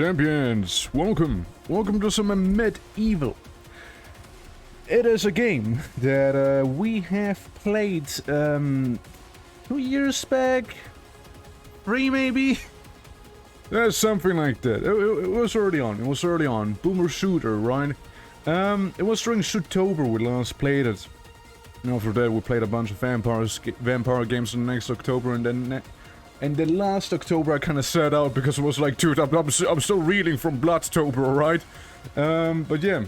Champions, welcome to some Medieval. It is a game that we have played 2 years back, 3 maybe? Something like that. It was early on, Boomer Shooter, right? It was during Shootober we last played it. And after that we played a bunch of vampire games in the next October, and then last October I kind of sat out because it was like, dude, I'm still reeling from Bloodtober, alright? But yeah.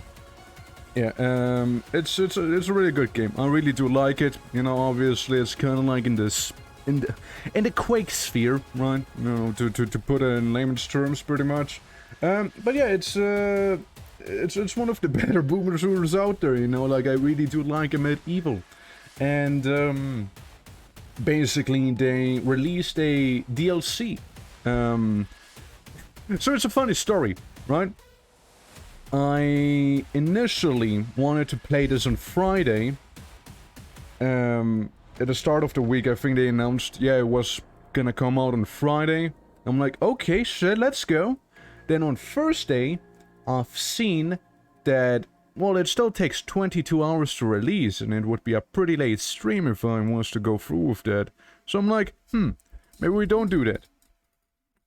Yeah, it's a really good game. I really do like it. You know, obviously it's kind of like in the Quake sphere, right? You know, to put it in layman's terms, pretty much. But yeah, it's one of the better boomer shooters out there. You know, like I really do like Medieval, and basically they released a DLC. So it's a funny story, right? I initially wanted to play this on Friday. At the start of the week, I think they announced, yeah, it was gonna come out on Friday. I'm like, okay, shit, let's go. Then on Thursday, I've seen that, well, it still takes 22 hours to release, and it would be a pretty late stream if I was to go through with that. So I'm like, maybe we don't do that.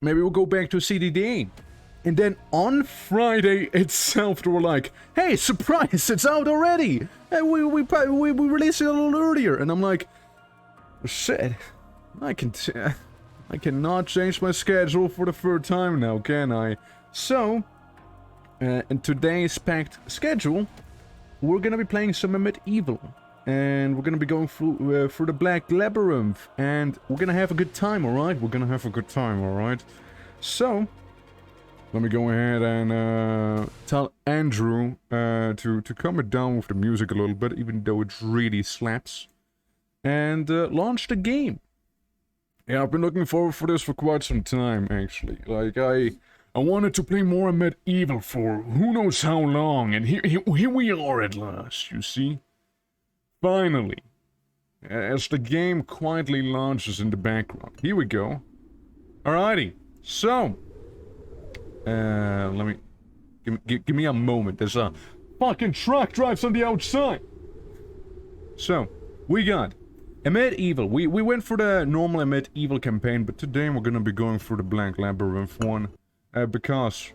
Maybe we'll go back to CDDA. And then on Friday itself, they were like, hey, surprise, it's out already! And we released it a little earlier. And I'm like, shit, I cannot change my schedule for the third time now, can I? So, in today's packed schedule, we're gonna be playing some Medieval. And we're gonna be going through the Black Labyrinth. And we're gonna have a good time, alright? We're gonna have a good time, alright? So, let me go ahead and tell Andrew to calm it down with the music a little bit, even though it really slaps. And launch the game. Yeah, I've been looking forward for this for quite some time, actually. Like, I wanted to play more Medieval for who knows how long, and here we are at last, you see? Finally. As the game quietly launches in the background. Here we go. Alrighty, so... let me... Give me a moment. There's a fucking truck drives on the outside! So, we got a Medieval. We went for the normal Medieval campaign, but today we're gonna be going for the Black Labyrinth one. Because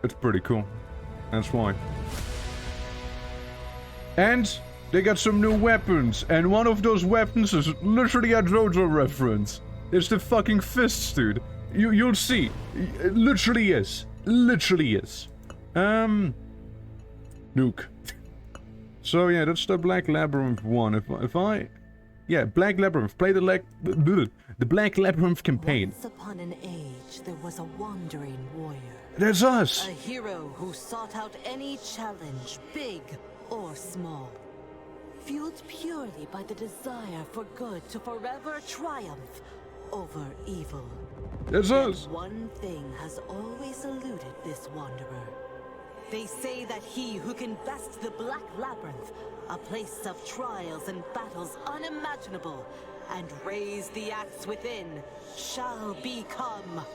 it's pretty cool. That's why. And they got some new weapons, and one of those weapons is literally a JoJo reference. It's the fucking fists, dude. You'll see. It literally is. Literally is. Nuke. So yeah, that's the Black Labyrinth one. If I... Yeah, Black Labyrinth. Play the Black Labyrinth campaign. Once upon an age, there was a wandering warrior. That's us! A hero who sought out any challenge, big or small. Fueled purely by the desire for good to forever triumph over evil. That's us! One thing has always eluded this wanderer. They say that he who can best the Black Labyrinth, a place of trials and battles unimaginable, and raise the axe within, shall become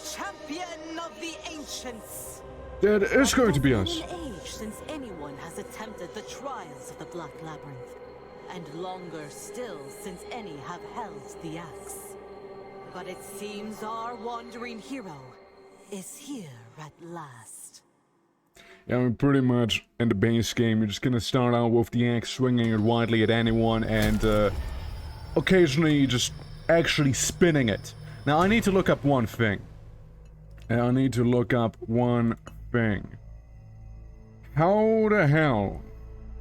champion of the ancients. That is going to be us. It's been an age since anyone has attempted the trials of the Black Labyrinth, and longer still since any have held the axe. But it seems our wandering hero is here at last. Yeah, I mean, pretty much in the base game, you're just gonna start out with the axe, swinging it widely at anyone, and occasionally just actually spinning it. Now, I need to look up one thing. How the hell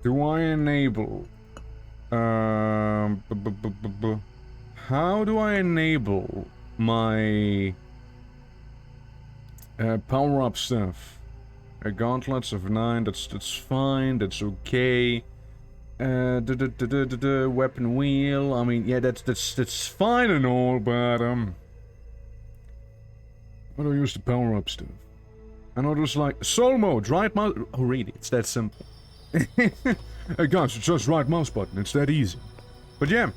do I enable... How do I enable my power-up stuff? Gauntlets of 9, that's fine, that's okay. Weapon wheel, I mean, yeah, that's fine and all, but how do I use the power-up stuff? I know there's like soul mode, right mouse. Oh, really? It's that simple. Hey guys, it's just right mouse button. It's that easy. But yeah,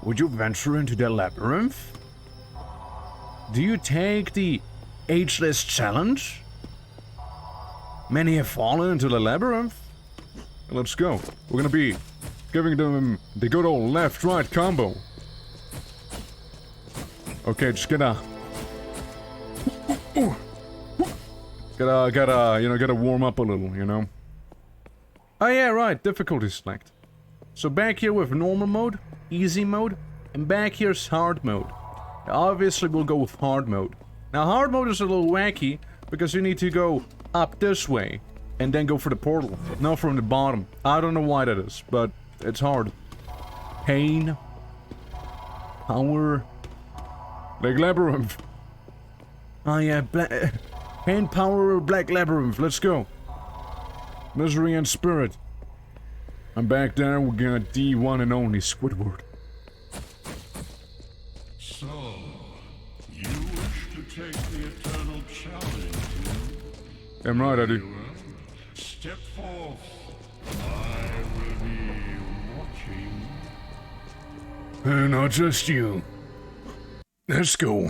would you venture into the labyrinth? Do you take the ageless challenge? Many have fallen into the labyrinth. Let's go. We're gonna be giving them the good old left-right combo. Okay, just gotta warm up a little, you know? Oh yeah, right, difficulty select. So back here with normal mode, easy mode, and back here's hard mode. Obviously we'll go with hard mode. Now hard mode is a little wacky, because you need to go up this way, and then go for the portal, not from the bottom. I don't know why that is, but it's hard. Pain. Power. Black Labyrinth. Oh yeah, Pain, Power, Black Labyrinth, let's go. Misery and Spirit. And back there we got the one and only Squidward. So, you wish to take the eternal challenge? I'm right, I do. Step forth. I will be watching. Not just you. Let's go.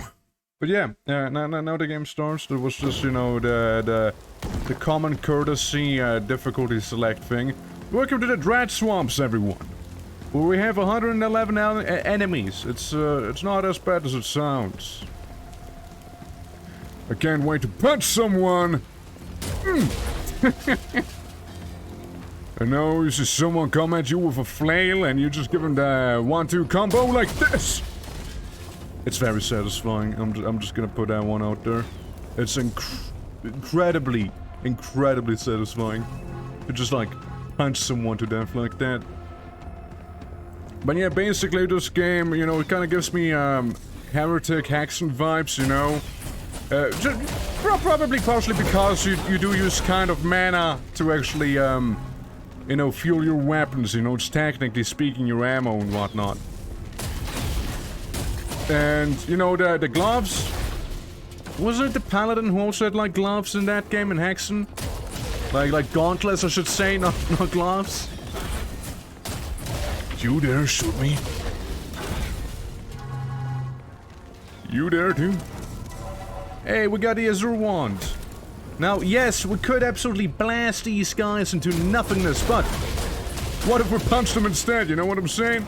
But yeah, now the game starts. There was just, you know, the common courtesy difficulty select thing. Welcome to the Dread Swamps, everyone. Where we have 111 enemies. It's not as bad as it sounds. I can't wait to punch someone. I know you see someone come at you with a flail and you just give them the 1-2 combo like this. It's very satisfying. I'm just gonna put that one out there. It's incredibly satisfying to just like punch someone to death like that. But yeah, basically this game, you know, it kind of gives me Heretic Hexen vibes, you know. Probably partially because you do use kind of mana to actually, you know, fuel your weapons, you know, it's technically speaking your ammo and whatnot. And, you know, the gloves? Wasn't it the Paladin who also had, like, gloves in that game in Hexen? Like gauntlets, I should say, not gloves. You dare shoot me? You dare too? Hey, we got the Azure Wand. Now, yes, we could absolutely blast these guys into nothingness, but what if we punch them instead, you know what I'm saying?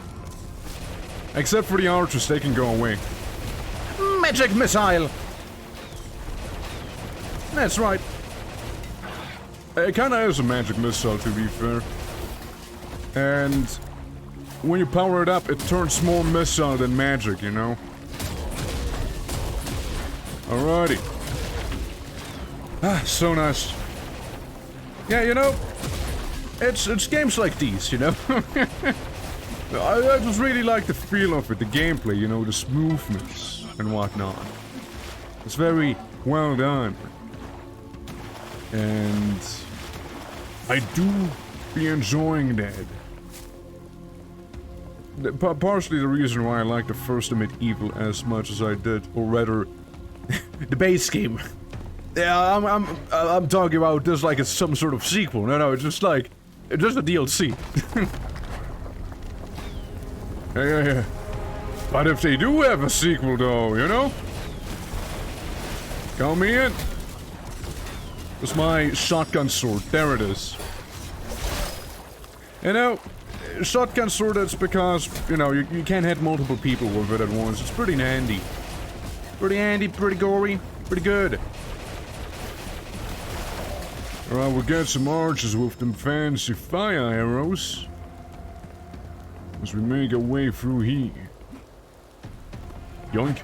Except for the archers, they can go away. Magic missile! That's right. It kinda is a magic missile, to be fair. And when you power it up, it turns more missile than magic, you know? Alrighty. Ah, so nice. Yeah, you know, it's games like these, you know? I just really like the feel of it, the gameplay, you know, the smoothness and whatnot. It's very well done. And I do be enjoying that. Partially the reason why I like the first AMID as much as I did, or rather, the base game. Yeah, I'm talking about just like it's some sort of sequel. No, it's just like, it's just a DLC. Yeah. But if they do have a sequel though, you know? Count me in. It's my shotgun sword. There it is. You know, shotgun sword, it's because, you know, you can't hit multiple people with it at once. It's pretty handy. Pretty gory, pretty good. Alright, we'll get some archers with them fancy fire arrows. As we make our way through here. Yoink.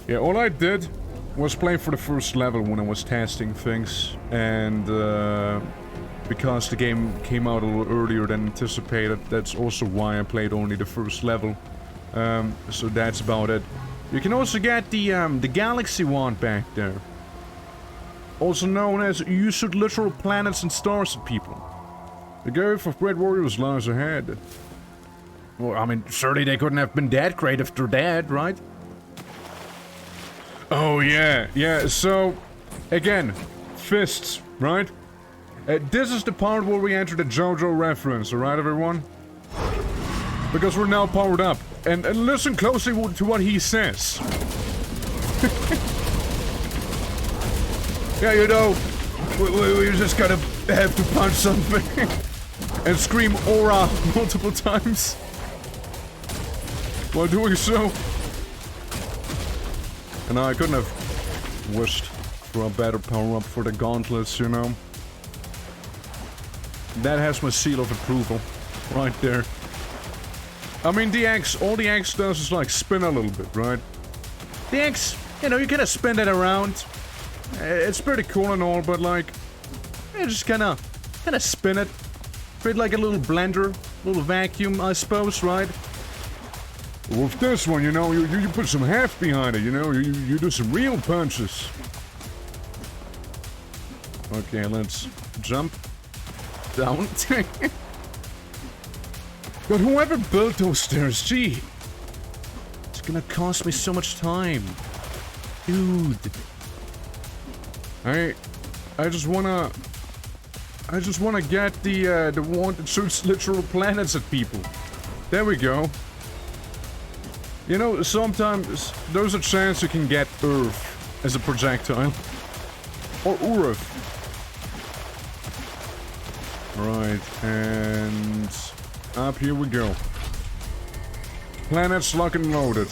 Yeah, all I did was play for the first level when I was testing things. And, because the game came out a little earlier than anticipated, that's also why I played only the first level. So that's about it. You can also get the Galaxy Wand back there. Also known as you shoot literal planets and stars at people. The growth of great warriors lies ahead. Well, I mean, surely they couldn't have been that great if they're dead, right? Oh yeah, so, again, fists, right? This is the part where we enter the JoJo reference, alright everyone? Because we're now powered up. And listen closely to what he says. Yeah, you know, we just gotta have to punch something and scream aura multiple times while doing so. And I couldn't have wished for a better power-up for the gauntlets, you know. That has my seal of approval right there. I mean, the axe, all the axe does is like spin a little bit, right? The axe, you know, you kinda spin it around. It's pretty cool and all, but like, you just kinda spin it. Create like a little blender, little vacuum, I suppose, right? Well, with this one, you know, you put some heft behind it, you know, you do some real punches. Okay, let's jump down. But whoever built those stairs, gee, it's gonna cost me so much time. Dude. I just wanna get the one that shoots literal planets at people. There we go. You know, sometimes there's a chance you can get Earth as a projectile. Or Urf. Right, and up here we go. Planets locked and loaded.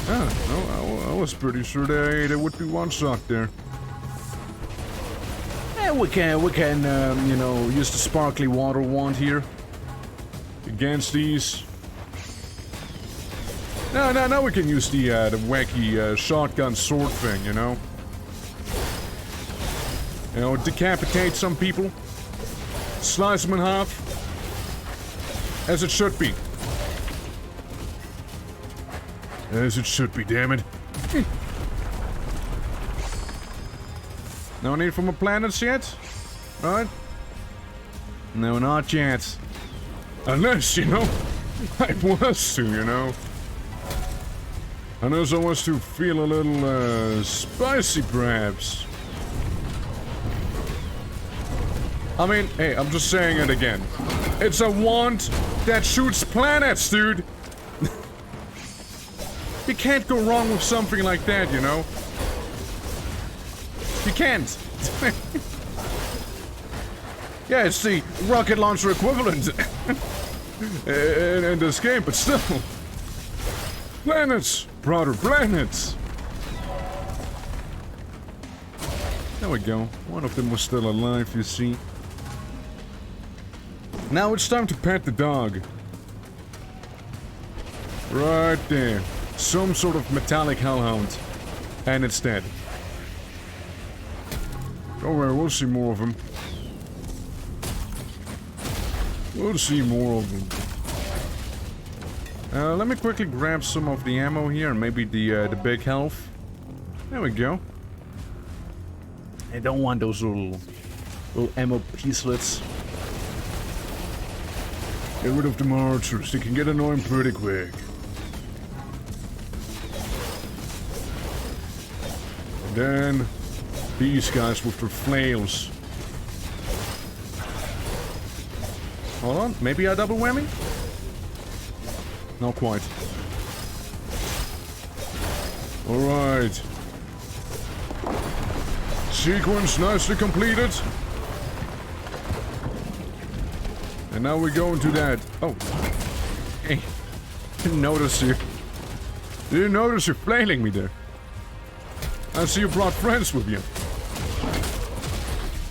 Ah, no, I was pretty sure there would be one shot there. Yeah, we can, you know, use the sparkly water wand here. Against these. No, we can use the wacky shotgun sword thing, you know? You know, decapitate some people. Slice them in half. As it should be. As it should be, damn it. No need for more planets yet? Right? No, not yet. Unless, you know, I was to, you know. Unless I was to feel a little, spicy, perhaps. I mean, hey, I'm just saying it again. It's a wand that shoots planets, dude! You can't go wrong with something like that, you know? You can't! Yeah, it's the rocket launcher equivalent in this game, but still. Planets! Broader planets! There we go. One of them was still alive, you see. Now it's time to pet the dog. Right there. Some sort of metallic hellhound. And it's dead. Don't worry, we'll see more of them. We'll see more of them. Let me quickly grab some of the ammo here, and maybe the big health. There we go. I don't want those little ammo piecelets. Get rid of the archers, they can get annoying pretty quick. And then these guys with their flails. Hold on, maybe a double whammy? Not quite. Alright. Sequence nicely completed. And now we go into that. Oh. Hey. Didn't notice you. Didn't notice you flailing me there. I see you brought friends with you.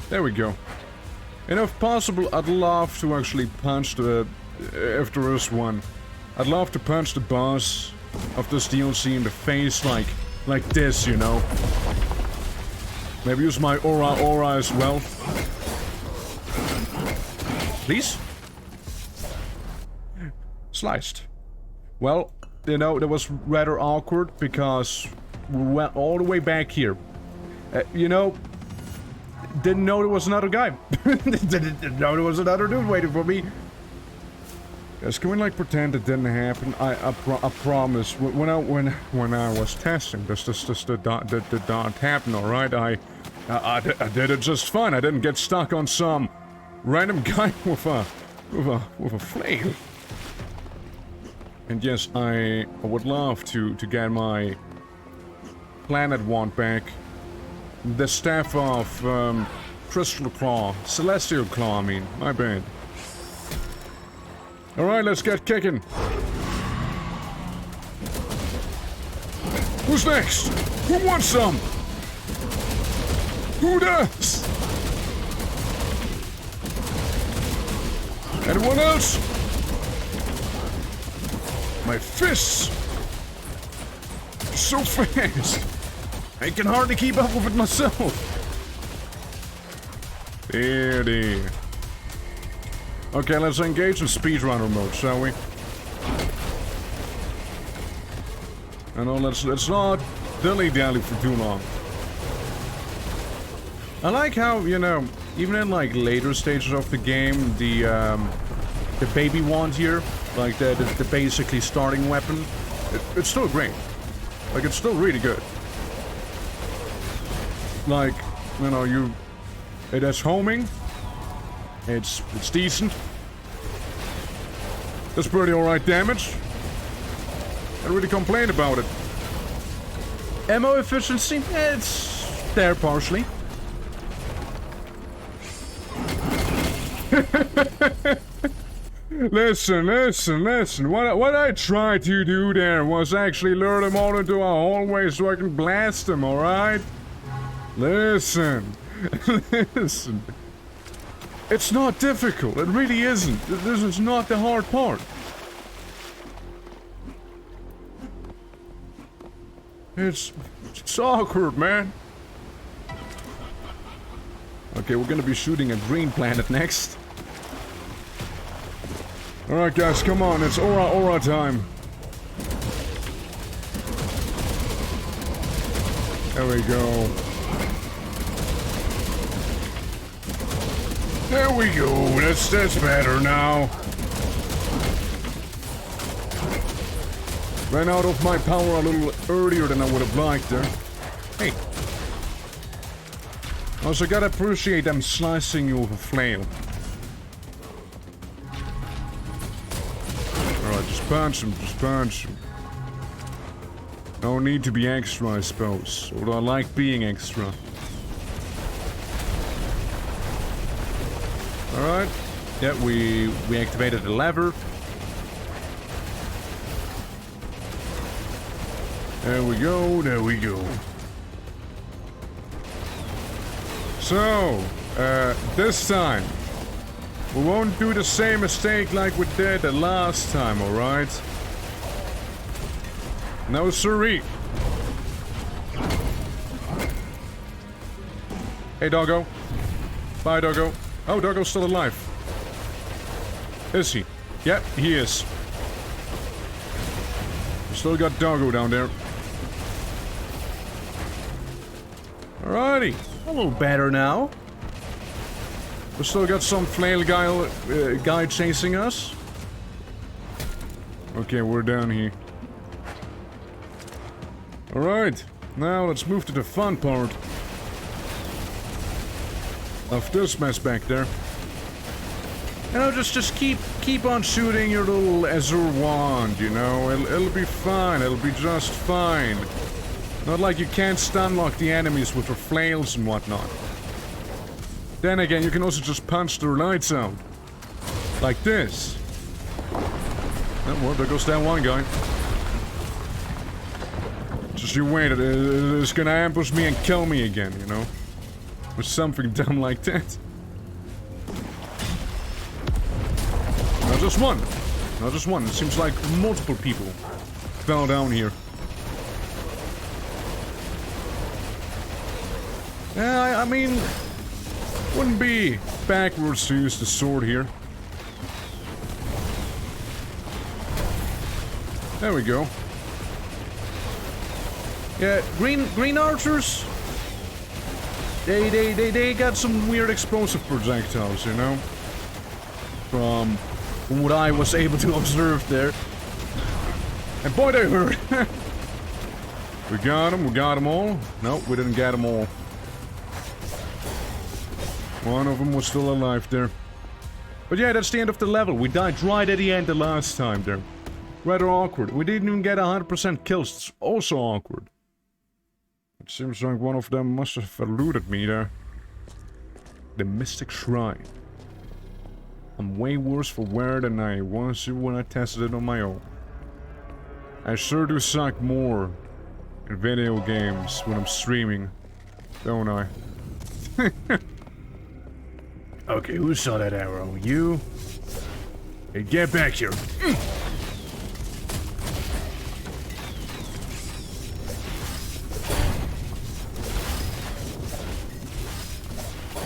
There we go. And if possible, I'd love to actually punch the... if there is one. I'd love to punch the boss of this DLC in the face like this, you know. Maybe use my aura as well. Please? Sliced. Well, you know, that was rather awkward because we went all the way back here. You know, didn't know there was another guy. Didn't know there was another dude waiting for me. Guys, can we like pretend it didn't happen? I promise. When I was testing, this did not happen. All right, I did it just fine. I didn't get stuck on some random guy with a flail. And yes, I would love to get my planet wand back. The staff of Crystal Claw. Celestial Claw, I mean. My bad. Alright, let's get kicking. Who's next? Who wants some? Who does? Anyone else? My fists! So fast! I can hardly keep up with it myself! There. Okay, let's engage in speedrunner mode, shall we? I know, let's not dilly-dally for too long. I like how, you know, even in like later stages of the game, the baby wand here, like the basically starting weapon, it's still great. Like, it's still really good. Like, you know, it has homing. It's decent. That's pretty alright damage. Can't really complain about it. Ammo efficiency, it's there partially. Listen. What I tried to do there was actually lure them all into a hallway so I can blast them, alright? Listen. It's not difficult, it really isn't. This is not the hard part. It's awkward, man. Okay, we're gonna be shooting a green planet next. Alright guys, come on, it's aura time. There we go. There we go, that's better now. Ran out of my power a little earlier than I would have liked there. Hey. Also gotta appreciate them slicing you with a flail. Alright, just punch him. No need to be extra, I suppose. Although I like being extra. Alright. Yeah, we activated the lever. There we go. So, this time, we won't do the same mistake like we did the last time, alright? No siree. Hey, doggo. Bye, doggo. Oh, doggo's still alive. Is he? Yep, he is. Still got doggo down there. Alrighty. A little better now. We still got some flail guy chasing us. Okay, we're down here. Alright. Now let's move to the fun part of this mess back there. You know, just keep on shooting your little Azure wand, you know? It'll be fine, it'll be just fine. Not like you can't stun lock the enemies with your flails and whatnot. Then again, you can also just punch their lights out. Like this. Oh, well, there goes that one guy. Just you wait, it's gonna ambush me and kill me again, you know? Or something dumb like that. Not just one. Not just one. It seems like multiple people fell down here. Yeah, I mean, wouldn't be backwards to use the sword here. There we go. Yeah, green archers. They got some weird explosive projectiles, you know? From what I was able to observe there. And boy, they hurt! We got them all. Nope, we didn't get them all. One of them was still alive there. But yeah, that's the end of the level. We died right at the end the last time there. Rather awkward. We didn't even get 100% kills. It's also awkward. It seems like one of them must have eluded me there. The Mystic Shrine. I'm way worse for wear than I was when I tested it on my own. I sure do suck more in video games when I'm streaming, don't I? Okay, who saw that arrow? You? Hey, get back here.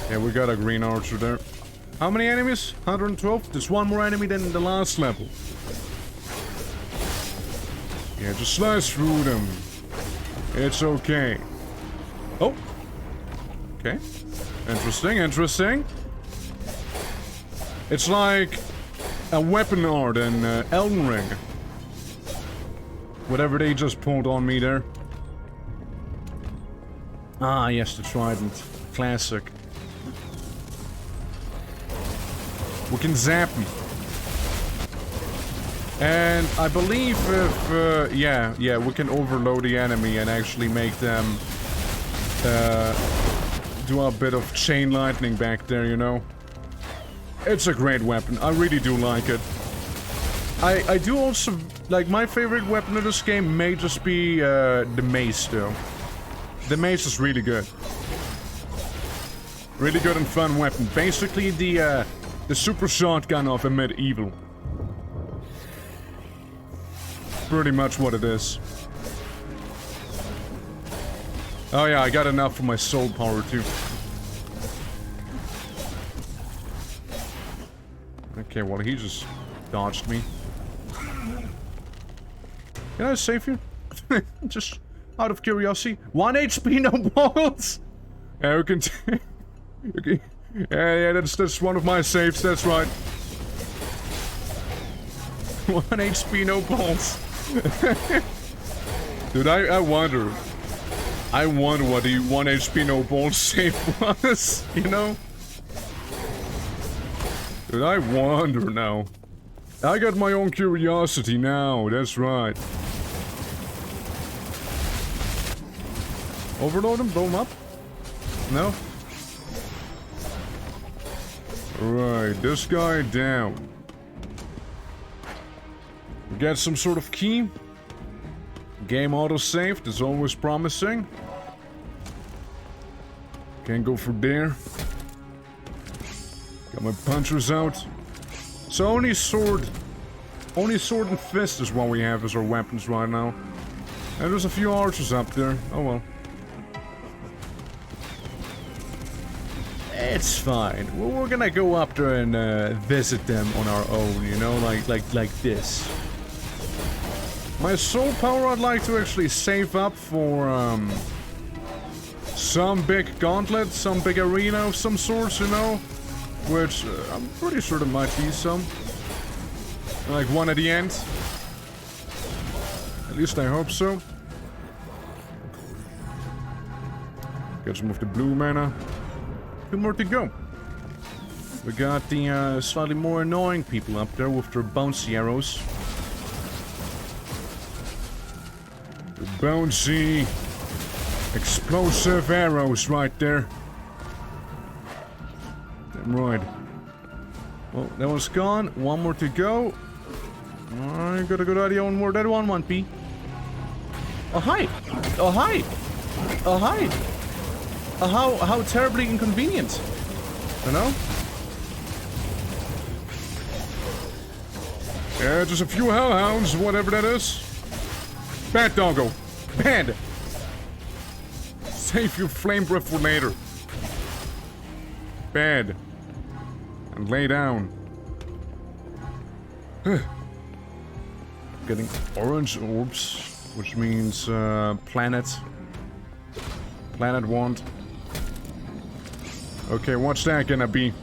Yeah, we got a green archer there. How many enemies? 112? There's one more enemy than the last level. Yeah, just slice through them. It's okay. Oh. Okay. Interesting, interesting. It's like a weapon art in Elden Ring. Whatever they just pulled on me there. Ah, yes, the trident. Classic. We can zap me. And I believe if, yeah, we can overload the enemy and actually make them do a bit of chain lightning back there, you know? It's a great weapon. I really do like it. I do also, like, my favorite weapon in this game may just be the mace, though. The mace is really good. Really good and fun weapon. Basically the super shotgun of AMID Evil. Pretty much what it is. Oh yeah, I got enough for my soul power too. Okay, well he just dodged me. Can I save you? Just out of curiosity. 1 HP, no balls! Yeah, we can okay. Yeah, that's one of my saves, that's right. 1 HP, no balls. Dude, I wonder. I wonder what the 1 HP, no balls save was, you know? Dude, I wonder now. I got my own curiosity now, that's right. Overload him? Blow him up? No? Right, this guy down. We got some sort of key. Game auto-saved is always promising. Can't go for there. Got my punchers out. So only sword and fist is what we have as our weapons right now. And there's a few archers up there. Oh well. It's fine. We're gonna go up there and visit them on our own, you know, like this. My soul power I'd like to actually save up for some big gauntlet, some big arena of some sort, you know, which I'm pretty sure there might be some. Like one at the end. At least I hope so. Get some of the blue mana. 2 more to go. We got the slightly more annoying people up there with their bouncy arrows. The bouncy, explosive arrows right there. Damn right. Well, that one's gone. 1 more to go. I got a good idea on where that one might be. Oh hi! Oh hi! Oh hi! How terribly inconvenient, you know? Yeah, just a few hellhounds, whatever that is. Bad doggo. Bad. Save your flame breath for later. Bad. And lay down. Getting orange orbs, which means planet. Planet wand. Okay, what's that gonna be?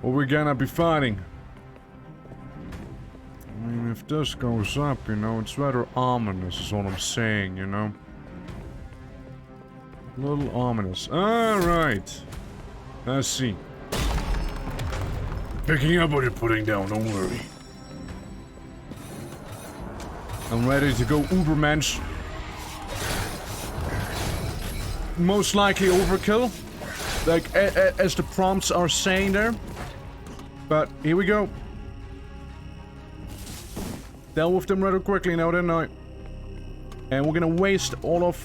What we gonna be fighting? I mean, if this goes up, you know, it's rather ominous is what I'm saying, you know? A little ominous. Alright. I see. Picking up what you're putting down, don't worry. I'm ready to go Ubermensch. Most likely overkill. Like, as the prompts are saying there. But, here we go. Dealt with them rather quickly now, didn't I? And we're gonna waste all of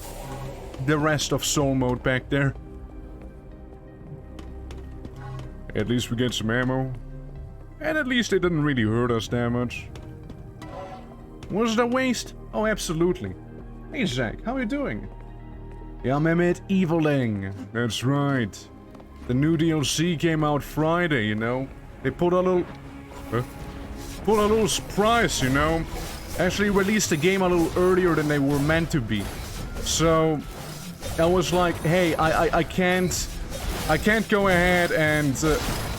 the rest of soul mode back there. At least we get some ammo. And at least it didn't really hurt us that much. Was it a waste? Oh, absolutely. Hey, Zach, how are you doing? Yeah, I'm AMID Eviling. That's right. The new DLC came out Friday, you know. They put a little... put a little surprise, you know. Actually released the game a little earlier than they were meant to be. So... I was like, hey, I can't go ahead and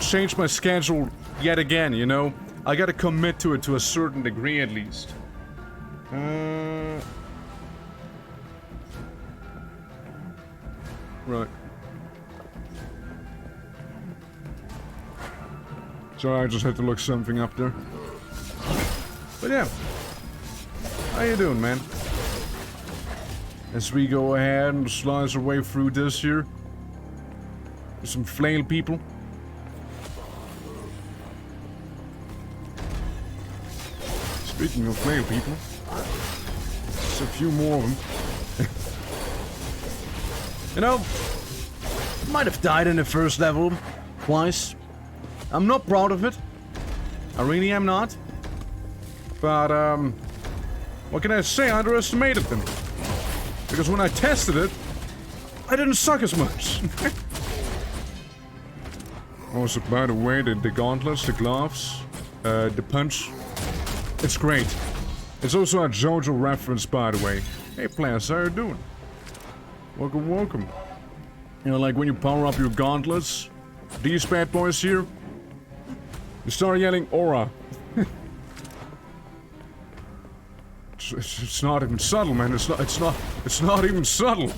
change my schedule yet again, you know? I gotta commit to it to a certain degree at least. Right. So I just had to look something up there. But yeah. How you doing, man? As we go ahead and slice our way through this here. There's some flail people. Speaking of flail people, there's a few more of them. You know, might have died in the first level twice. I'm not proud of it. I really am not. But, what can I say? I underestimated them. Because when I tested it, I didn't suck as much. Also, by the way, the gauntlets, the gloves, the punch, it's great. It's also a JoJo reference, by the way. Hey, players, how you doing? Welcome, welcome. You know, like when you power up your gauntlets, these bad boys here, you start yelling aura. It's not even subtle, man. It's not even subtle.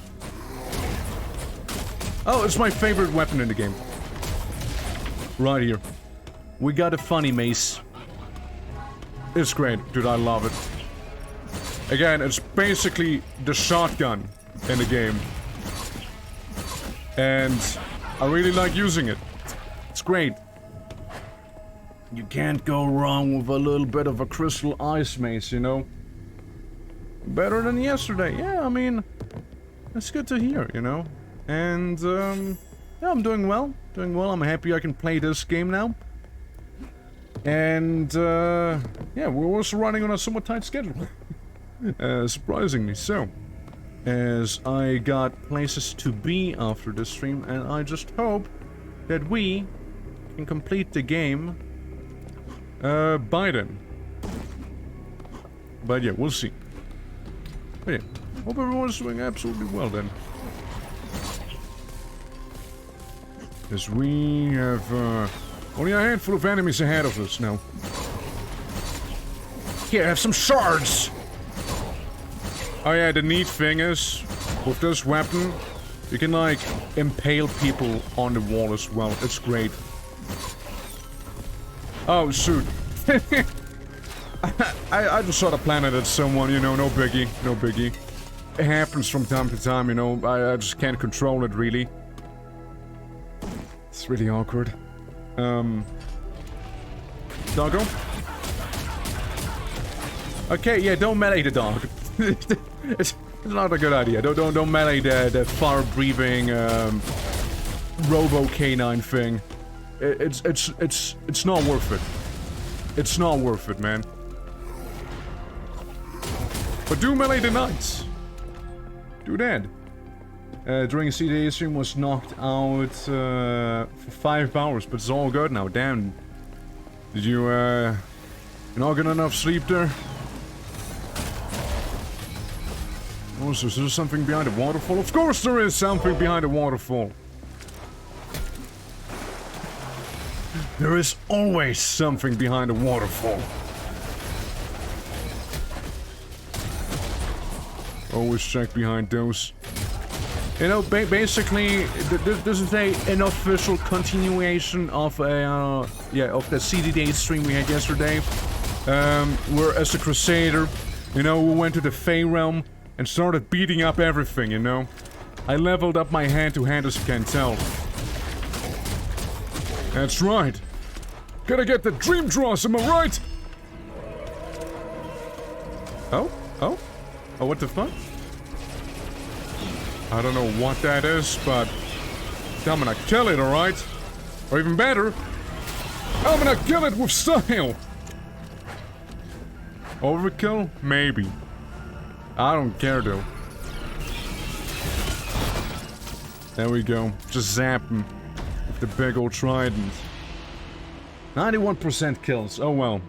Oh, it's my favorite weapon in the game. Right here. We got a funny mace. It's great, dude. I love it. Again, it's basically the shotgun in the game. And I really like using it. It's great. You can't go wrong with a little bit of a crystal ice mace, you know? Better than yesterday. Yeah, I mean, that's good to hear, you know? And, yeah, I'm doing well. Doing well. I'm happy I can play this game now. And, yeah, we're also running on a somewhat tight schedule. Surprisingly so. As I got places to be after this stream, and I just hope that we can complete the game by then. But yeah, we'll see. But yeah, hope everyone's doing absolutely well then. As we have only a handful of enemies ahead of us now. Here, have some shards! Oh yeah, the neat thing is, with this weapon, you can like impale people on the wall as well. It's great. Oh shoot. I just saw the planet at someone, you know, no biggie, no biggie. It happens from time to time, you know, I just can't control it really. It's really awkward. Doggo? Okay, yeah, don't melee the dog. It's not a good idea. Don't melee the fire-breathing robo canine thing. It's not worth it. It's not worth it, man. But do melee the knights. Do that. During a CDA stream was knocked out for 5 hours, but it's all good now. Damn. Did you not get enough sleep there? Oh, so is there something behind the waterfall? Of course there is something behind the waterfall. There is always something behind the waterfall. Always check behind those. You know, basically, this is an official continuation of a, yeah, of the CDD stream we had yesterday. Where as a Crusader, You know, we went to the Fey Realm and started beating up everything, you know? I leveled up my hand-to-hand, as you can tell. That's right. Gotta get the dream draws, am I right? Oh? Oh? Oh, what the fuck? I don't know what that is, but I'm gonna kill it, alright? Or even better, I'm gonna kill it with style! Overkill? Maybe. I don't care though. There we go. Just zap him with the big old trident. 91% kills. Oh well.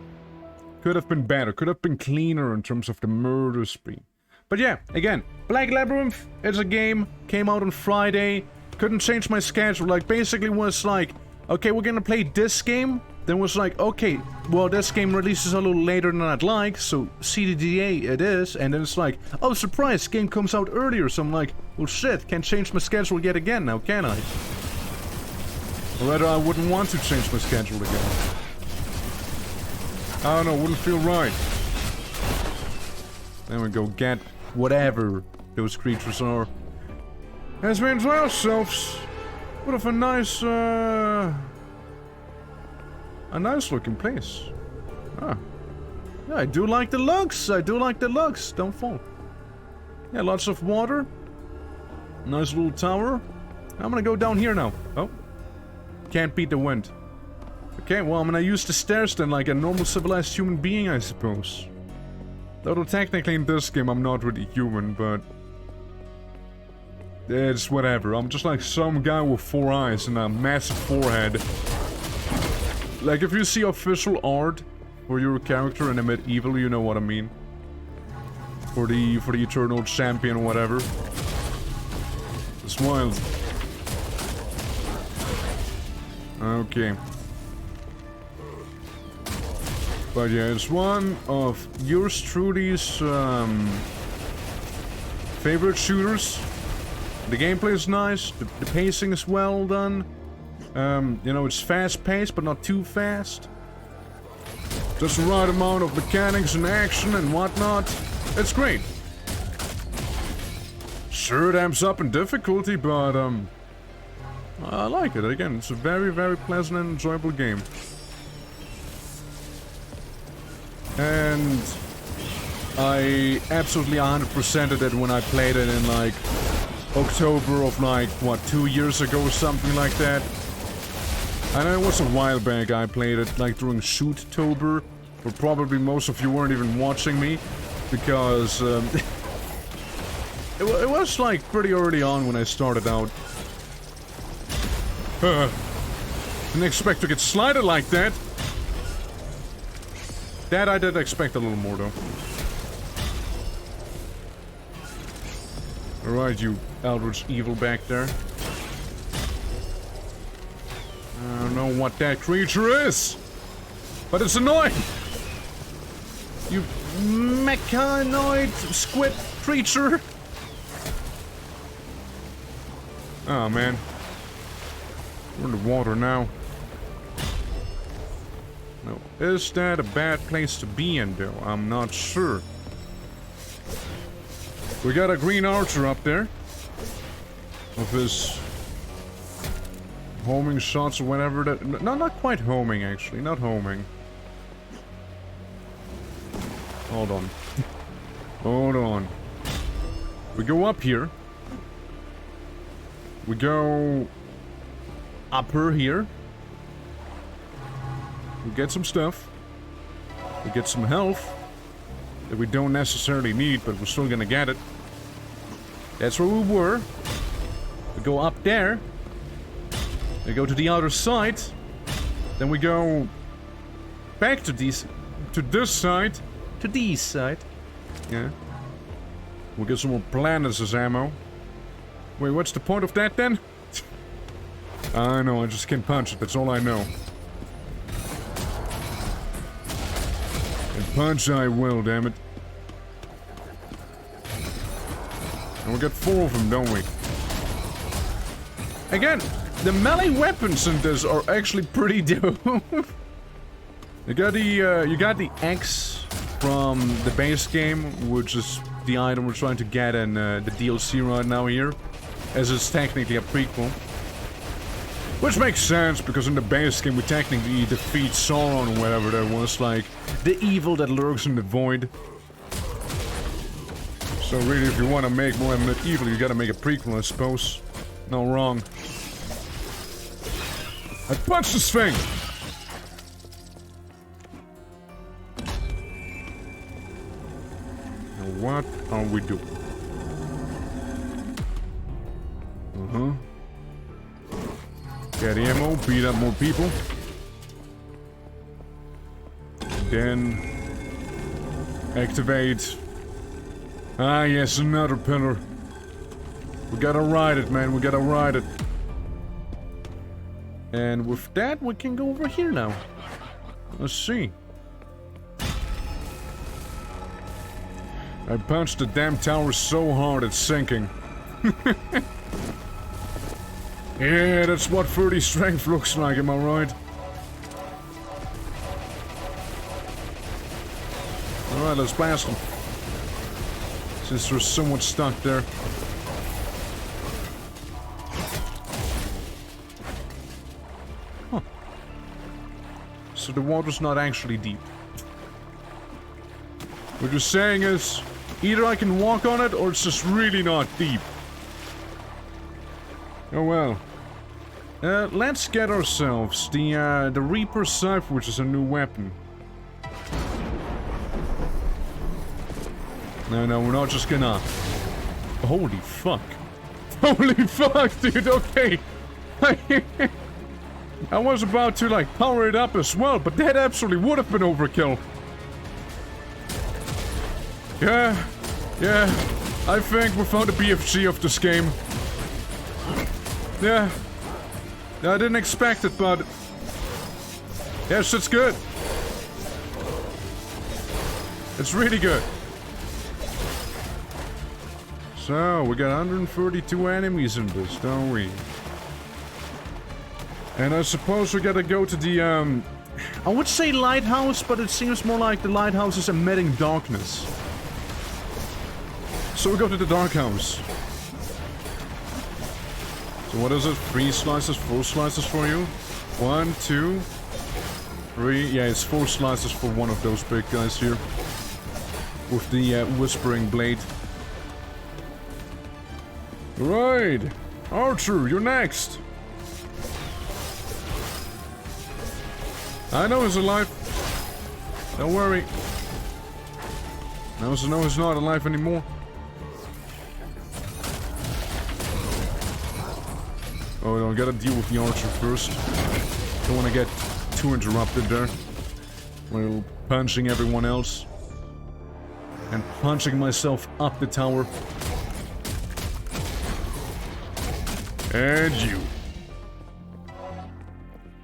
Could have been better. Could have been cleaner in terms of the murder spree. But yeah, again, Black Labyrinth, it's a game. Came out on Friday. Couldn't change my schedule. Like, basically was like, okay, we're gonna play this game. Then was like, okay, well, this game releases a little later than I'd like, so CDDA it is. And then it's like, oh, surprise, game comes out earlier. So I'm like, well, shit, can't change my schedule yet again now, can I? Or rather, I wouldn't want to change my schedule again. I don't know, wouldn't feel right. There we go, get whatever those creatures are. As we enjoy ourselves, what of a nice looking place. Ah. Yeah, I do like the looks, don't fall. Yeah, lots of water. Nice little tower. I'm gonna go down here now. Oh. Can't beat the wind. Okay, well, I'm gonna use the stairs then like a normal civilized human being, I suppose. Although technically in this game I'm not really human, but... it's whatever. I'm just like some guy with 4 eyes and a massive forehead. Like, if you see official art for your character in a medieval, you know what I mean. For the eternal champion or whatever. It's wild. Okay. But yeah, it's one of yours truly's favorite shooters. The gameplay is nice, the pacing is well done. You know, it's fast-paced, but not too fast. Just the right amount of mechanics and action and whatnot. It's great. Sure, it amps up in difficulty, but I like it. Again, it's a very, very pleasant and enjoyable game. And I absolutely 100%ed it when I played it in like October of like, what, 2 years ago or something like that. I know it was a while back. I played it like during Shoot-tober, but probably most of you weren't even watching me because it was like pretty early on when I started out. Didn't expect to get slided like that. That I did expect a little more though. Alright, you Eldritch Evil back there. I don't know what that creature is, but it's annoying! You mechanoid squid creature! Oh man. We're in the water now. No. Is that a bad place to be in though? I'm not sure. We got a green archer up there. With his homing shots or whatever that... No, not quite homing actually. Not homing. Hold on. Hold on. We go up here. We go... upper here. We get some stuff. We get some health. That we don't necessarily need, but we're still gonna get it. That's where we were. We go up there. We go to the other side. Then we go back to this side. To this side. Yeah. We'll get some more planets as ammo. Wait, what's the point of that then? I know, I just can't punch it, that's all I know. And punch I will, damn it. And we got 4 of them, don't we? Again, the melee weapons in this are actually pretty dope. You got the axe from the base game, which is the item we're trying to get in the DLC right now here, as it's technically a prequel. Which makes sense, because in the base game we technically defeat Sauron or whatever that was, like, the evil that lurks in the void. So really, if you want to make more evil, you gotta make a prequel, I suppose. No wrong. I punched this thing! Now what are we doing? Get ammo, beat up more people. Then activate. Ah yes, another pillar. We gotta ride it, man, we gotta ride it. And with that, we can go over here now. Let's see. I punched the damn tower so hard it's sinking. Yeah, that's what 30 strength looks like, am I right? Alright, let's blast them. Since there's someone stuck there. Huh. So the water's not actually deep. What you're saying is, either I can walk on it, or it's just really not deep. Oh well. Let's get ourselves the Reaper Scythe, which is a new weapon. No, we're not just gonna... Holy fuck. Holy fuck, dude, okay. I was about to, like, power it up as well, but that absolutely would have been overkill. Yeah, I think we found the BFG of this game. Yeah. I didn't expect it, but... yes, it's good. It's really good. So, we got 132 enemies in this, don't we? And I suppose we gotta go to the, I would say lighthouse, but it seems more like the lighthouse is emitting darkness. So we go to the dark house. So what is it? 3 slices, 4 slices for you? 1, 2, 3. Yeah, it's 4 slices for one of those big guys here. With the whispering blade. Right! Archer, you're next! I know he's alive. Don't worry. No, he's not alive anymore. Oh no, I gotta deal with the archer first. Don't wanna get too interrupted there. While punching everyone else. And punching myself up the tower. And you.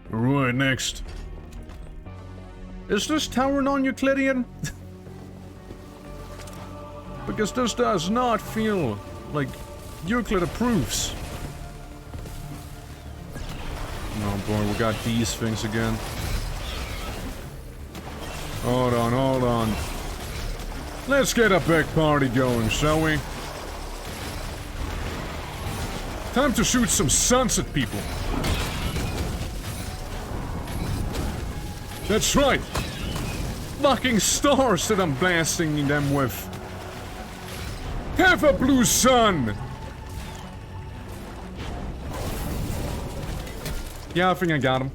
Right, next. Is this tower non-Euclidean? Because this does not feel like Euclid approves. Oh boy, we got these things again. Hold on. Let's get a big party going, shall we? Time to shoot some suns at people. That's right. Fucking stars that I'm blasting them with. Have a blue sun. Yeah, I think I got him.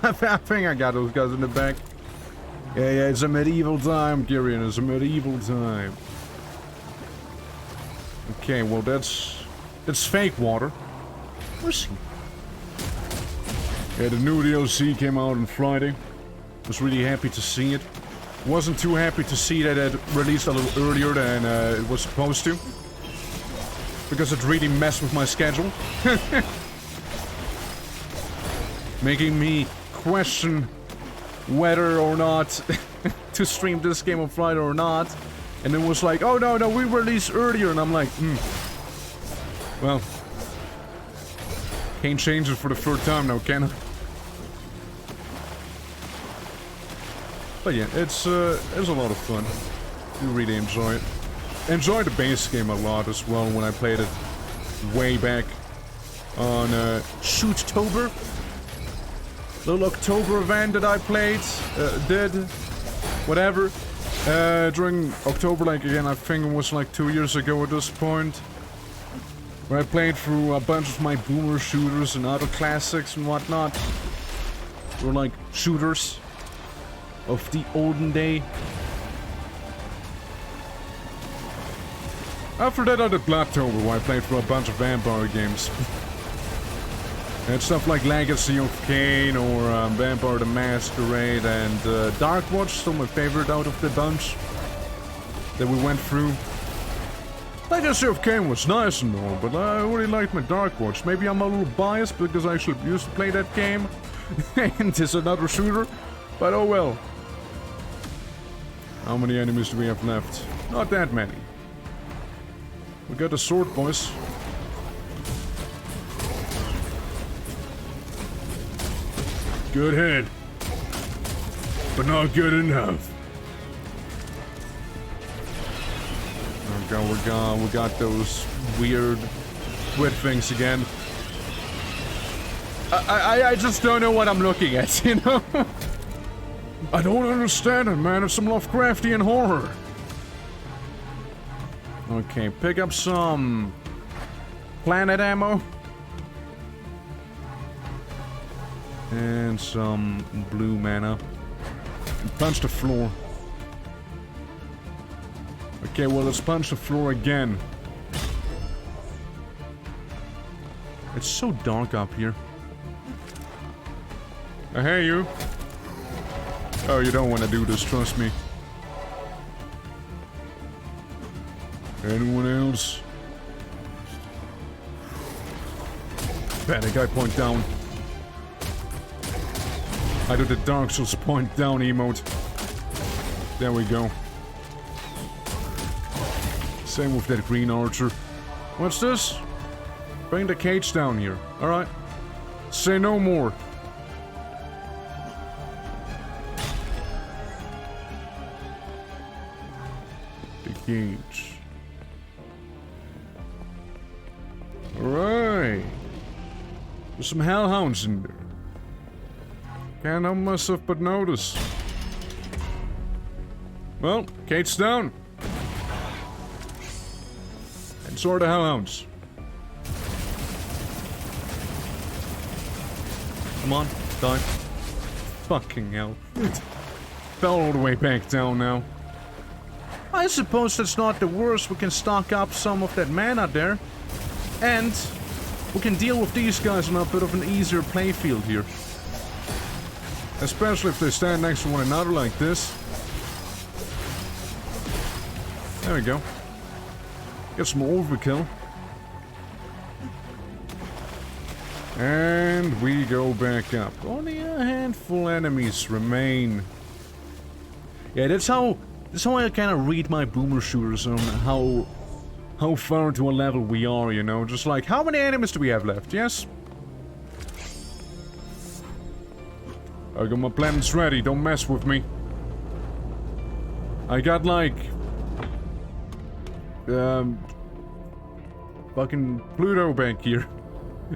I think I got those guys in the back. Yeah, it's a medieval time, Tyrion. It's a medieval time. Okay, well that's fake water. Where's he? Yeah, the new DLC came out on Friday. Was really happy to see it. Wasn't too happy to see that it released a little earlier than it was supposed to. Because it really messed with my schedule. Making me question whether or not to stream this game on Friday or not. And it was like, oh no, we released earlier. And I'm like, well, can't change it for the third time now, can I? But yeah, it's a lot of fun. You really enjoy it. Enjoy the base game a lot as well when I played it way back on Shoottober. Little October event that I played, whatever. During October, like again, I think it was like 2 years ago at this point. Where I played through a bunch of my boomer shooters and other classics and whatnot. They were like shooters of the olden day. After that I did Blacktober, where I played through a bunch of vampire games. And stuff like Legacy of Kain or Vampire the Masquerade and Darkwatch, still my favorite out of the bunch that we went through. Legacy of Kain was nice and all, but I really liked my Darkwatch. Maybe I'm a little biased because I actually used to play that game. And it's another shooter, but oh well. How many enemies do we have left? Not that many. We got the sword, boys. Good head, but not good enough. We got those weird squid things again. I just don't know what I'm looking at, you know? I don't understand it, man. It's some Lovecraftian horror. Okay, pick up some planet ammo. And some blue mana. And punch the floor. Okay, well, let's punch the floor again. It's so dark up here. Hey, you. Oh, you don't want to do this, trust me. Anyone else? Panic, I point down. I do the Dark Souls point down emote. There we go. Same with that green archer. What's this? Bring the cage down here. Alright. Say no more. The cage. Alright. There's some hellhounds in there. Can't help myself but notice. Well, Kate's down. And so are the hellhounds. Come on, die. Fucking hell. Fell all the way back down now. I suppose that's not the worst. We can stock up some of that mana there. And we can deal with these guys on a bit of an easier playfield here. Especially if they stand next to one another like this. There we go. Get some overkill. And we go back up. Only a handful enemies remain. Yeah, that's how I kind of read my boomer shooters on how far to a level we are, you know? Just like, how many enemies do we have left? Yes? I got my planets ready, don't mess with me. I got like... fucking Pluto back here.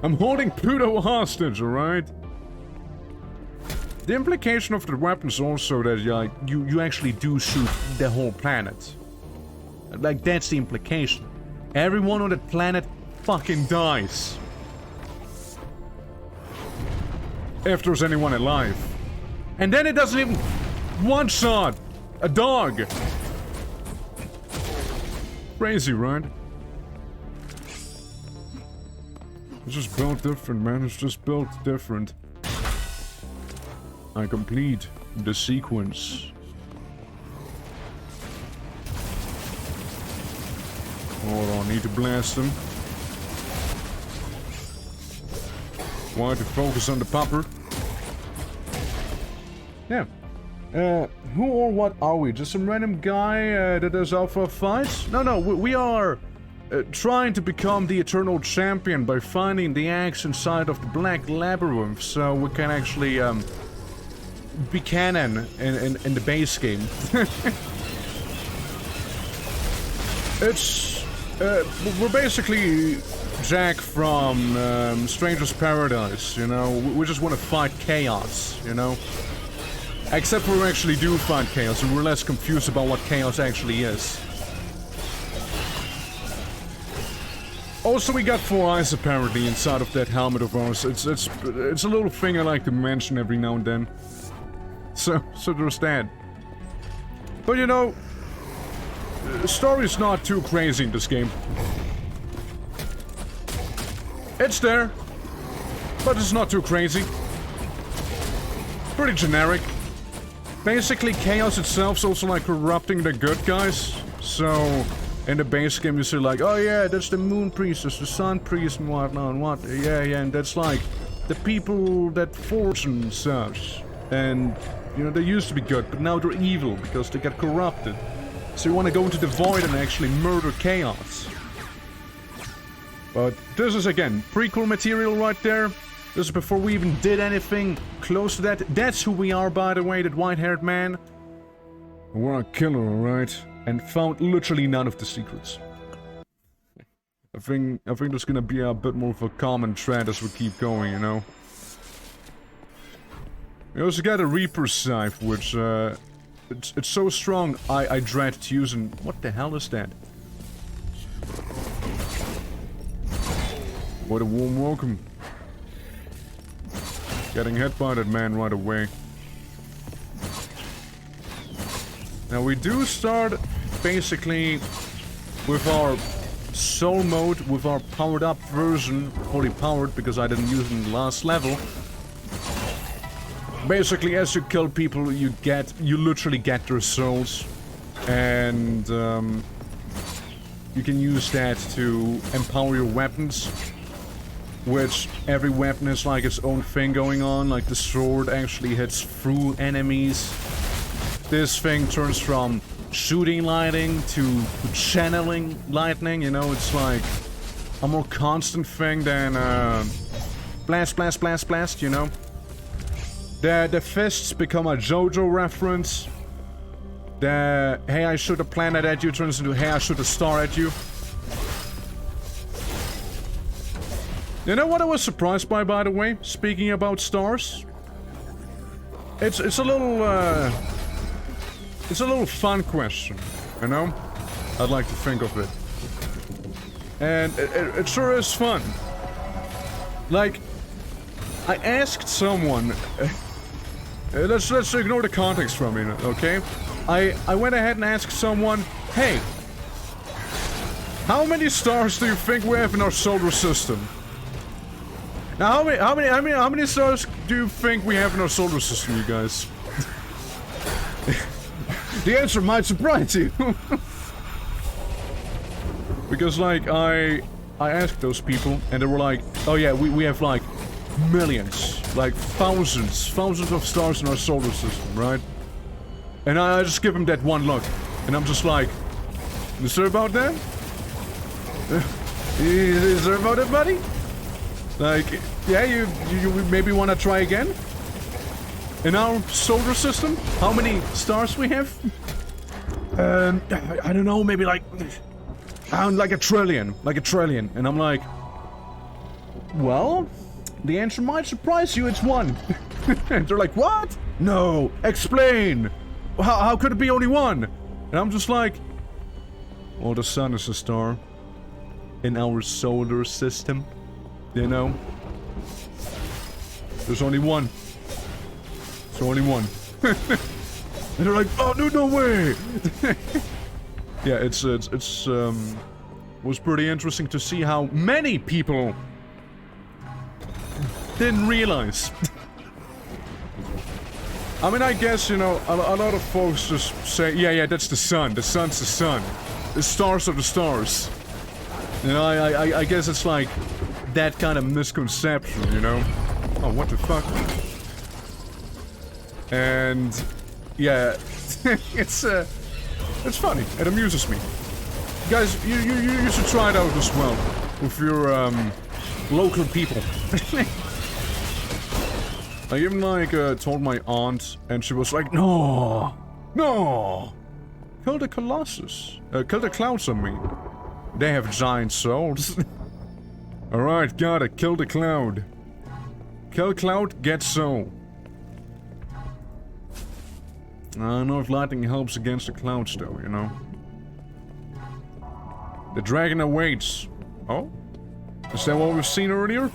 I'm holding Pluto hostage, alright? The implication of the weapon is also that you actually do shoot the whole planet. Like, that's the implication. Everyone on that planet fucking dies. If there's anyone alive. And then it doesn't even one-shot a dog. Crazy, right? It's just built different, man. It's just built different. I complete the sequence. Hold on, need to blast them. Want to focus on the popper. Yeah. Who or what are we? Just some random guy that does alpha fights? No, we are trying to become the eternal champion by finding the eggs inside of the Black Labyrinths, so we can actually Buchanan in the base game. It's we're basically Jack from Stranger's Paradise, you know. We just want to fight chaos, you know. Except we actually do fight chaos, and we're less confused about what chaos actually is. Also, we got 4 eyes apparently inside of that helmet of ours. It's a little thing I like to mention every now and then. So there's that. But you know, the story's not too crazy in this game. It's there, but it's not too crazy. Pretty generic. Basically, chaos itself is also like corrupting the good guys. So, in the base game, you see like, oh yeah, that's the moon priestess, the sun priest and whatnot, and what, yeah, and that's like the people that fortune serves. And, you know, they used to be good, but now they're evil because they get corrupted. So you want to go into the void and actually murder chaos. But this is, again, prequel material right there. This is before we even did anything close to that. That's who we are, by the way, that white-haired man. We're a killer, alright? And found literally none of the secrets. I think there's gonna be a bit more of a common thread as we keep going, you know? We also got a Reaper Scythe, which, it's so strong, I dread to use, and what the hell is that? What a warm welcome. Getting hit by that man right away. Now we do start basically with our soul mode, with our powered up version, fully powered because I didn't use it in the last level. Basically, as you kill people, you literally get their souls, and you can use that to empower your weapons. Which every weapon is like its own thing going on, like the sword actually hits through enemies. This thing turns from shooting lightning to channeling lightning, you know, it's like a more constant thing than blast, blast, blast, blast, you know. The fists become a JoJo reference. The hey I shoot a planet at you turns into hey I shoot a star at you. You know what I was surprised by the way? Speaking about stars, it's a little fun question, you know. I'd like to think of it, and it sure is fun. Like, I asked someone. Let's ignore the context from it, okay? I went ahead and asked someone, hey, how many stars do you think we have in our solar system? Now, how many stars do you think we have in our solar system, you guys? The answer might surprise you. Because, like, I asked those people, and they were like, oh yeah, we have, like, millions, like, thousands of stars in our solar system, right? And I just give them that one look, and I'm just like, you sure about that? You sure about it, buddy? Like, yeah, you maybe want to try again? In our solar system? How many stars we have? I don't know, maybe like a trillion. And I'm like, well, the answer might surprise you, it's 1. And they're like, what? No, explain. How could it be only 1? And I'm just like, well, the sun is a star in our solar system. You know? There's only 1. There's only 1. And they're like, oh, no way! Yeah, was pretty interesting to see how many people didn't realize. I mean, I guess, you know, a lot of folks just say, yeah, that's the sun. The sun's the sun. The stars are the stars. You know, I guess it's like that kind of misconception, you know? Oh, what the fuck? And yeah, it's funny. It amuses me. Guys, you should try it out as well with your local people. I even, like, told my aunt, and she was like, no! No! Kill the Colossus. Kill the clouds on me. They have giant souls. Alright, got it. Kill the cloud. Kill cloud, get soul. I don't know if lightning helps against the clouds, though, you know. The dragon awaits. Oh? Is that what we've seen earlier?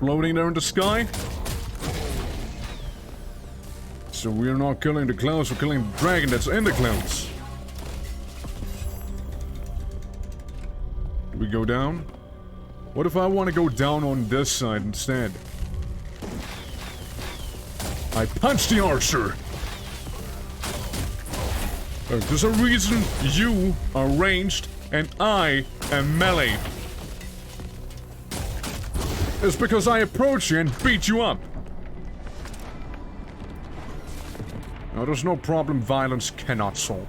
Floating there in the sky? So we're not killing the clouds, we're killing the dragon that's in the clouds. Do we go down? What if I want to go down on this side instead? I punch the archer! There's a reason you are ranged and I am melee. It's because I approach you and beat you up. Now, there's no problem violence cannot solve.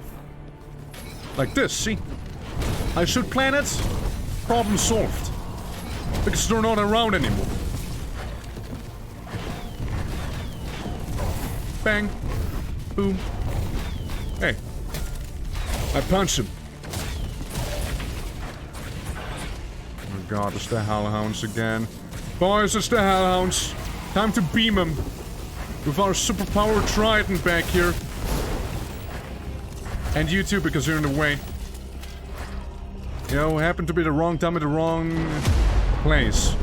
Like this, see? I shoot planets, problem solved. Because they're not around anymore. Bang. Boom. Hey. I punch him. Oh god, it's the Hellhounds again. Boys, it's the Hellhounds. Time to beam them. With our superpowered trident back here. And you too, because you're in the way. You know, happened to be the wrong time at the wrong place.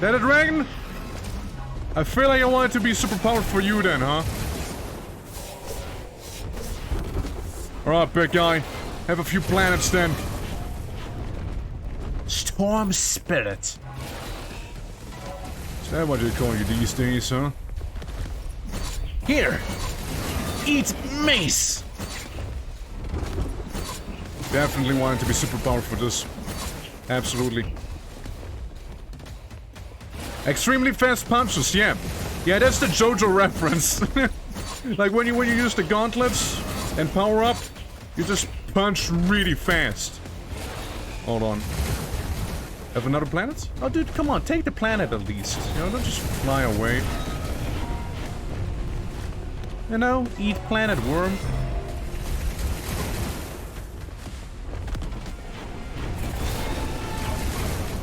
That a dragon? I feel like I want it to be superpowered for you then, huh? Alright, big guy. Have a few planets then. Storm Spirit. Is that what you're calling you these days, huh? Here! Eat mace! Definitely wanted to be superpowered for this. Absolutely. Extremely fast punches, yeah. Yeah, that's the JoJo reference. Like when you use the gauntlets and power up, you just punch really fast. Hold on. Have another planet? Oh, dude, come on, take the planet at least. You know, don't just fly away. You know, eat planet worm.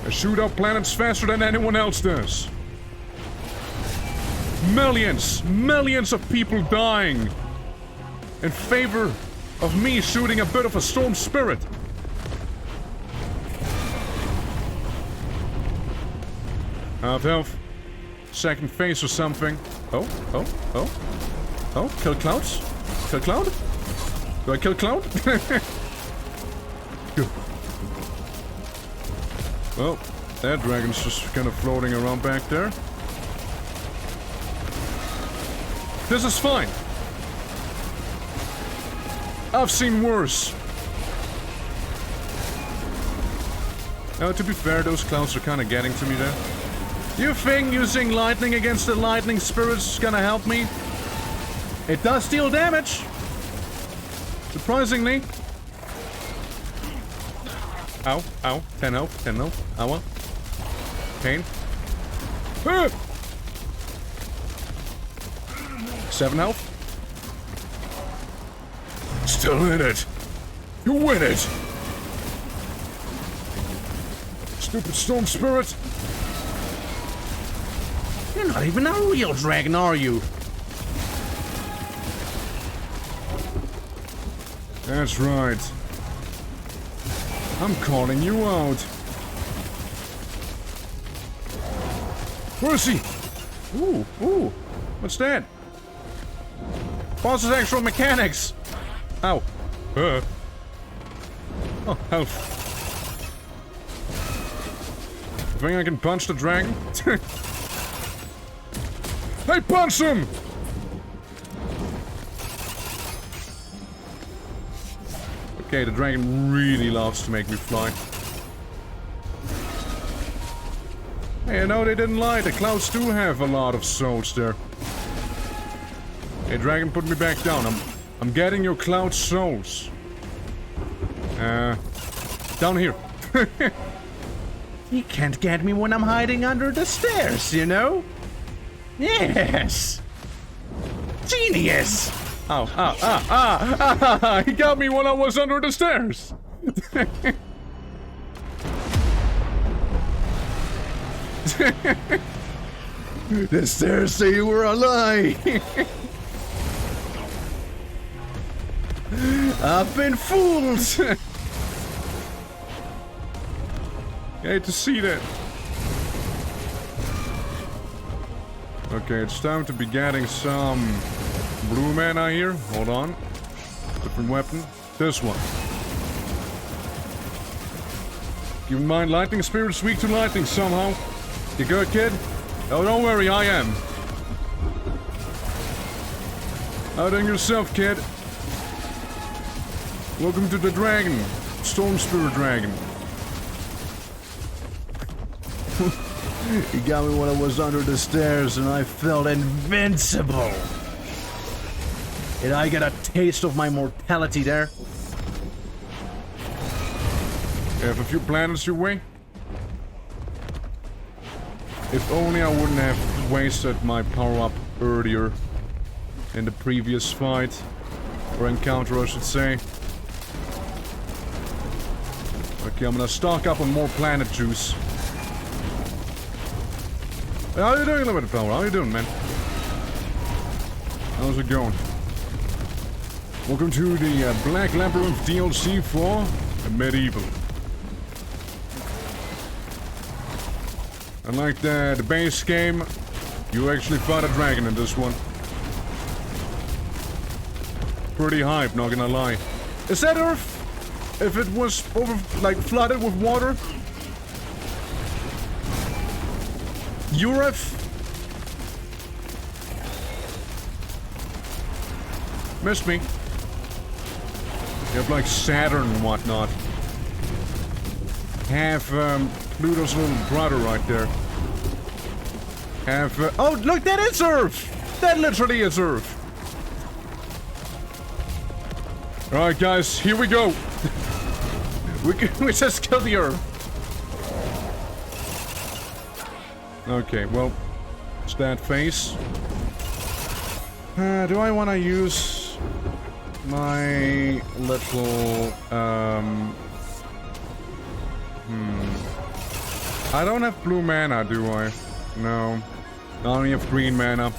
I shoot out planets faster than anyone else does. Millions of people dying in favor of me shooting a bit of a storm spirit. Half health. Second phase or something. Oh. Kill clouds? Kill cloud? Do I kill cloud? Well, that dragon's just kind of floating around back there. This is fine. I've seen worse. Now, to be fair, those clouds are kind of getting to me there. You think using lightning against the lightning spirits is gonna help me? It does deal damage. Surprisingly. Ow, ow. 10 health, 10 health. Ow. Pain. Ah! 7 health. Still in it. You win it. Stupid storm spirit. You're not even a real dragon, are you? That's right. I'm calling you out. Where is he? Ooh. What's that? Boss's actual mechanics. Ow. Oh, health. Think I can punch the dragon? Hey, punch him! Okay, the dragon really loves to make me fly. Hey, no, they didn't lie. The clouds do have a lot of souls there. Hey, dragon, put me back down. I'm getting your cloud souls. Down here. He can't get me when I'm hiding under the stairs, you know? Yes! Genius! He got me when I was under the stairs! The stairs say you were a lie! I've been fooled! I hate to see that. Okay, it's time to be getting some blue mana here. Hold on. Different weapon. This one. Keep in mind, lightning spirit's weak to lightning somehow. You good, kid? Oh, don't worry, I am. Outing yourself, kid. Welcome to the dragon. Storm Spirit Dragon. He got me when I was under the stairs and I felt invincible. Did I get a taste of my mortality there? You have a few planets your way? If only I wouldn't have wasted my power-up earlier in the previous fight. Or encounter, I should say. Okay, I'm gonna stock up on more planet juice. How you doing, Limited Power? How you doing, man? How's it going? Welcome to the Black Labyrinth DLC for Medieval. Unlike the base game, you actually fought a dragon in this one. Pretty hype, not gonna lie. Is that Earth? If it was flooded with water? Europe? Missed me. You have like Saturn and whatnot. Have Pluto's little brother right there. Have oh look, that is Earth! That literally is Earth. Alright guys, here we go. we just killed the Earth. Okay, well, it's that face. Do I want to use my little, I don't have blue mana, do I? No. I only have green mana.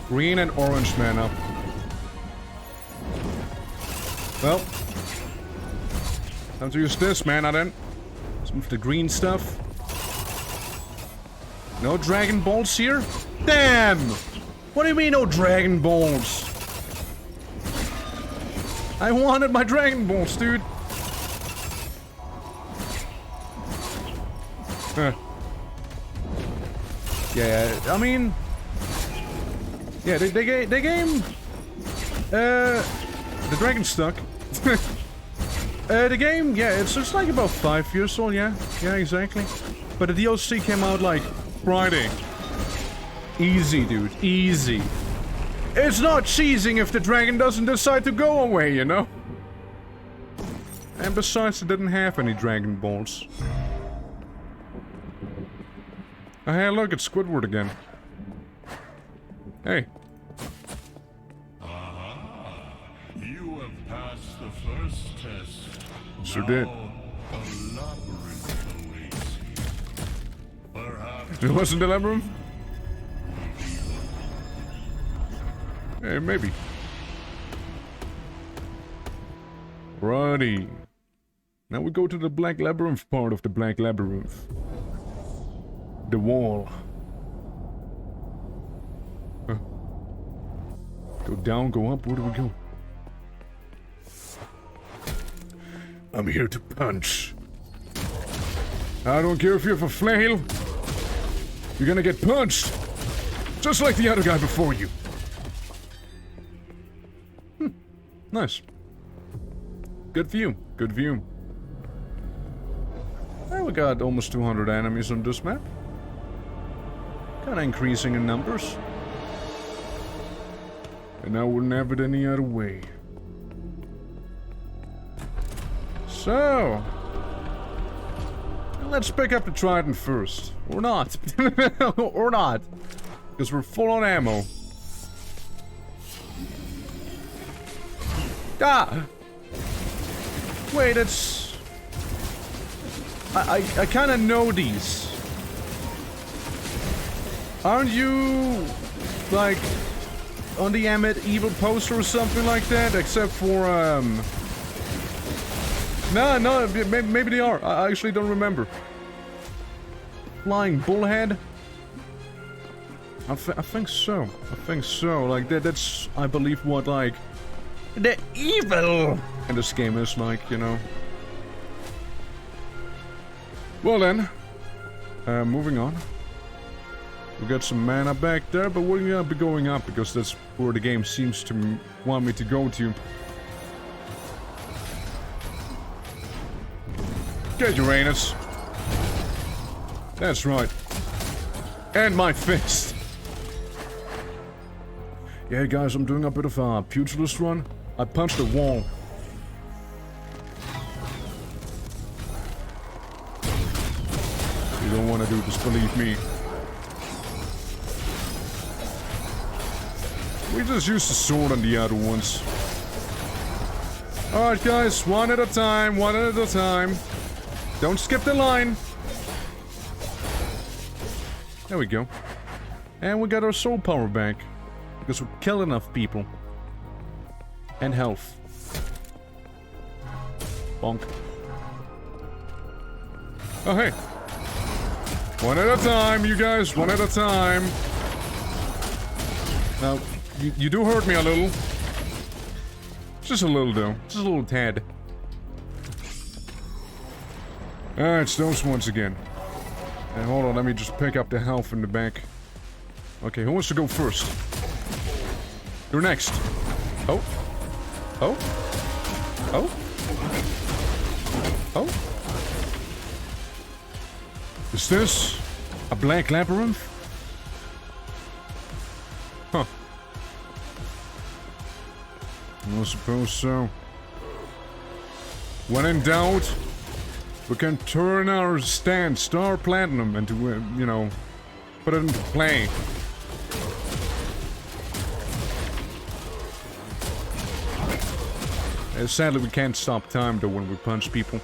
Green and orange mana. Well, time to use this mana then. Some of the green stuff. No Dragon Balls here? Damn! What do you mean no Dragon Balls? I wanted my Dragon Balls, dude. Yeah, I mean... Yeah, the game... the dragon's stuck. The game, yeah, it's like about 5 years old, yeah. Yeah, exactly. But the DLC came out like Friday. Easy, dude. Easy. It's not cheesing if the dragon doesn't decide to go away, you know? And besides, it didn't have any Dragon Balls. Oh, hey, look, it's Squidward again. Hey. You have passed the first test. Sure did. A labyrinth awaits you. Perhaps It wasn't the labyrinth? Hey, maybe. Righty. Now we go to the Black Labyrinth part of the Black Labyrinth. The wall. Huh. Go down, go up, where do we go? I'm here to punch. I don't care if you have a flail. You're gonna get punched. Just like the other guy before you. Nice. Good view. Good view. Well, we got almost 200 enemies on this map. Kinda increasing in numbers. And I wouldn't have it any other way. So... let's pick up the trident first. Or not. Or not. Because we're full on ammo. Ah! Wait, it's... I kind of know these. Aren't you... like... on the AMID evil poster or something like that? Except for, No, maybe they are. I actually don't remember. Flying bullhead? I think so. I think so. Like, that's, I believe, what, like... the evil in this game is like, you know. Well then. Moving on. We got some mana back there, but we're gonna be going up because that's where the game seems to want me to go to. Get Uranus. That's right. And my fist. Yeah, guys, I'm doing a bit of a pugilist run. I punched a wall. You don't want to do this, believe me. We just used the sword on the other ones. Alright, guys, one at a time, one at a time. Don't skip the line. There we go. And we got our soul power back. Because we kill enough people. And health. Bonk. Oh, hey. One at a time, you guys. One at a time. Now, you do hurt me a little. Just a little, though. Just a little tad. Alright, it's those ones again. And hold on, let me just pick up the health in the back. Okay, who wants to go first? You're next. Oh. Oh. Oh. Oh. Is this a black labyrinth? Huh. I suppose so. When in doubt, we can turn our stand Star Platinum into, you know, put it into play. Sadly, we can't stop time, though, when we punch people.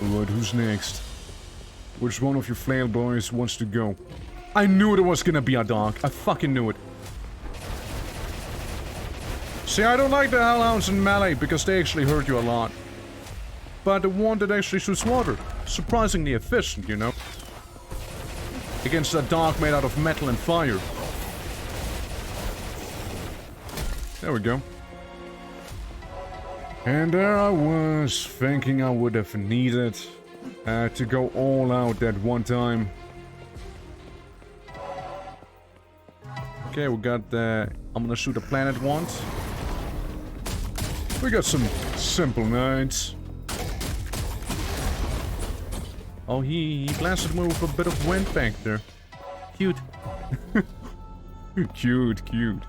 Alright, who's next? Which one of your flail boys wants to go? I knew there was gonna be a dog. I fucking knew it. See, I don't like the hellhounds in melee, because they actually hurt you a lot. But the one that actually shoots water. Surprisingly efficient, you know? Against a dog made out of metal and fire. There we go. And there I was, thinking I would have needed to go all out that one time. Okay, we got the... I'm gonna shoot a planet once. We got some simple knights. Oh, he blasted me with a bit of wind back there. Cute. Cute, cute.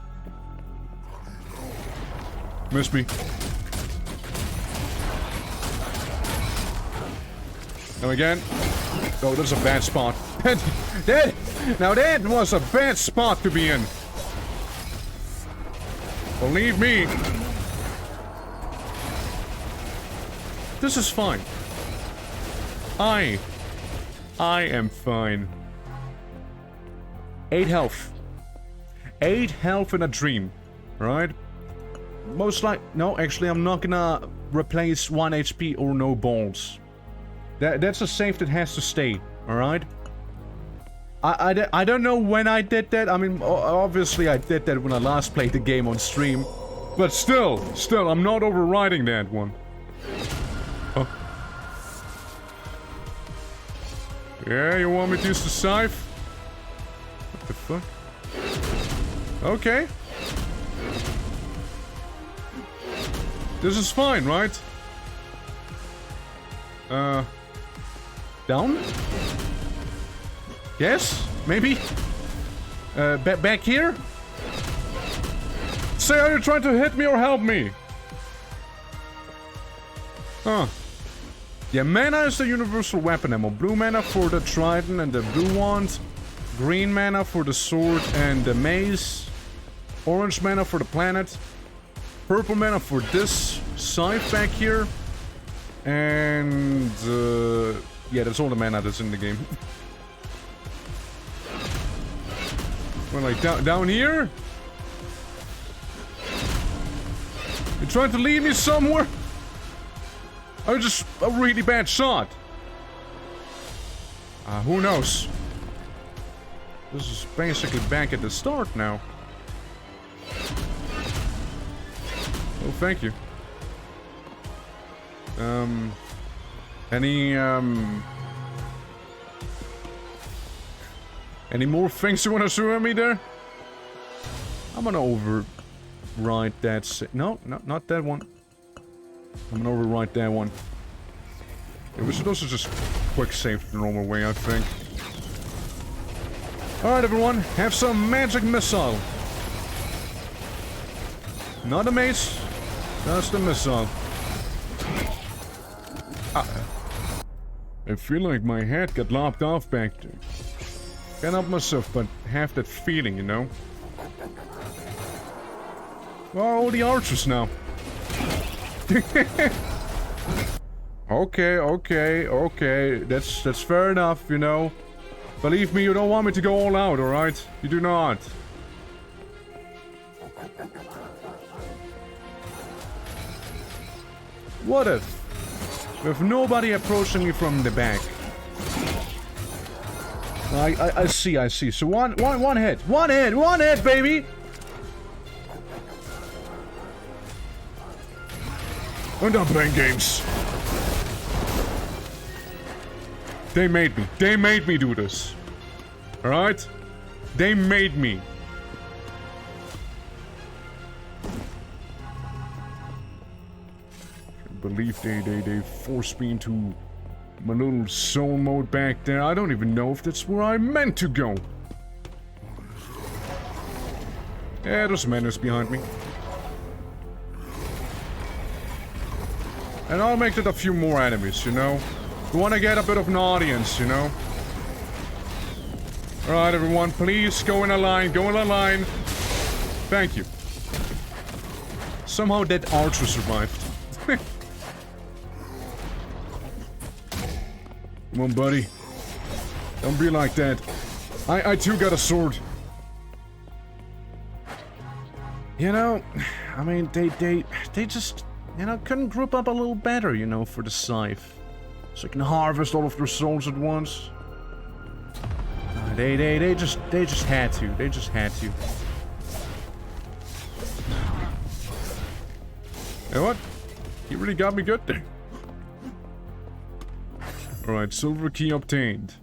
Missed me. And again. Oh, that's a bad spot. Now that was a bad spot to be in. Believe me. This is fine. I am fine. 8 health. 8 health in a dream. Right? Most like... No, actually, I'm not gonna replace 1 HP or no balls. That's a save that has to stay. Alright? I don't know when I did that. I mean, obviously I did that when I last played the game on stream. But still, I'm not overriding that one. Oh. Yeah, you want me to use the scythe? What the fuck? Okay. This is fine, right? Down? Yes? Maybe? Back here? Say, are you trying to hit me or help me? Huh. Yeah, mana is the universal weapon ammo. Blue mana for the trident and the blue wand. Green mana for the sword and the mace. Orange mana for the planet. Purple mana for this scythe back here. And yeah, that's all the mana that's in the game. We're like down here? You trying to lead me somewhere? I was just a really bad shot. Who knows? This is basically back at the start now. Oh, thank you. Any more things you want to show me there? I'm gonna overwrite that. No, not that one. I'm gonna overwrite that one. Yeah, we should also just quick save the normal way, I think. Alright, everyone, have some magic missile. Not a mace, just the missile. I feel like my head got lopped off back there. Can't help myself but have that feeling, you know? Where are all the archers now? Okay. That's fair enough, you know? Believe me, you don't want me to go all out, alright? You do not. What if? With nobody approaching me from the back. I see. So one hit, baby! I'm done playing games. They made me do this. Alright? They made me. I believe they forced me into my little soul mode back there. I don't even know if that's where I meant to go. Yeah, there's menace behind me. And I'll make it a few more enemies, you know? We want to get a bit of an audience, you know? Alright, everyone, please go in a line, Thank you. Somehow that archer survived. Come on, buddy. Don't be like that. I too got a sword. You know, I mean, they just, you know, couldn't group up a little better, you know, for the scythe. So I can harvest all of their souls at once. They just had to. They just had to. You know what? He really got me good there. Alright, silver key obtained.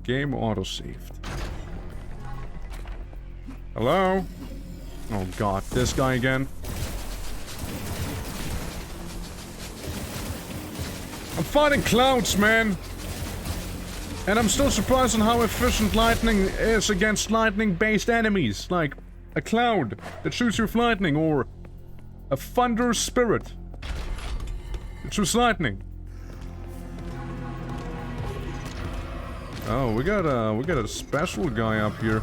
Game auto-saved. Hello? Oh god, this guy again. I'm fighting clouds, man! And I'm still surprised on how efficient lightning is against lightning-based enemies. Like, a cloud that shoots you with lightning, or a thunder spirit that shoots lightning. Oh, we got a special guy up here.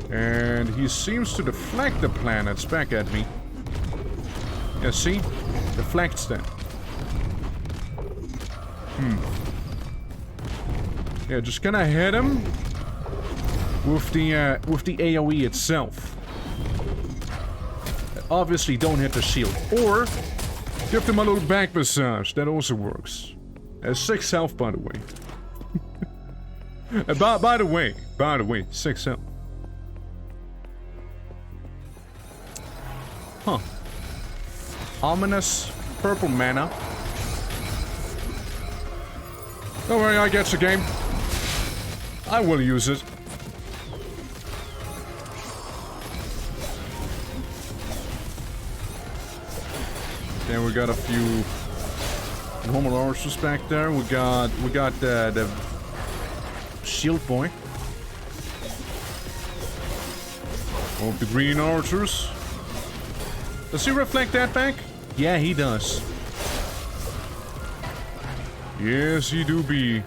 And he seems to deflect the planets back at me. Yeah, see? Deflects them. Yeah, just gonna hit him with the AoE itself. Obviously, don't hit the shield, or give them a little back massage. That also works. 6 health, by the way. by the way, 6 health. Huh. Ominous purple mana. Don't worry, I get the game. I will use it. Okay, we got a few normal archers back there. We got the shield boy. Of the green archers. Does he reflect that back? Yeah, he does. Yes, he do be.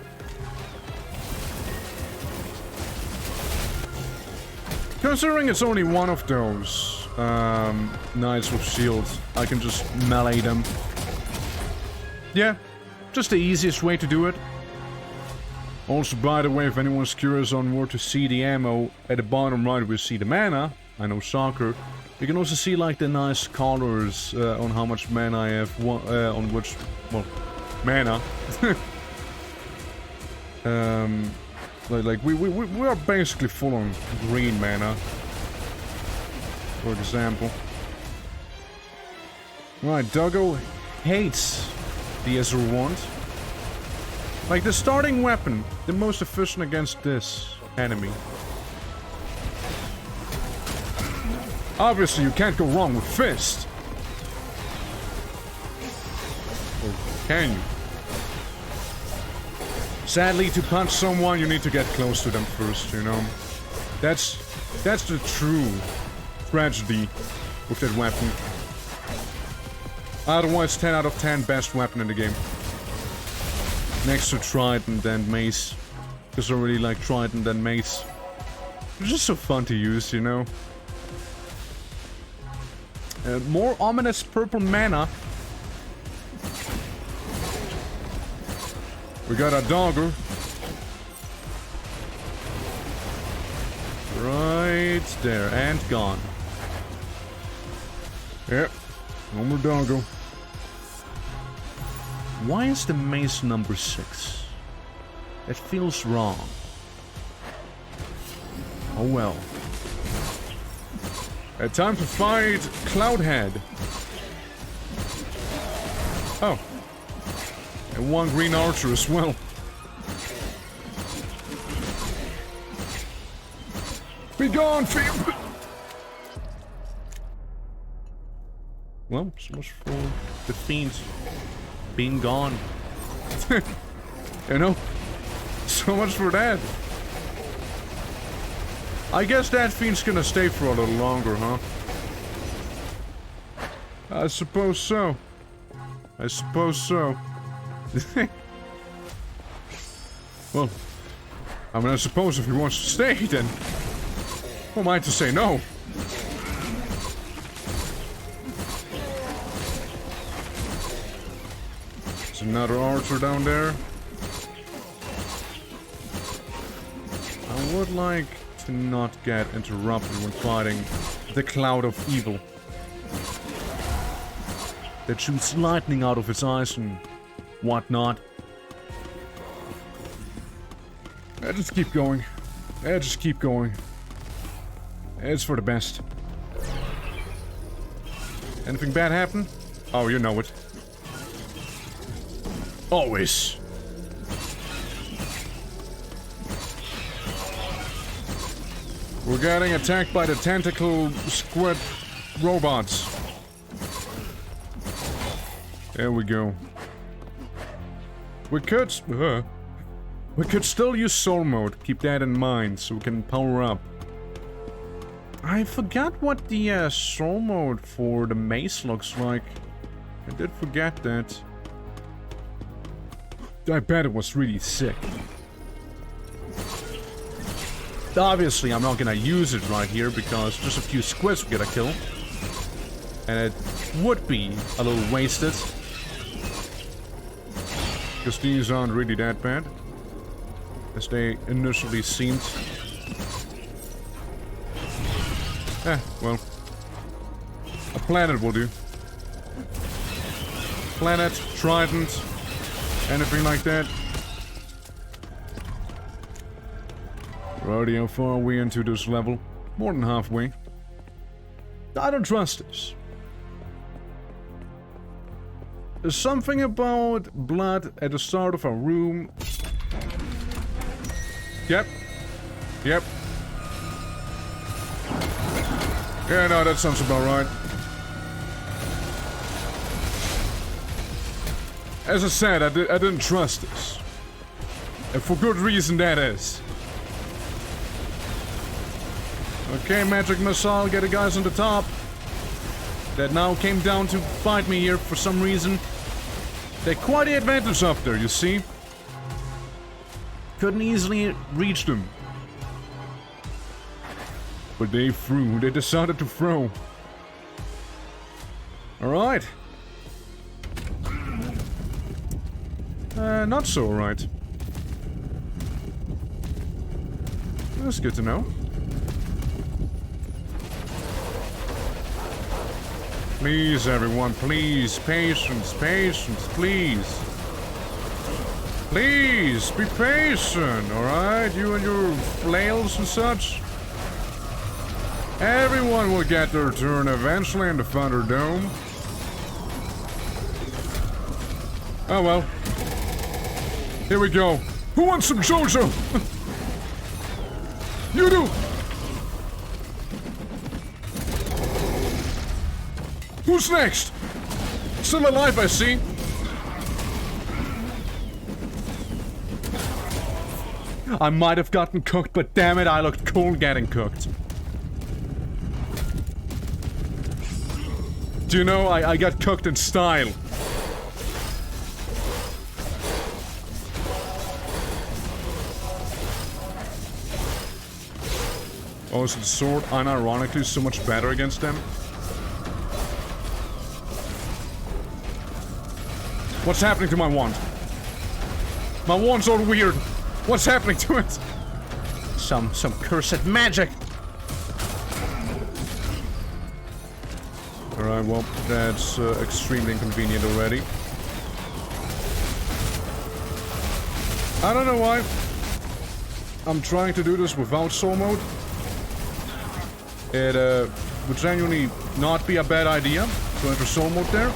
Considering it's only one of those knights with shields, I can just melee them. Yeah, just the easiest way to do it. Also, by the way, if anyone's curious on where to see the ammo, at the bottom right we see the mana. I know soccer. You can also see like the nice colors on how much mana I have, on which, well, mana. Like we are basically full on green mana, for example. Right, Doggo hates the Ezra wand. Like the starting weapon, the most efficient against this enemy. Obviously, you can't go wrong with Fist. Or can you? Sadly, to punch someone, you need to get close to them first, you know? That's the true tragedy with that weapon. Otherwise, 10 out of 10 best weapon in the game. Next to Trident and Mace. Because I really like Trident and Mace. They're just so fun to use, you know? More ominous purple mana. We got a dogger. Right there, and gone. Yep, no more doggo. Why is the mace number 6? It feels wrong. Oh well. Time to fight Cloudhead. Oh. And one green archer as well. Be gone, Fiend! Well, so much for the Fiend being gone. You know? So much for that. I guess that Fiend's gonna stay for a little longer, huh? I suppose so. I suppose so. Well, I mean, I suppose if he wants to stay, then who am I to say no? There's another archer down there. I would like to not get interrupted when fighting the Cloud of Evil that shoots lightning out of its eyes and whatnot. Just keep going. Just keep going. It's for the best. Anything bad happen? Oh, you know it. Always. We're getting attacked by the tentacle squid robots. There we go. We could still use soul mode. Keep that in mind, so we can power up. I forgot what the soul mode for the mace looks like. I did forget that. I bet it was really sick. Obviously, I'm not gonna use it right here because just a few squids we gotta kill. And it would be a little wasted. Because these aren't really that bad as they initially seemed. Well. A planet will do. Planet, trident, anything like that. Already, how far are we into this level? More than halfway. I don't trust this. There's something about blood at the start of a room. Yep. Yep. Yeah, no, that sounds about right. As I said, I didn't trust this. And for good reason that is. Okay, magic missile, get the guys on the top. that now came down to fight me here for some reason. They're quite the advantage up there, you see? Couldn't easily reach them. But they threw. They decided to throw. Alright. Not so alright. That's good to know. Please, everyone, please. Patience, patience, please. Please, be patient, alright? You and your flails and such. Everyone will get their turn eventually in the Thunderdome. Oh well. Here we go. Who wants some JoJo? You do! Who's next? Still alive, I see. I might have gotten cooked, but damn it, I looked cool getting cooked. Do you know, I got cooked in style. Oh, is the sword unironically so much better against them? What's happening to my wand? My wand's all weird. What's happening to it? Some cursed magic. Alright, well, that's extremely inconvenient already. I don't know why I'm trying to do this without soul mode. It would genuinely not be a bad idea to enter soul mode there.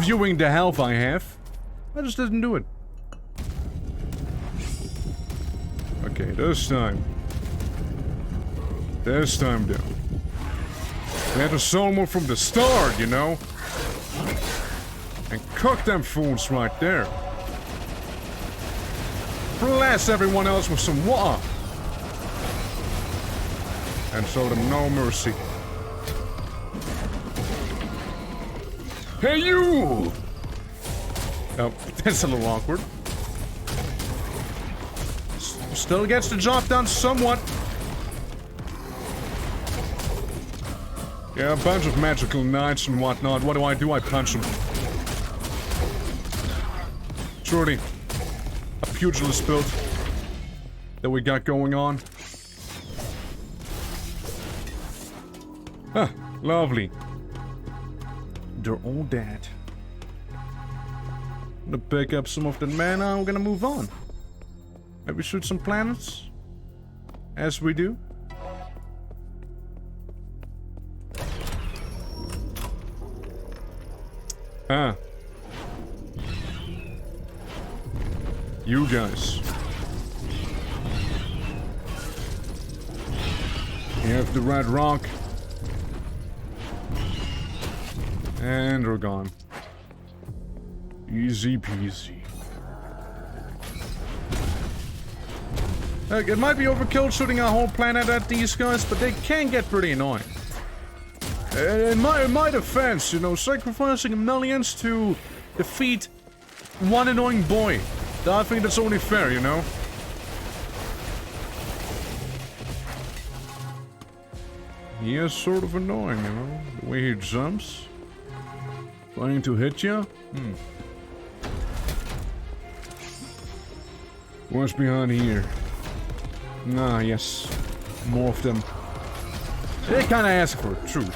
Viewing the health I have, I just didn't do it. Okay, this time. This time down. We had to soul mode from the start, you know? And cook them fools right there. Blast everyone else with some water. And show them no mercy. Hey, you! Oh, that's a little awkward. Still gets the job done somewhat. Yeah, a bunch of magical knights and whatnot. What do? I punch them. Surely, a pugilist build that we got going on. Huh, lovely. They're all dead. I'm gonna pick up some of the mana, I'm gonna move on. Maybe shoot some planets? As we do. Ah. You guys. You have the red rock. And we're gone. Easy peasy. Like, it might be overkill shooting a whole planet at these guys, but they can get pretty annoying. In my defense, you know, sacrificing millions to defeat one annoying boy. I think that's only fair, you know? He is sort of annoying, you know? The way he jumps. Trying to hit you? What's behind here? Ah, yes. More of them. They kinda ask for it. True.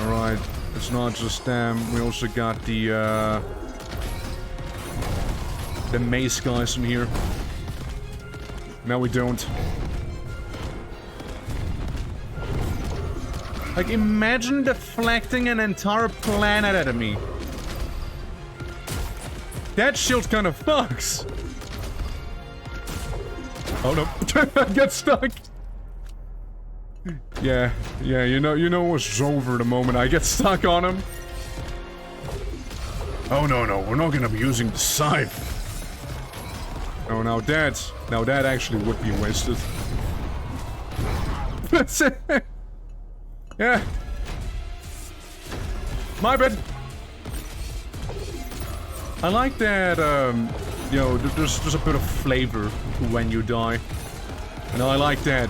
Alright. It's not just them. We also got the mace guys in here. No, we don't. Like, imagine deflecting an entire planet at me. That shield kind of fucks. Oh no, I get stuck. Yeah, you know what's over the moment I get stuck on him. Oh no, we're not gonna be using the scythe. Oh, now that actually would be wasted. Yeah. My bad. I like that, you know, there's a bit of flavor when you die. You know, I like that.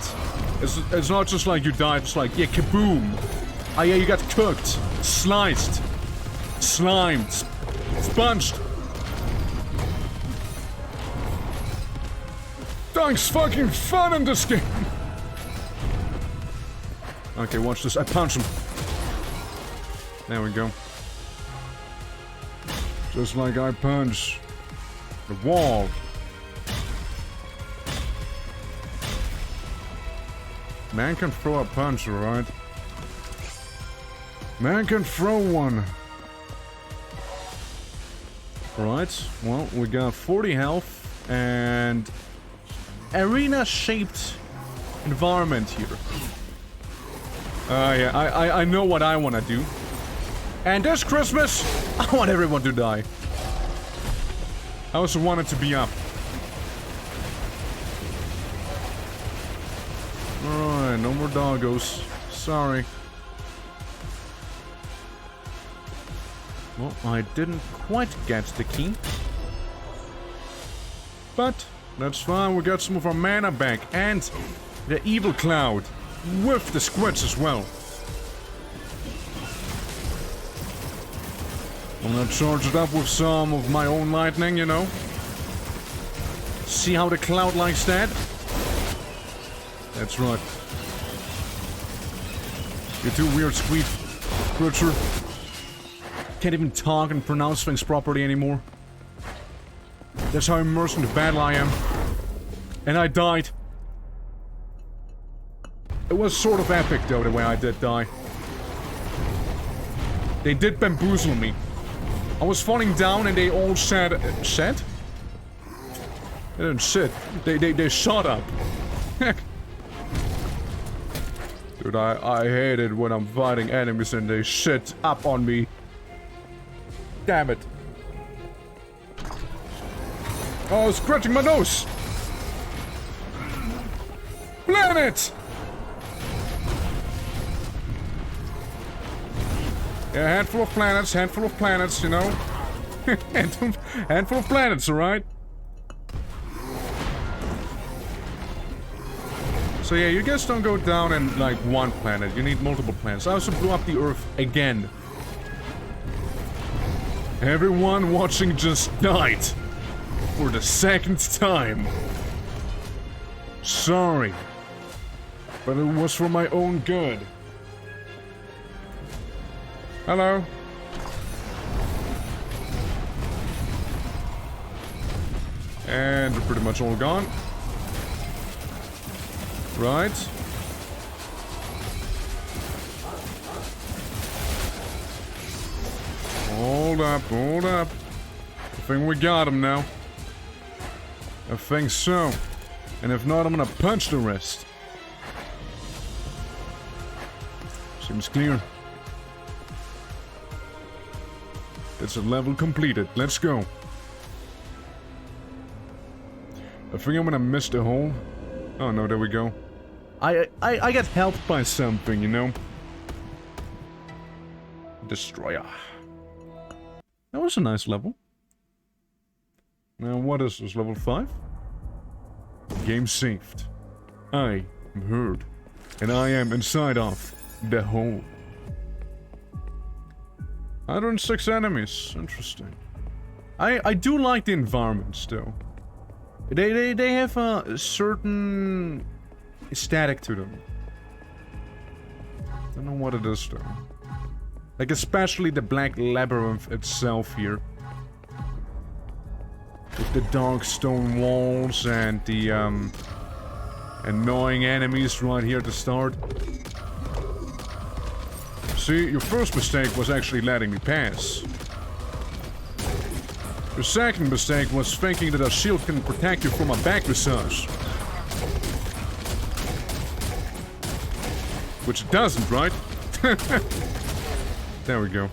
It's not just like you died, it's like, yeah, kaboom. Ah, yeah, you got cooked, sliced, slimed, sponged. Thanks fucking fun in this game. Okay, watch this. I punch him. There we go. Just like I punch the wall. Man can throw a punch, alright? Man can throw one. Alright, well, we got 40 health and arena-shaped environment here. Yeah, I know what I want to do. And this Christmas, I want everyone to die. I also want it to be up. Alright, no more doggos. Sorry. Well, I didn't quite get the key. But, that's fine, we got some of our mana back. And the evil cloud. With the squids as well. I'm gonna charge it up with some of my own lightning, you know. See how the cloud likes that? That's right. You're too weird, Squeak. Creature. Can't even talk and pronounce things properly anymore. That's how immersed in the battle I am. And I died. It was sort of epic though, the way I did die. They did bamboozle me. I was falling down and they all said... Said? They didn't sit. They shot up. Dude, I hate it when I'm fighting enemies and they shit up on me. Damn it. Oh, scratching my nose! Planet! Yeah, handful of planets, you know? handful of planets, alright? So yeah, you guys don't go down in, like, one planet. You need multiple planets. I also blew up the Earth again. Everyone watching just died. For the second time. Sorry. But it was for my own good. Hello. And we're pretty much all gone. Right. Hold up, hold up. I think we got him now. I think so. And if not, I'm gonna punch the rest. Seems clear. It's a level completed. Let's go. I think I'm gonna miss the hole. Oh no, there we go. I got helped by something, you know? Destroyer. That was a nice level. Now what is this, level 5? Game saved. I am heard. And I am inside of the hole. 106 enemies. Interesting. I do like the environments though. They have a certain aesthetic to them. Don't know what it is though. Like especially the Black Labyrinth itself here. With the dark stone walls and the annoying enemies right here at the start. See, your first mistake was actually letting me pass. Your second mistake was thinking that a shield can protect you from a back massage. Which it doesn't, right? There we go.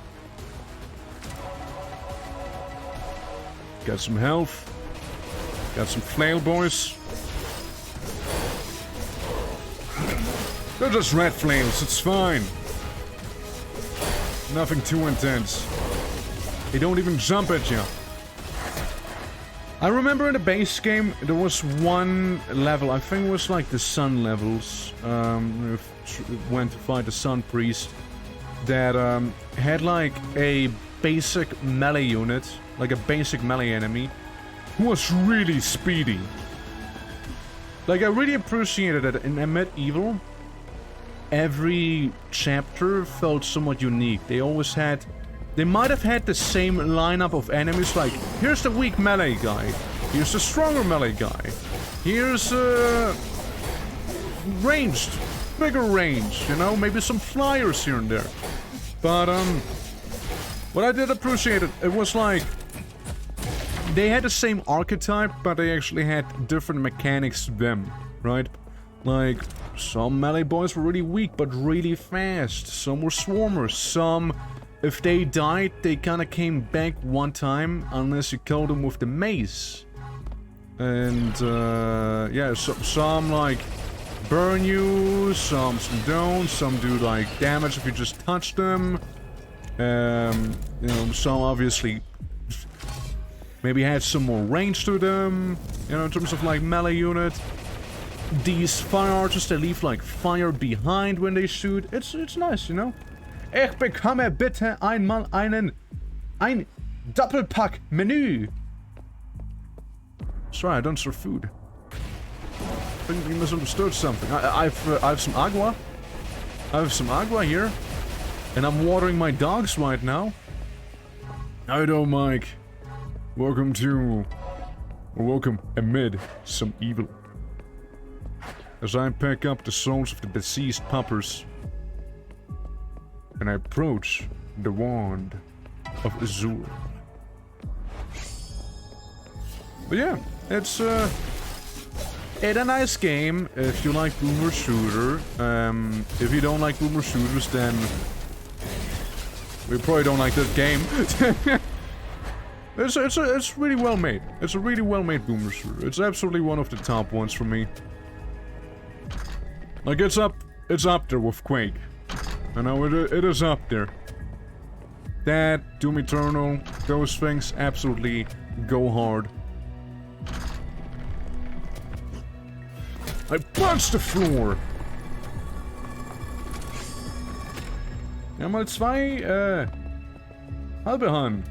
Got some health. Got some flail boys. They're just red flames, it's fine. Nothing too intense. They don't even jump at you. I remember in the base game, there was one level, I think it was like the sun levels, went to fight the sun priest, that had like a basic melee unit, like a basic melee enemy, who was really speedy. Like, I really appreciated it in Medieval. Every chapter felt somewhat unique. They always had... They might have had the same lineup of enemies, like, here's the weak melee guy, here's the stronger melee guy, here's, ranged, bigger range, you know, maybe some flyers here and there. But, what I did appreciate it was like, they had the same archetype, but they actually had different mechanics to them, right? Like, some melee boys were really weak, but really fast, some were swarmers, some... If they died, they kinda came back one time, unless you killed them with the mace. And, yeah, some, like, burn you, some don't, some do, like, damage if you just touch them. You know, some obviously maybe had some more range to them, you know, in terms of, like, melee unit. These fire archers, they leave, like, fire behind when they shoot. It's nice, you know? Ich bekomme bitte einmal ein Doppelpack-Menü. Sorry, I don't serve food. I think you misunderstood something. I have some agua. I have some agua here. And I'm watering my dogs right now. Hello, Mike. Welcome to... Or welcome amid some evil. As I pick up the souls of the deceased puppers. And I approach the wand of Azure. But yeah, it's a nice game if you like boomer shooter. If you don't like boomer shooters, then we probably don't like this game. It's really well made. It's a really well made boomer shooter. It's absolutely one of the top ones for me. Like it's up there with Quake. I know it is up there. That, Doom Eternal, those things absolutely go hard. I punched the floor! Einmal zwei, halbe Hahn.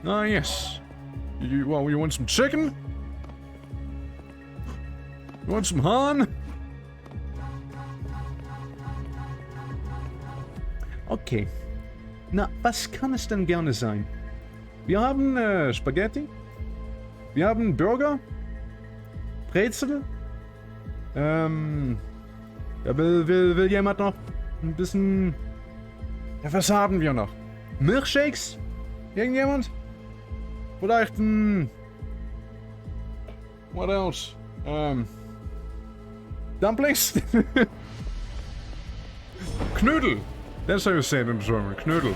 Ah, yes. You want some chicken? You want some Hahn? Okay. Na, was kann es denn gerne sein? Wir haben Spaghetti. Wir haben Burger. Brezel. Ja, will jemand noch ein bisschen... Ja, was haben wir noch? Milchshakes? Irgendjemand? Vielleicht ein... What else? Dumplings? Knödel! That's how you say it in German. Knödel.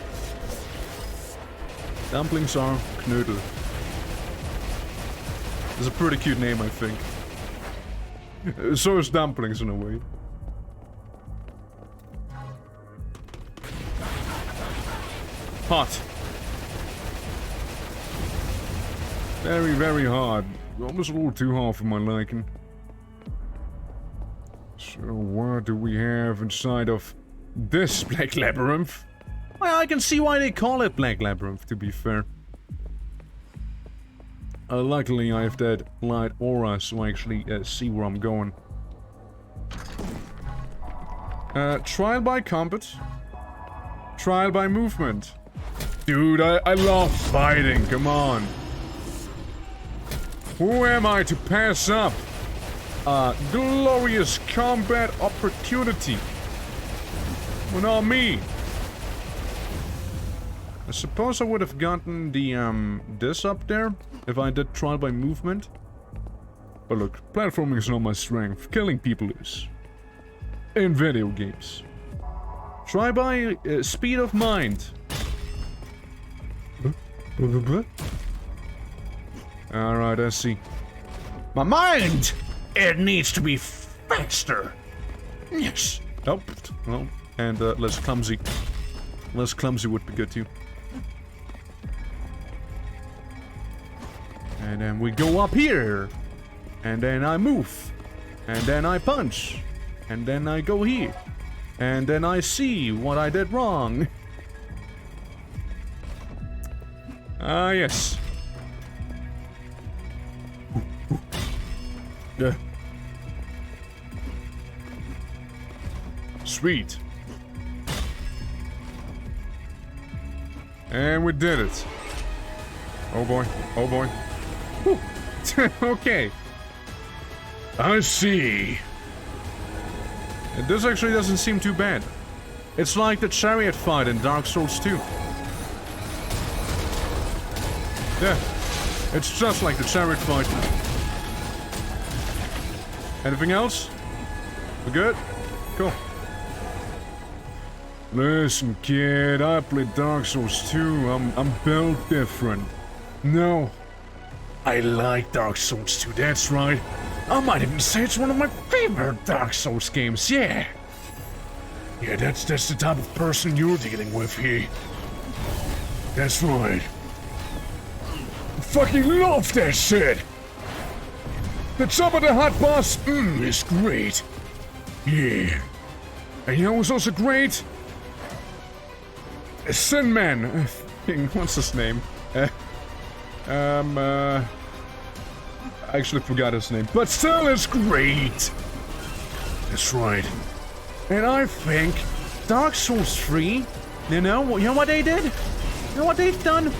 Dumplings are Knödel. It's a pretty cute name, I think. So is dumplings in a way. Hot. Very, very hot. Almost a little too hot for my liking. So what do we have inside of this Black Labyrinth? Well, I can see why they call it Black Labyrinth, to be fair. Luckily I have that light aura, so I actually see where I'm going. Trial by combat. Trial by movement. Dude, I love fighting, come on. Who am I to pass up a glorious combat opportunity? Well, not me. I suppose I would have gotten the, this up there if I did trial by movement. But look, platforming is not my strength. Killing people is. In video games. Try by speed of mind. Alright, I see. My mind! It needs to be faster. Yes, Nope. Well, and less clumsy. Less clumsy would be good too. And then we go up here. And then I move. And then I punch. And then I go here. And then I see what I did wrong. Ah, yes. Sweet. And we did it. Oh boy. Oh boy. Whew. Okay. I see. And this actually doesn't seem too bad. It's like the chariot fight in Dark Souls 2. Yeah. It's just like the chariot fight. Anything else? We good? Cool. Listen, kid, I played Dark Souls 2. I'm built different. No. I like Dark Souls 2, that's right. I might even say it's one of my favorite Dark Souls games, yeah. Yeah, that's the type of person you're dealing with here. That's right. I fucking love that shit! The top of the hot boss, is great. Yeah. And you know what's also great? Sin Man. What's his name? I actually forgot his name. But still, it's great. That's right. And I think Dark Souls 3, you know what they did? You know what they've done?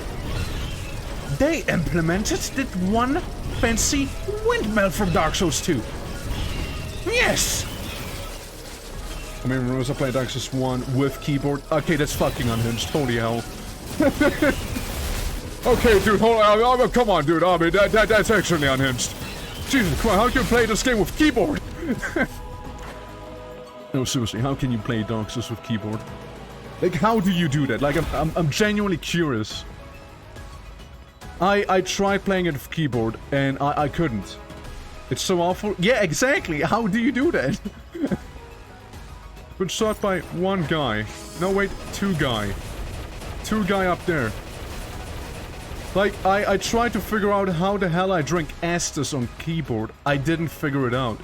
They implemented that one fancy windmill from Dark Souls 2. Yes! I mean, when I was playing Dark Souls 1 with keyboard. Okay, that's fucking unhinged. Holy hell. Okay, dude, hold on. Come on, dude. I mean, that's actually unhinged. Jesus Christ, how can you play this game with keyboard? No, seriously, how can you play Dark Souls with keyboard? Like, how do you do that? Like, I'm genuinely curious. I tried playing it with keyboard, and I couldn't. It's so awful. Yeah, exactly. How do you do that? Been shot by one guy. No, wait, two guy. Two guy up there. Like, I tried to figure out how the hell I drink Estus on keyboard. I didn't figure it out.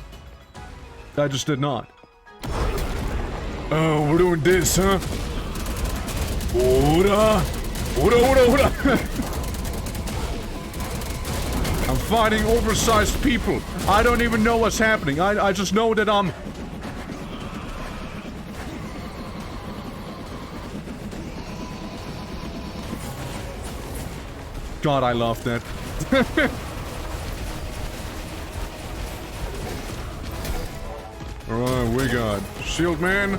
I just did not. Oh, we're doing this, huh? Ora! I'm fighting oversized people. I don't even know what's happening. I just know that I'm... God, I love that. Alright, we got Shield Man.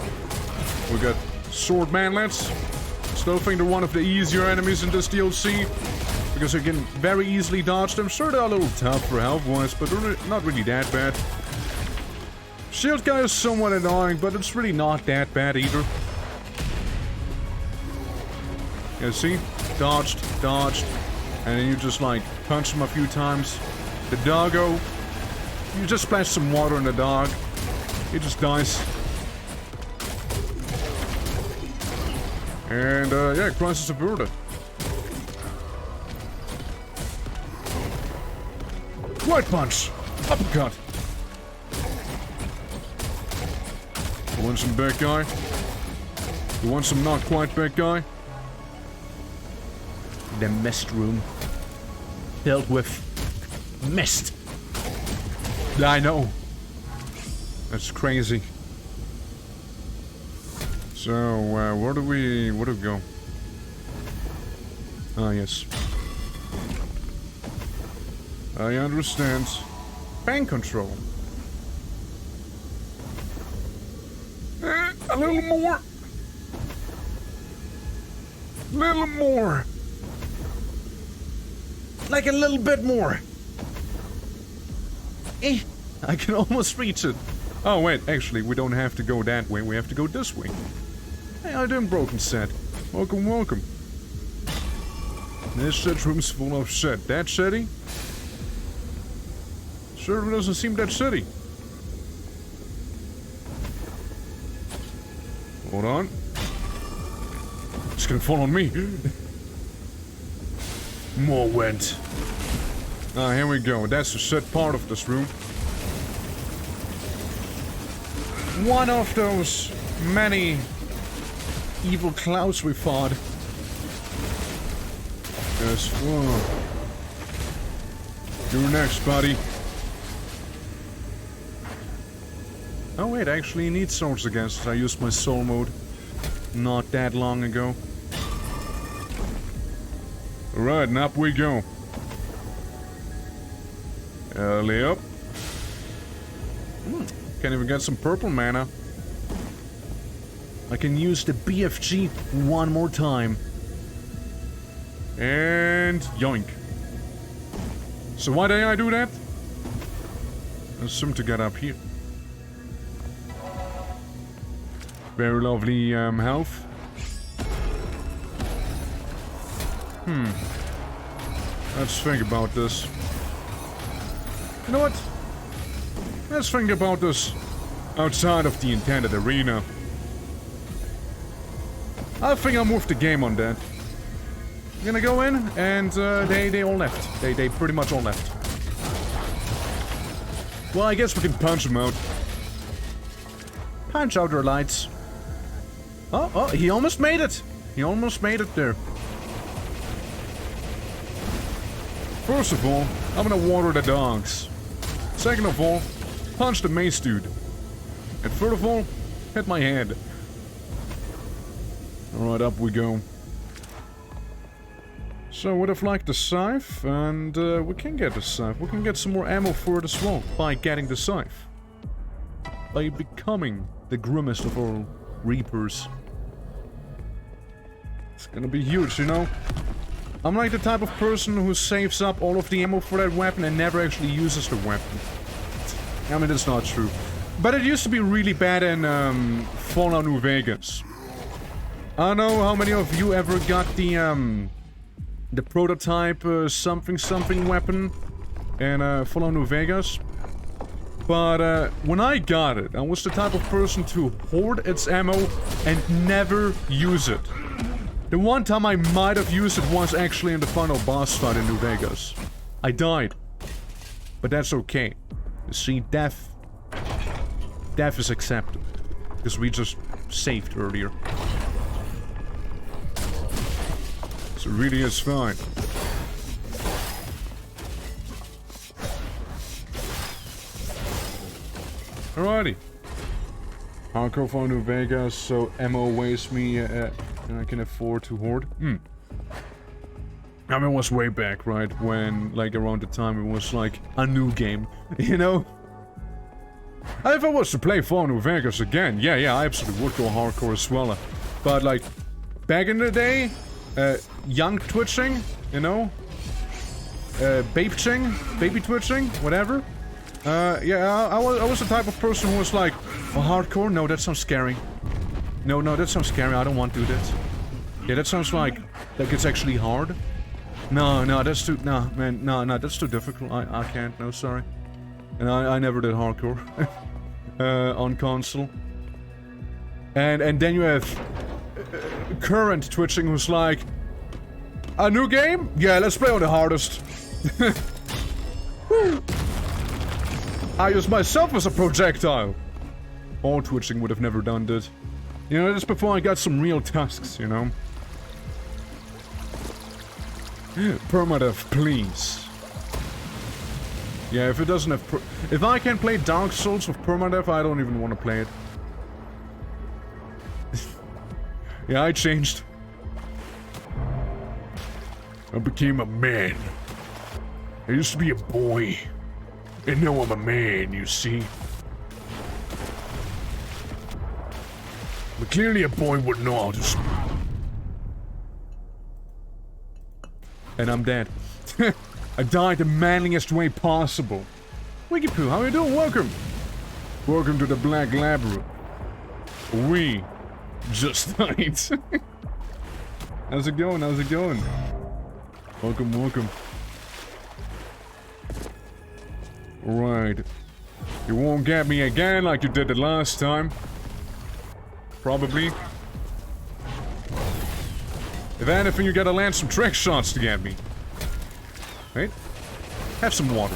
We got Sword Manlets. Still think they're one of the easier enemies in this DLC. Because you can very easily dodge them. Sure, they're a little tough for health-wise, but they're not really that bad. Shield guy is somewhat annoying, but it's really not that bad either. Yeah, see? Dodged. And then you just, like, punch him a few times. The doggo, you just splash some water on the dog. He just dies. And, yeah, Crisis averted. Right punch! Uppercut! You want some bad guy? You want some not quite bad guy? The mist room. Filled with mist. I know. That's crazy. So, where do we go? Ah, yes. I understand. Fan control. A little more. Little more. Like a little bit more. I can almost reach it. Oh wait, actually, we don't have to go that way. We have to go this way. Hey, how you doing, Broken Set? Welcome, welcome. This shit room's full of shit. That shitty? Sure doesn't seem that shitty. Hold on. It's gonna fall on me. More went. Ah, here we go. That's the set part of this room. One of those many evil clouds we fought. Yes. Whoa. You're next, buddy. Oh wait, I actually need swords against it. I used my soul mode not that long ago. Alright, and up we go. Early up. Can't even get some purple mana. I can use the BFG one more time. And yoink. So why did I do that? I assume to get up here. Very lovely health. Let's think about this. You know what? Let's think about this outside of the intended arena. I think I'll move the game on that. I'm gonna go in, and they all left. They pretty much all left. Well, I guess we can punch them out. Punch out their lights. Oh, he almost made it. He almost made it there. First of all, I'm gonna water the dogs. Second of all, punch the mace dude. And third of all, hit my head. Alright, up we go. So, would have liked the scythe, and we can get the scythe. We can get some more ammo for it as well, by getting the scythe. By becoming the grimmest of all reapers. It's gonna be huge, you know? I'm like the type of person who saves up all of the ammo for that weapon and never actually uses the weapon. I mean, that's not true. But it used to be really bad in Fallout New Vegas. I don't know how many of you ever got the prototype something weapon in Fallout New Vegas. But when I got it, I was the type of person to hoard its ammo and never use it. The one time I might have used it was actually in the final boss fight in New Vegas. I died. But that's okay. You see, death is accepted. Because we just saved earlier. So it really is fine. Alrighty. Hardcore for New Vegas, so ammo weighs me and I can afford to hoard. I mean, it was way back, right? When, like, around the time it was, like, a new game, you know? If I was to play Fallout New Vegas again, yeah, I absolutely would go hardcore as well. But, like, back in the day, young twitching, you know? baby twitching, whatever. Yeah, I was the type of person who was like, oh, hardcore? No, that sounds scary. No, that sounds scary. I don't want to do that. Yeah, that sounds like it's actually hard. No, that's too... No, man, no, that's too difficult. I can't. No, sorry. And I never did hardcore. On console. And then you have... current twitching who's like... A new game? Yeah, let's play on the hardest. I use myself as a projectile. All twitching would have never done that. You know, that's before I got some real tusks, you know? Permadeath, please. Yeah, if it doesn't have if I can play Dark Souls with permadeath, I don't even want to play it. Yeah, I changed. I became a man. I used to be a boy. And now I'm a man, you see. But clearly a boy wouldn't know how to speak. And I'm dead. I died the manliest way possible. Wiggy-poo, how you doing? Welcome. Welcome to the Black Labyrinth. We just died. How's it going? How's it going? Welcome. Alright. You won't get me again like you did the last time. Probably. If anything, you gotta land some trick shots to get me. Right? Have some water.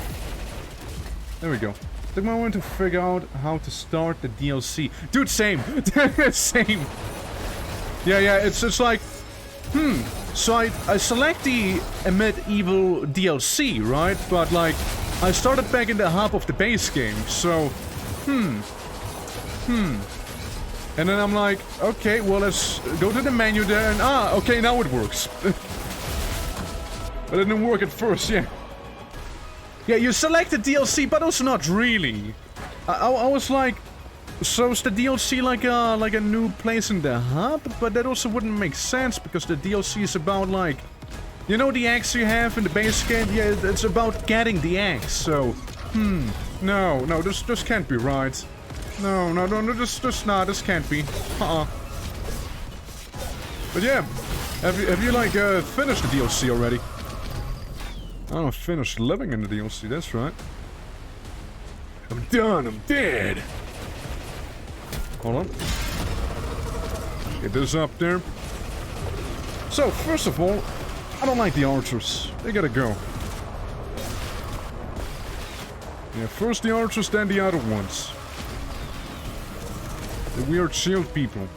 There we go. Took my moment to figure out how to start the DLC. Dude, same. Same. Yeah, it's just like... So I select the AMID Evil DLC, right? But, like, I started back in the hub of the base game, so... And then I'm like, okay, well, let's go to the menu there, and okay, now it works. But it didn't work at first, yeah. Yeah, you select the DLC, but also not really. I was like, so is the DLC like a new place in the hub? But that also wouldn't make sense, because the DLC is about, like, you know the eggs you have in the base game? Yeah, it's about getting the eggs, so... No, this can't be right. No, this can't be. But yeah, have you like, finished the DLC already? I don't finished living in the DLC, that's right. I'm done, I'm dead! Hold on. Get this up there. So, first of all, I don't like the archers. They gotta go. Yeah, first the archers, then the other ones. The weird shield people.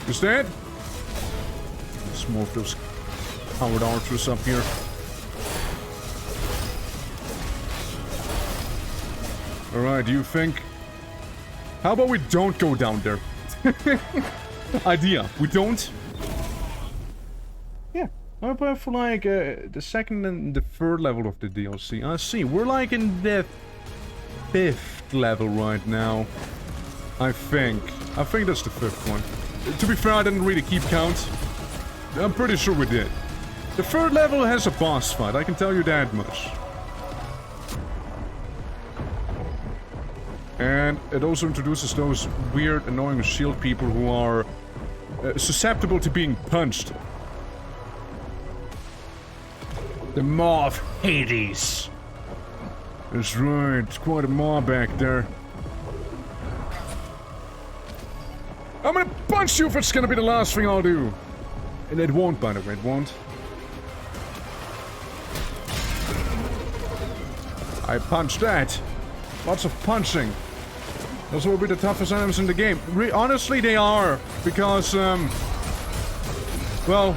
Is that? Let's move those coward archers up here. Alright, do you think... How about we don't go down there? Idea. We don't? Yeah. How about for like the second and the third level of the DLC? I see. We're like in the 5th level right now. I think that's the 5th one. To be fair, I didn't really keep count. I'm pretty sure we did. The 3rd level has a boss fight, I can tell you that much. And it also introduces those weird, annoying shield people who are susceptible to being punched. The Maw of Hades. That's right, it's quite a maw back there. I'm gonna punch you if it's gonna be the last thing I'll do. And it won't, by the way, it won't. I punched that. Lots of punching. Those will be the toughest enemies in the game. Honestly, they are. Because, well...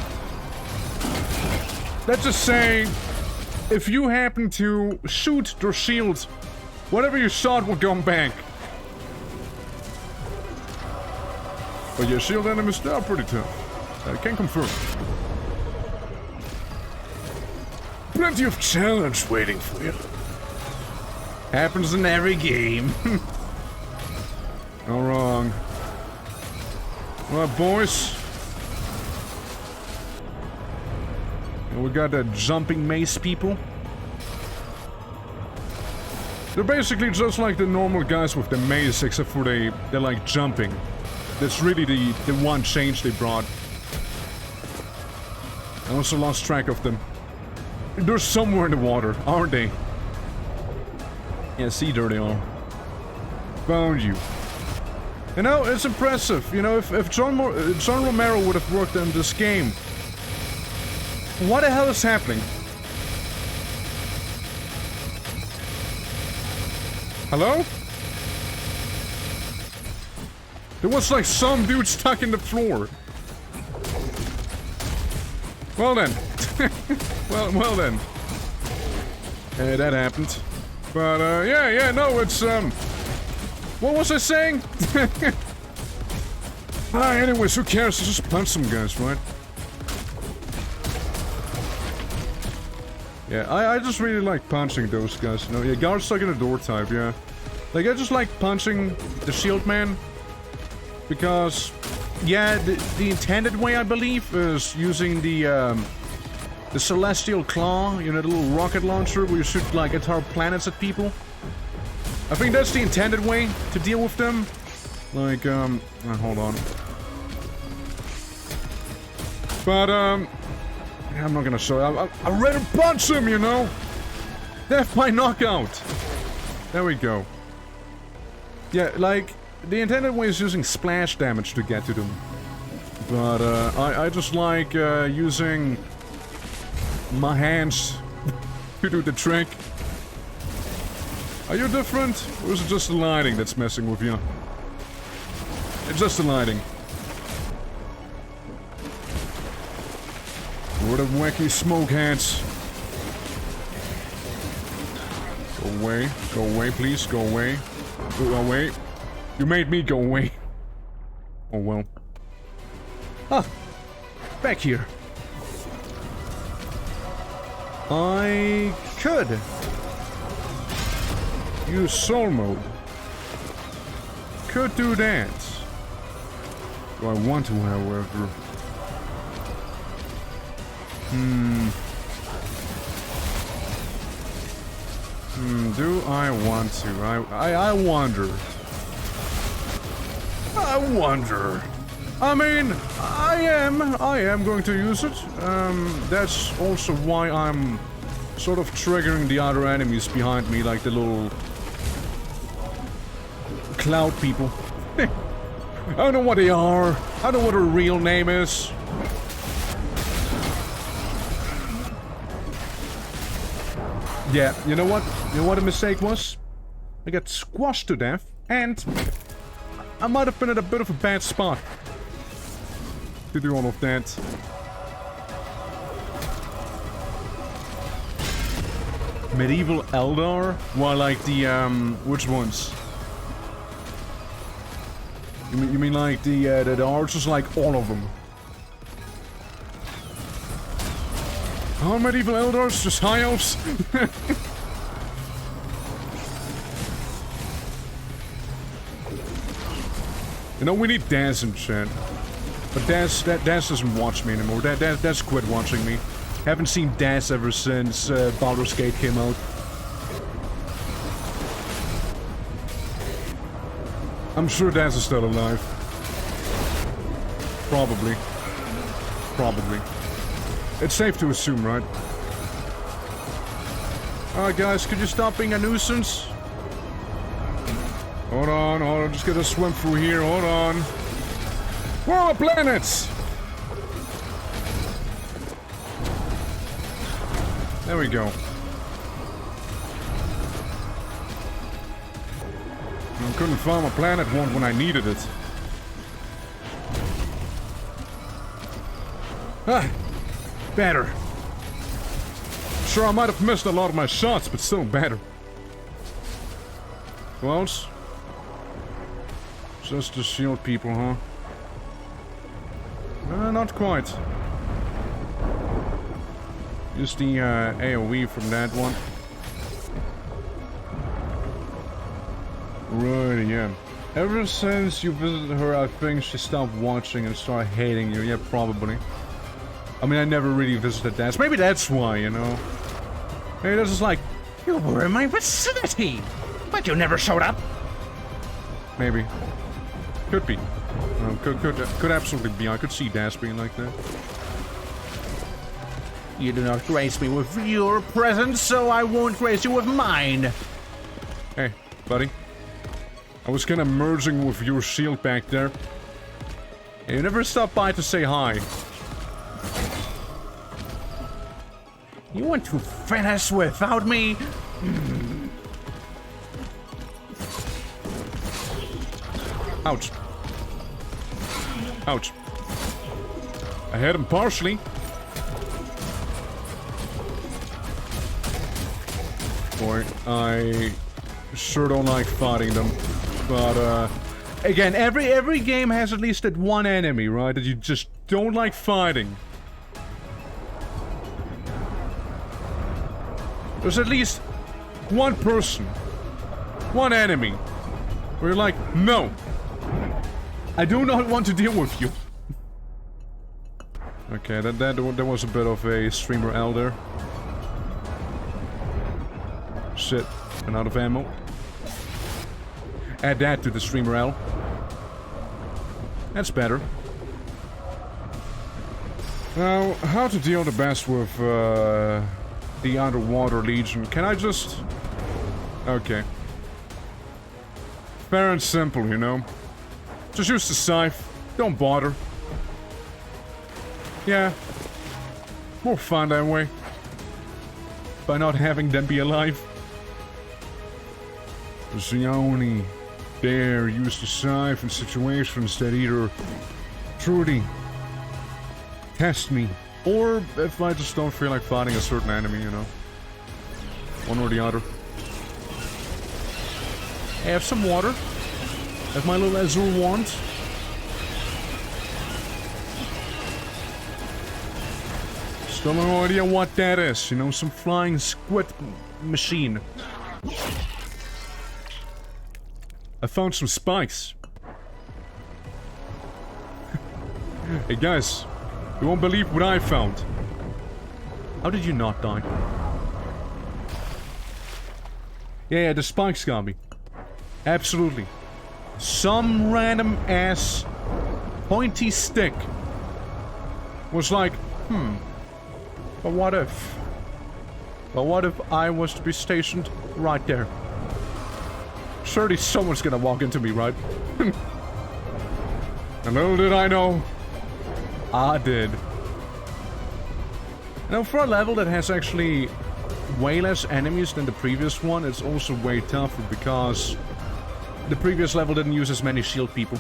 let's just say... if you happen to shoot their shield, whatever you shot will come back. But your shield enemies, they are pretty tough. I can confirm. Plenty of challenge waiting for you. Happens in every game. No wrong. Alright, boys. And we got the jumping mace people. They're basically just like the normal guys with the mace, except for they're like jumping. That's really the one change they brought. I also lost track of them. They're somewhere in the water, aren't they? Yeah, see, there they are. Found you. You know, it's impressive. You know, if John Romero would have worked on this game, what the hell is happening? Hello? There was like some dude stuck in the floor. Well then. well then. That happened. But, yeah, no, it's, what was I saying? Anyways, who cares? Just punch some guys, right? Yeah, I just really like punching those guys, you know? Yeah, guard stuck in the door type, yeah. Like, I just like punching the shield man. Because, yeah, the intended way, I believe, is using the Celestial Claw, you know, the little rocket launcher where you shoot, like, entire planets at people. I think that's the intended way to deal with them. Like, hold on. But, I'm not gonna show you. I'd rather punch him, you know? Death by knockout. There we go. Yeah, like, the intended way is using splash damage to get to them. But, I just like, using my hands to do the trick. Are you different? Or is it just the lighting that's messing with you? It's just the lighting. What a wacky smoke hands. Go away, please, go away. Go away. You made me go away. Oh well. Ah! Back here. I could use soul mode. Could do that. Do I want to, however? Do I want to? I wonder. I wonder. I mean, I am going to use it. That's also why I'm sort of triggering the other enemies behind me, like the little cloud people. I don't know what they are. I don't know what their real name is. Yeah, you know what? You know what a mistake was? I got squashed to death, and I might have been at a bit of a bad spot to do all of that. Medieval Eldar? Why, like the, which ones? You mean like the archers, like all of them? Oh, medieval eldars, just high elves. You know, we need Daz in chat. But Daz doesn't watch me anymore. Daz quit watching me. Haven't seen Daz ever since Baldur's Gate came out. I'm sure Daz is still alive. Probably. Probably. It's safe to assume, right? Alright guys, could you stop being a nuisance? Hold on, just gotta swim through here, hold on. Where are planets? There we go. I couldn't find my planet one when I needed it. Ah! Better. Sure, I might have missed a lot of my shots, but still better. Who else? Just the shield people, huh? Not quite. Just the AoE from that one. Right, yeah. Ever since you visited her, I think she stopped watching and started hating you. Yeah, probably. I mean, I never really visited Daz. Maybe that's why, you know? Maybe that's just like, you were in my vicinity, but you never showed up. Maybe. Could be. Could absolutely be. I could see Daz being like that. You do not grace me with your presence, so I won't grace you with mine. Hey, buddy. I was kinda merging with your shield back there. You never stopped by to say hi. You want to finish without me? Ouch. Ouch. I hit him partially. Boy, I sure don't like fighting them. But, again, every game has at least that one enemy, right? That you just don't like fighting. There's at least one person, one enemy, where you're like, no, I do not want to deal with you. Okay, that was a bit of a streamer elder. Shit, and out of ammo. Add that to the streamer L. That's better. Now, how to deal the best with the Underwater Legion? Can I just... Okay. Fair and simple, you know. Just use the scythe. Don't bother. Yeah. More fun that way. By not having them be alive. So only dare use the scythe in situations that either truly test me, or if I just don't feel like fighting a certain enemy, you know. One or the other. I have some water. Have my little azure wand. Still no idea what that is, you know, some flying squid machine. I found some spikes. Hey guys, you won't believe what I found. How did you not die? Yeah, the spikes got me. Absolutely. Some random ass pointy stick was like, but what if? But what if I was to be stationed right there? Surely someone's gonna walk into me, right? And little did I know, I did. Now, for a level that has actually way less enemies than the previous one, it's also way tougher because the previous level didn't use as many shield people.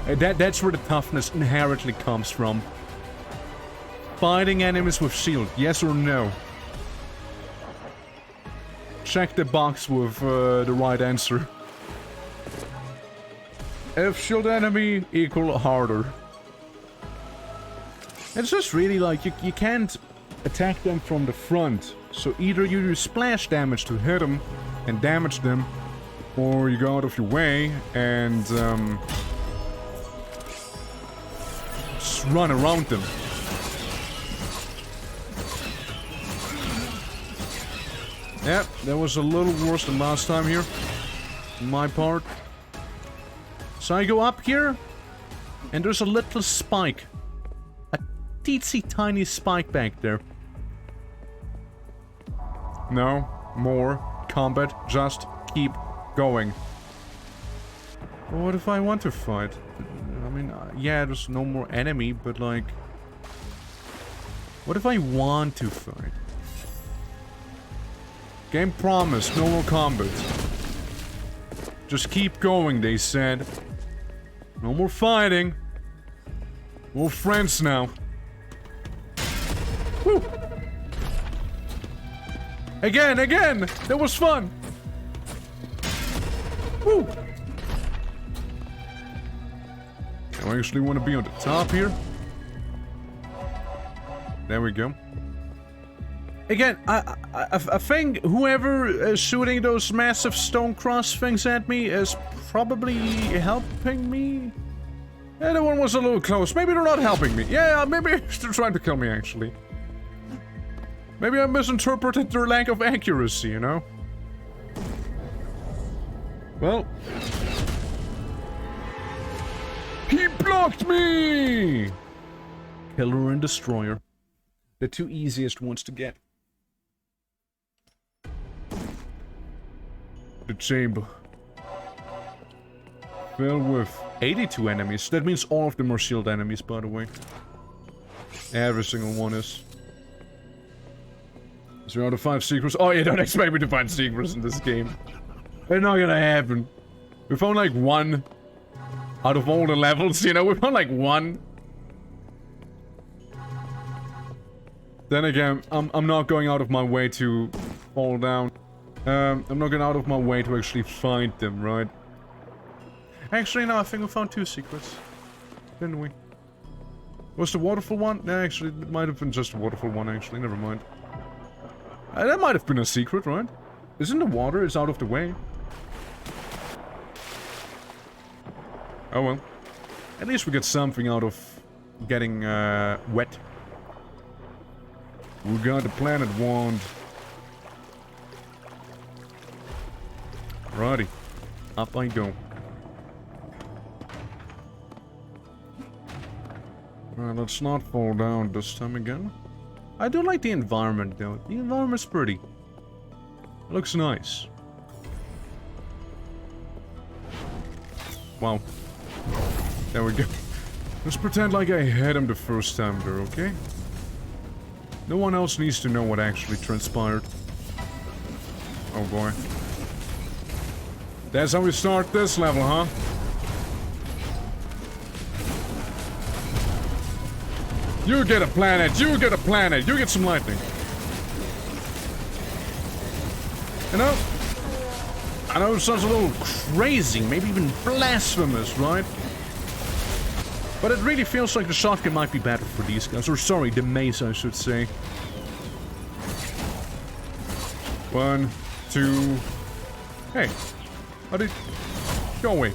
That's where the toughness inherently comes from. Fighting enemies with shield, yes or no? Check the box with the right answer. If shield enemy equal harder. It's just really like you can't attack them from the front. So either you do splash damage to hit them and damage them, or you go out of your way and just run around them. Yep, that was a little worse than last time here. On my part. So I go up here, and there's a little spike. A teensy tiny spike back there. No, more combat, just keep going. Well, what if I want to fight? I mean, yeah, there's no more enemy, but like... What if I want to fight? Game promised, no more combat. Just keep going, they said. No more fighting. We're friends now. Woo! Again! That was fun! Woo! I actually want to be on the top here. There we go. Again, I think whoever is shooting those massive stone cross things at me is probably helping me. Yeah, that one was a little close. Maybe they're not helping me. Yeah, maybe they're trying to kill me, actually. Maybe I misinterpreted their lack of accuracy, you know? Well. He blocked me! Killer and Destroyer. The two easiest ones to get. The chamber. Filled with 82 enemies. That means all of them are shield enemies, by the way. Every single one is. 0 out of 5 secrets. Oh, you don't expect me to find secrets in this game. They're not gonna happen. We found like one out of all the levels, you know? We found like one. Then again, I'm not going out of my way to fall down. I'm not going out of my way to actually find them, right? Actually, no, I think we found 2 secrets. Didn't we? Was the waterfall one? No, actually, it might have been just the waterfall one, actually. Never mind. That might have been a secret, right? Isn't the water is out of the way? Oh well. At least we get something out of getting wet. We got the planet wand. Righty. Up I go. Alright, let's not fall down this time again. I do like the environment though. The environment's pretty. It looks nice. Wow. There we go. Let's pretend like I had him the first time there, okay? No one else needs to know what actually transpired. Oh boy. That's how we start this level, huh? You get a planet, you get a planet, you get some lightning. You know? I know it sounds a little crazy, maybe even blasphemous, right? But it really feels like the shotgun might be better for these guys. Or sorry, the mace, I should say. 1, 2... Hey. How did... Go away.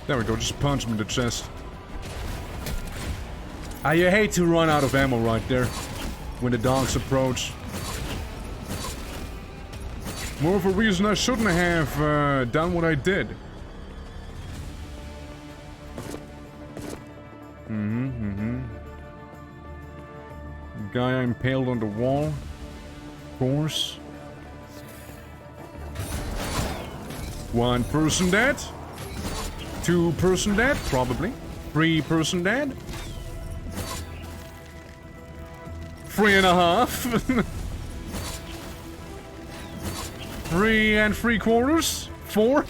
There we go, just punch him in the chest. You hate to run out of ammo right there. When the dogs approach. More of a reason I shouldn't have done what I did. Guy I impaled on the wall. Of course. 1 person dead. 2 person dead, probably. 3 person dead. 3.5. 3 3/4. 4.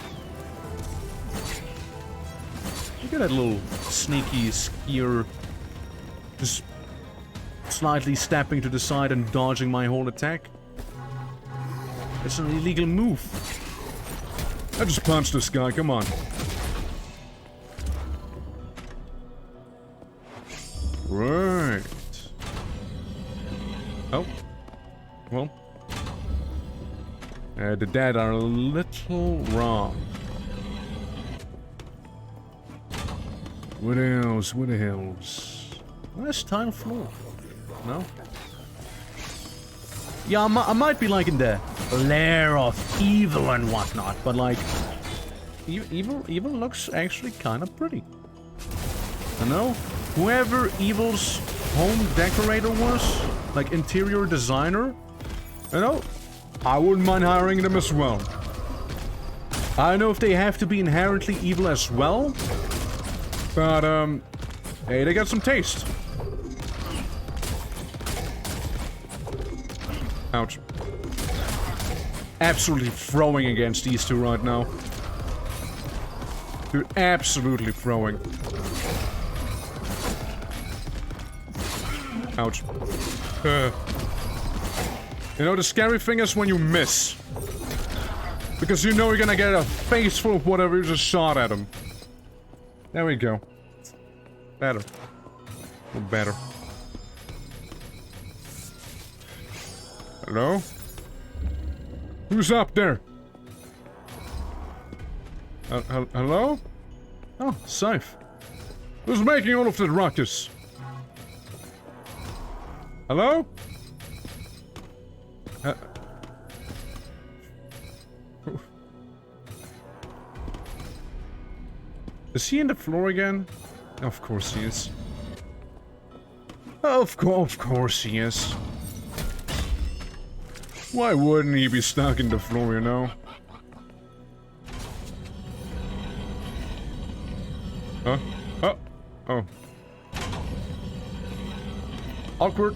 Look at that little sneaky skier. Just slightly stepping to the side and dodging my whole attack. It's an illegal move. I just punched this guy, come on. Right. Oh. Well. The dead are a little wrong. What else? What else? Where's tile floor? No? Yeah, I might be like in the lair of evil and whatnot, but like... Evil looks actually kind of pretty. I know? Whoever Evil's home decorator was, like interior designer, you know, I wouldn't mind hiring them as well. I don't know if they have to be inherently evil as well, but hey, they got some taste. Ouch. Absolutely throwing against these two right now. Dude, absolutely throwing. Ouch. You know, the scary thing is when you miss. Because you know you're gonna get a face full of whatever you just shot at him. There we go. Better. Better. Hello? Who's up there? Hello? Oh, safe. Who's making all of that ruckus? Hello? Is he in the floor again? Of course he is. Of course he is. Why wouldn't he be stuck in the floor, you know? Huh? Oh. Oh. Awkward.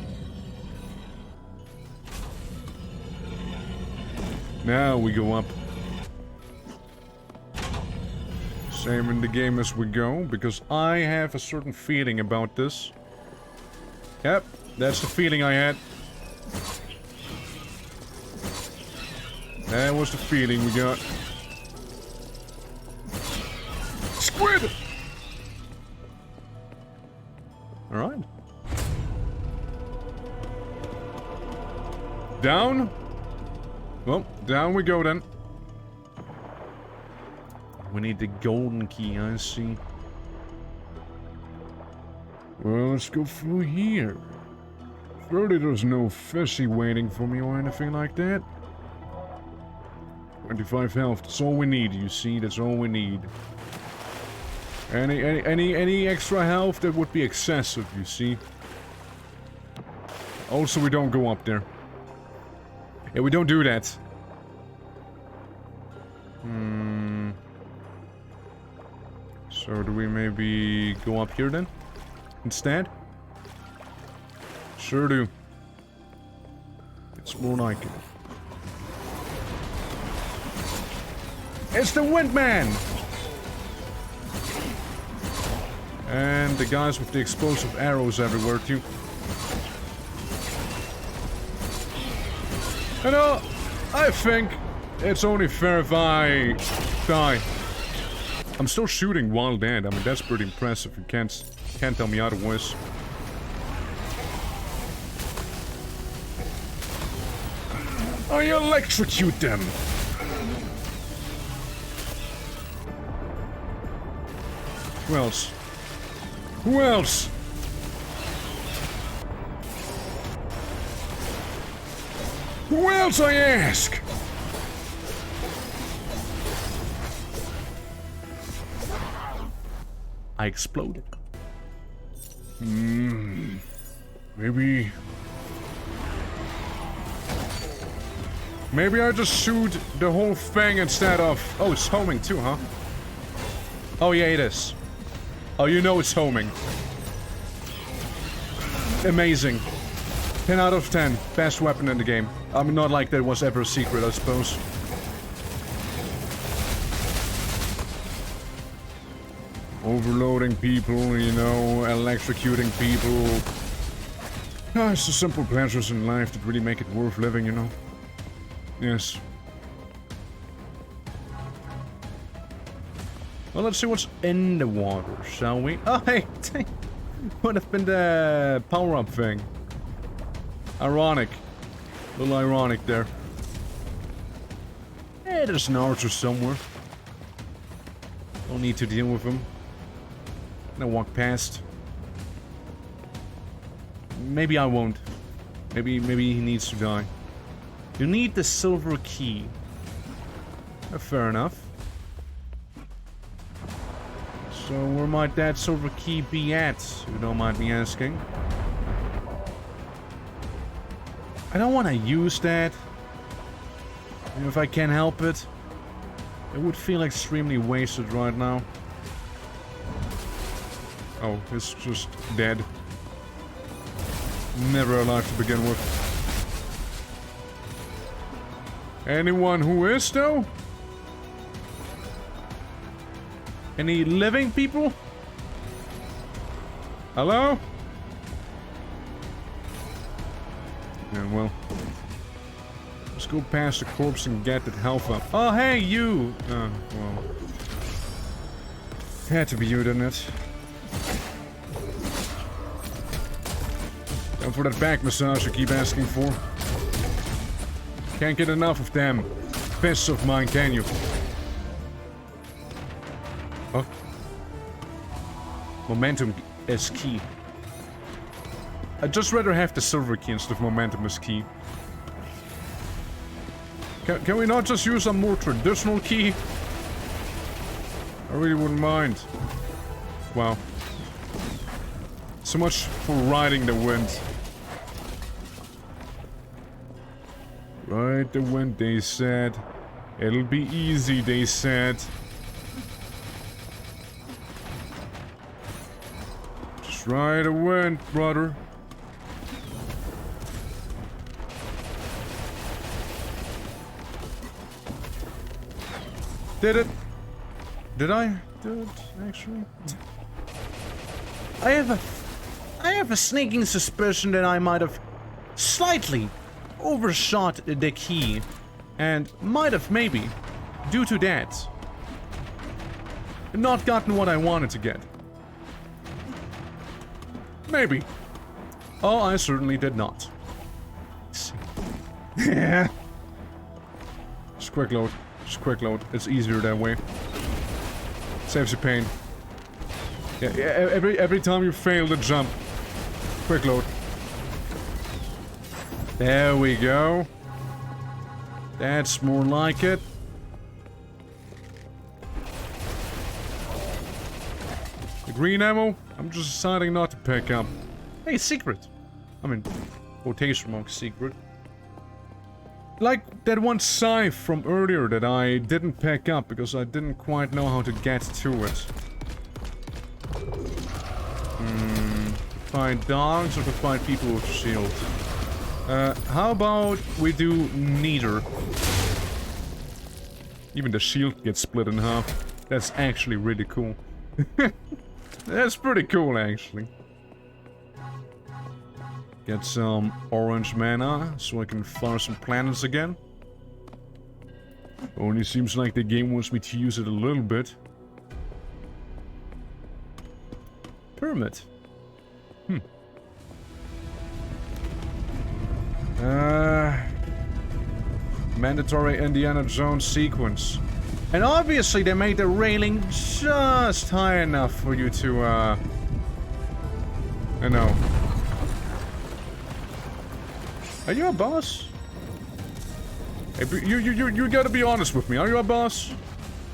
Now we go up. Same in the game as we go, because I have a certain feeling about this. Yep, that's the feeling I had. That was the feeling we got. Squid! Alright. Down? Well, down we go then. We need the golden key, I see. Well, let's go through here. Surely there's no fishy waiting for me or anything like that. 25 health, that's all we need, you see, that's all we need. Any extra health, that would be excessive, you see. Also, we don't go up there. Yeah, we don't do that. So do we maybe go up here then? Instead? Sure do. It's more like it. It's the Windman! And the guys with the explosive arrows everywhere too. You know, I think it's only fair if I die. I'm still shooting while dead. I mean, that's pretty impressive. You can't tell me otherwise. I electrocute them. Who else? Who else? Who else, I ask? I exploded. Maybe... Maybe I just shoot the whole thing instead of... Oh, it's homing too, huh? Oh, yeah, it is. Oh, you know it's homing. Amazing. 10 out of 10. Best weapon in the game. I mean, not like that was ever a secret, I suppose. Overloading people, you know, electrocuting people. Ah, it's the simple pleasures in life that really make it worth living, you know. Yes. Well, let's see what's in the water, shall we? Oh, hey! Would have been the power-up thing. Ironic. A little ironic there. Hey, there's an archer somewhere. Don't need to deal with him. I'm gonna walk past. Maybe I won't. Maybe he needs to die. You need the silver key. Fair enough. So where might that silver key be at, if you don't mind me asking? I don't want to use that. You know, if I can help it. It would feel extremely wasted right now. Oh, it's just dead. Never alive to begin with. Anyone who is, though? Any living people? Hello? Yeah, well. Let's go past the corpse and get that health up. Oh, hey, you! Well. Had to be you, didn't it? Time for that back massage you keep asking for. Can't get enough of them fists of mine, can you? Oh. Momentum is key. I'd just rather have the silver key instead of momentum as key. Can we not just use a more traditional key? I really wouldn't mind. Wow. So much for riding the wind. Ride the wind, they said. It'll be easy, they said. Just ride the wind, brother. Did it? Did I do it, actually? I have a sneaking suspicion that I might have slightly overshot the key, and might have maybe, due to that, not gotten what I wanted to get. Maybe. Oh, I certainly did not. Yeah. Just quick load. Just quick load. It's easier that way. Saves you pain. Yeah, every time you fail to jump. Quick load. There we go. That's more like it. The green ammo, I'm just deciding not to pick up. Hey, secret. I mean, quotation marks secret. like that one scythe from earlier that I didn't pick up because I didn't quite know how to get to it. To find dogs or to find people with shields? How about we do neither? Even the shield gets split in half. That's actually really cool. That's pretty cool, actually. Get some orange mana so I can fire some planets again. Only seems like the game wants me to use it a little bit. Pyramid. Mandatory Indiana Jones sequence. And obviously they made the railing just high enough for you to, I know. Are you a boss? Hey, you gotta be honest with me. Are you a boss?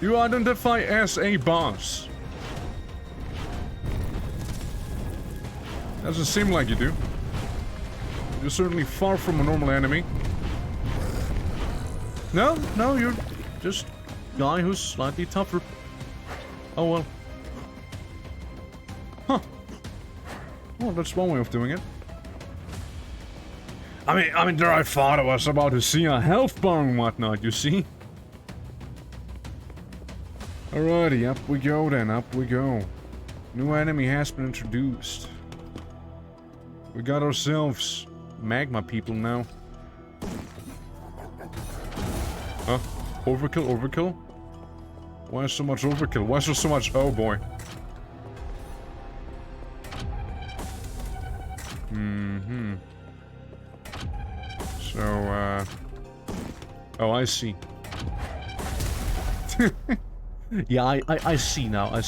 You identify as a boss. Doesn't seem like you do. You're certainly far from a normal enemy. No, you're just a guy who's slightly tougher. Oh well. Huh. Well, that's one way of doing it. I mean, there I thought I was about to see a health bar and whatnot, you see? Alrighty, up we go then, up we go. New enemy has been introduced. We got ourselves magma people now. Huh? Overkill? Why so much overkill? Why so much? Oh boy. So, oh, I see. Yeah, I see now,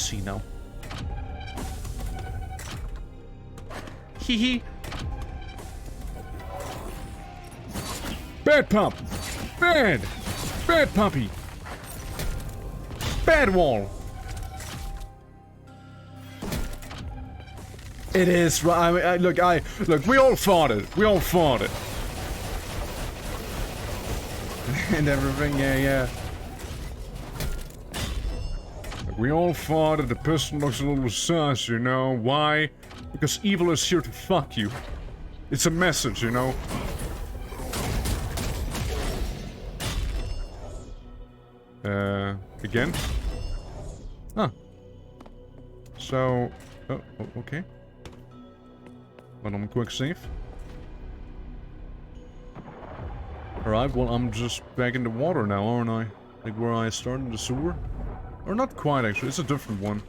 Hee. Bad pump! Bad puppy! Bad wall! It is right. I mean, look, we all fought it. And everything, yeah. Look, we all fought it. The person looks a little sus, you know. Why? Because evil is here to fuck you. It's a message, you know. Again? Huh. So... Oh, okay. But I'm quick save. Alright, well, I'm just back in the water now, aren't I? Like where I started in the sewer? Or not quite, actually. It's a different one.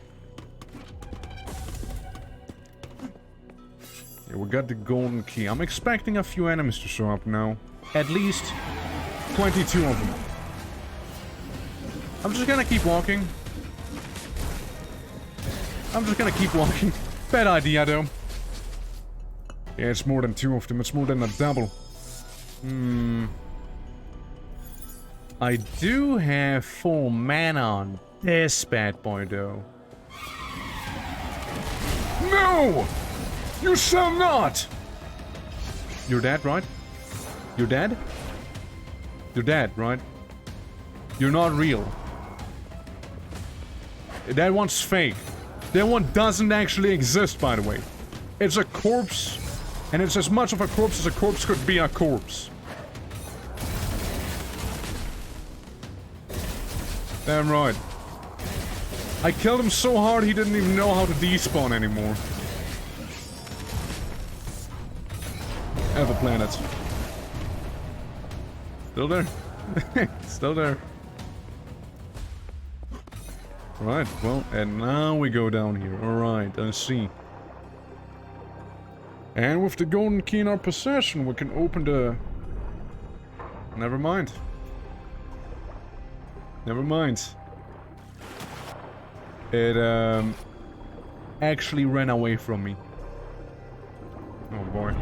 Yeah, we got the golden key. I'm expecting a few enemies to show up now. At least 22 of them. I'm just gonna keep walking. Bad idea, though. Yeah, it's more than 2 of them. It's more than a double. I do have full mana on this bad boy, though. No! You shall not! You're dead, right? You're dead? You're dead, right? You're not real. That one's fake. That one doesn't actually exist, by the way. It's a corpse, and it's as much of a corpse as a corpse could be a corpse. Damn right. I killed him so hard he didn't even know how to despawn anymore. Have a planet. Still there. Still there. Right, well, and now we go down here. Alright, I see. And with the golden key in our possession, we can open the... Never mind. Never mind. It, actually ran away from me. Oh boy.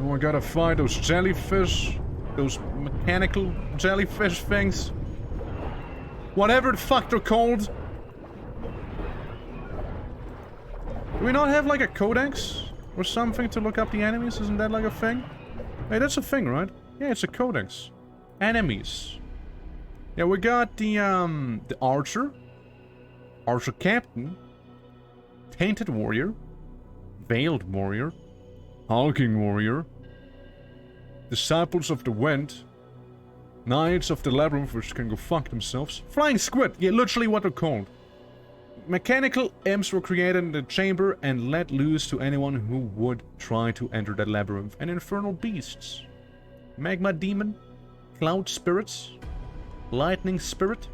Oh, I gotta fight those jellyfish. Those mechanical jellyfish things. Whatever the fuck they're called. Do we not have like a codex? Or something to look up the enemies? Isn't that like a thing? Hey, that's a thing, right? Yeah, it's a codex. Enemies. Yeah, we got the Archer. Archer Captain. Tainted Warrior. Veiled Warrior. Hulking Warrior. Disciples of the Wind. Knights of the Labyrinth, which can go fuck themselves. Flying Squid, yeah, literally what they're called. Mechanical imps were created in the chamber and let loose to anyone who would try to enter that labyrinth. And infernal beasts. Magma Demon. Cloud Spirits. Lightning Spirit.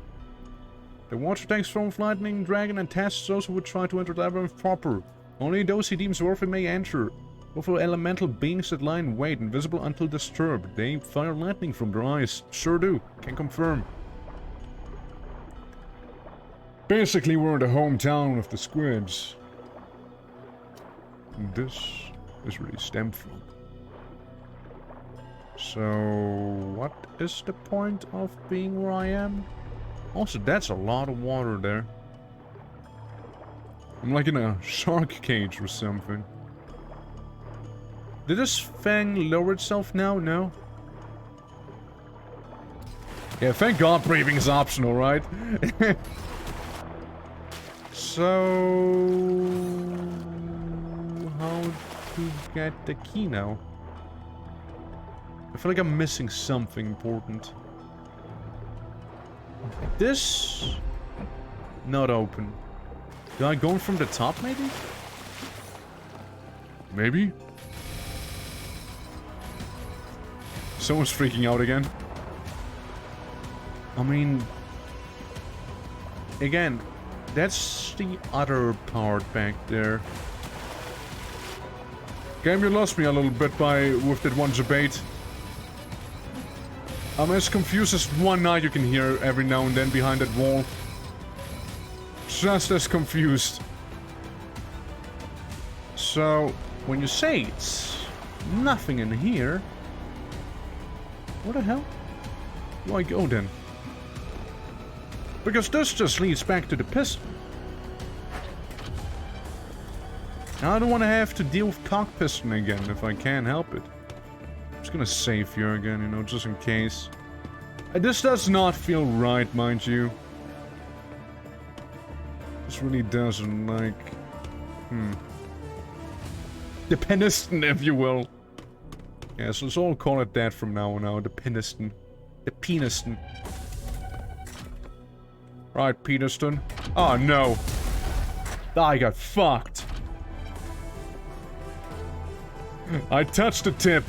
The water tanks from Lightning Dragon and tests those who would try to enter the labyrinth proper. Only those he deems worthy may enter. Powerful elemental beings that lie in wait, invisible until disturbed. They fire lightning from their eyes. Sure do. Can confirm. Basically, we're in the hometown of the squids. This is really stemmed from. So, what is the point of being where I am? Also, that's a lot of water there. I'm like in a shark cage or something. Did this fang lower itself now? No? Yeah, thank God breathing is optional, right? So... how to get the key now? I feel like I'm missing something important. This... not open. Do I go in from the top, maybe? Maybe? Someone's freaking out again. I mean... again, that's the other part back there. Game, you lost me a little bit with that one debate. I'm as confused as one night you can hear every now and then behind that wall. Just as confused. So, when you say it's nothing in here, where the hell do I go then? Because this just leads back to the piston. Now I don't want to have to deal with cock piston again if I can help it. I'm just gonna save here again, you know, just in case. This does not feel right, mind you. This really doesn't, like... the peniston, if you will. Yeah, so let's all call it that from now on out. The peniston. The peniston. Right, peniston. Oh, no. I got fucked. I touched the tip.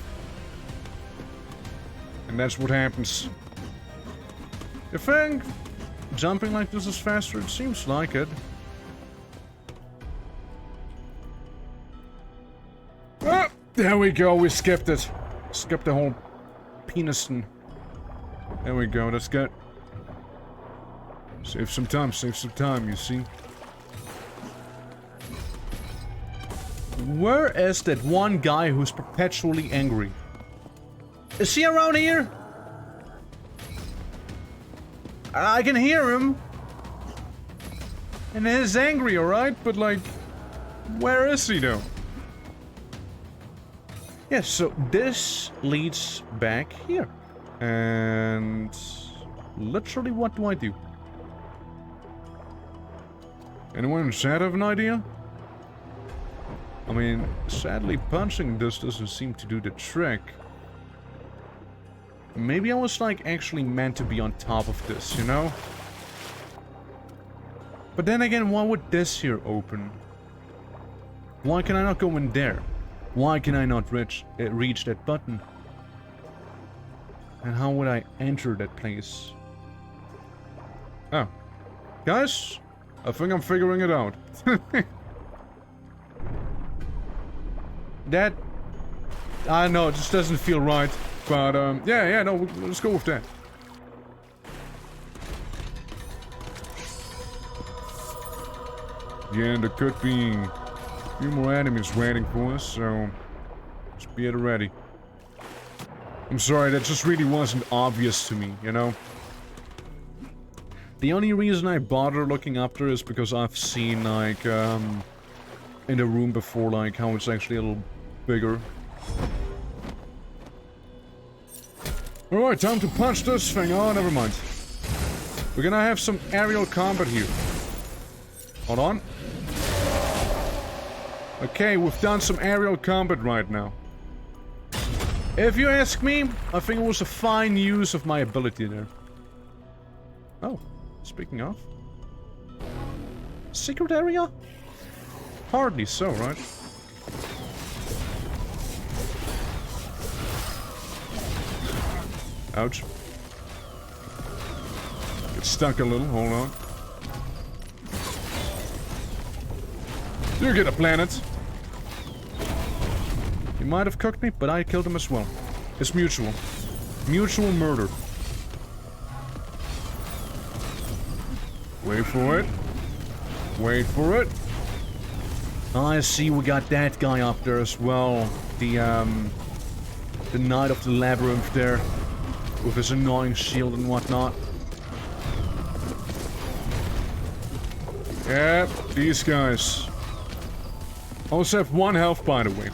And that's what happens. You think jumping like this is faster? It seems like it. Ah, there we go, we skipped it. Skipped the whole peniston. There we go, that's good. Save some time, you see. Where is that one guy who's perpetually angry? Is he around here? I can hear him. And he's angry, alright? But like, where is he though? Yeah, so this leads back here. And literally, what do I do? Anyone in the chat have an idea? I mean, sadly, punching this doesn't seem to do the trick. Maybe I was, like, actually meant to be on top of this, you know? But then again, why would this here open? Why can I not go in there? Why can I not reach that button? And how would I enter that place? Oh. Guys, I think I'm figuring it out. That... I don't know, it just doesn't feel right. But, yeah, no, let's go with that. Yeah, and there could be a few more enemies waiting for us, so... just be at the ready. I'm sorry, that just really wasn't obvious to me, you know? The only reason I bother looking up there is because I've seen, like, in the room before, like, how it's actually a little bigger. Alright, time to punch this thing. Oh, never mind. We're gonna have some aerial combat here. Hold on. Okay, we've done some aerial combat right now. If you ask me, I think it was a fine use of my ability there. Oh, speaking of. Secret area? Hardly so, right? Ouch. Get stuck a little, hold on. You get a planet. He might have cooked me, but I killed him as well. It's mutual. Mutual murder. Wait for it. Wait for it. I see we got that guy up there as well. The Knight of the Labyrinth there. With his annoying shield and whatnot. Yep, these guys. Also have 1 health, by the way.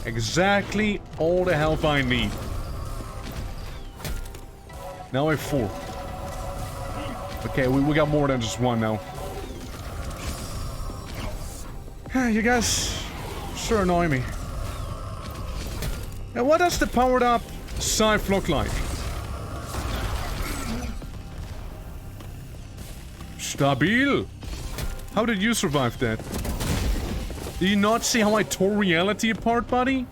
Exactly all the health I need. Now I have 4. Okay, we got more than just 1 now. You guys sure annoy me. Now, what does the powered up scythe look like? Stabil. How did you survive that? Did you not see how I tore reality apart, buddy?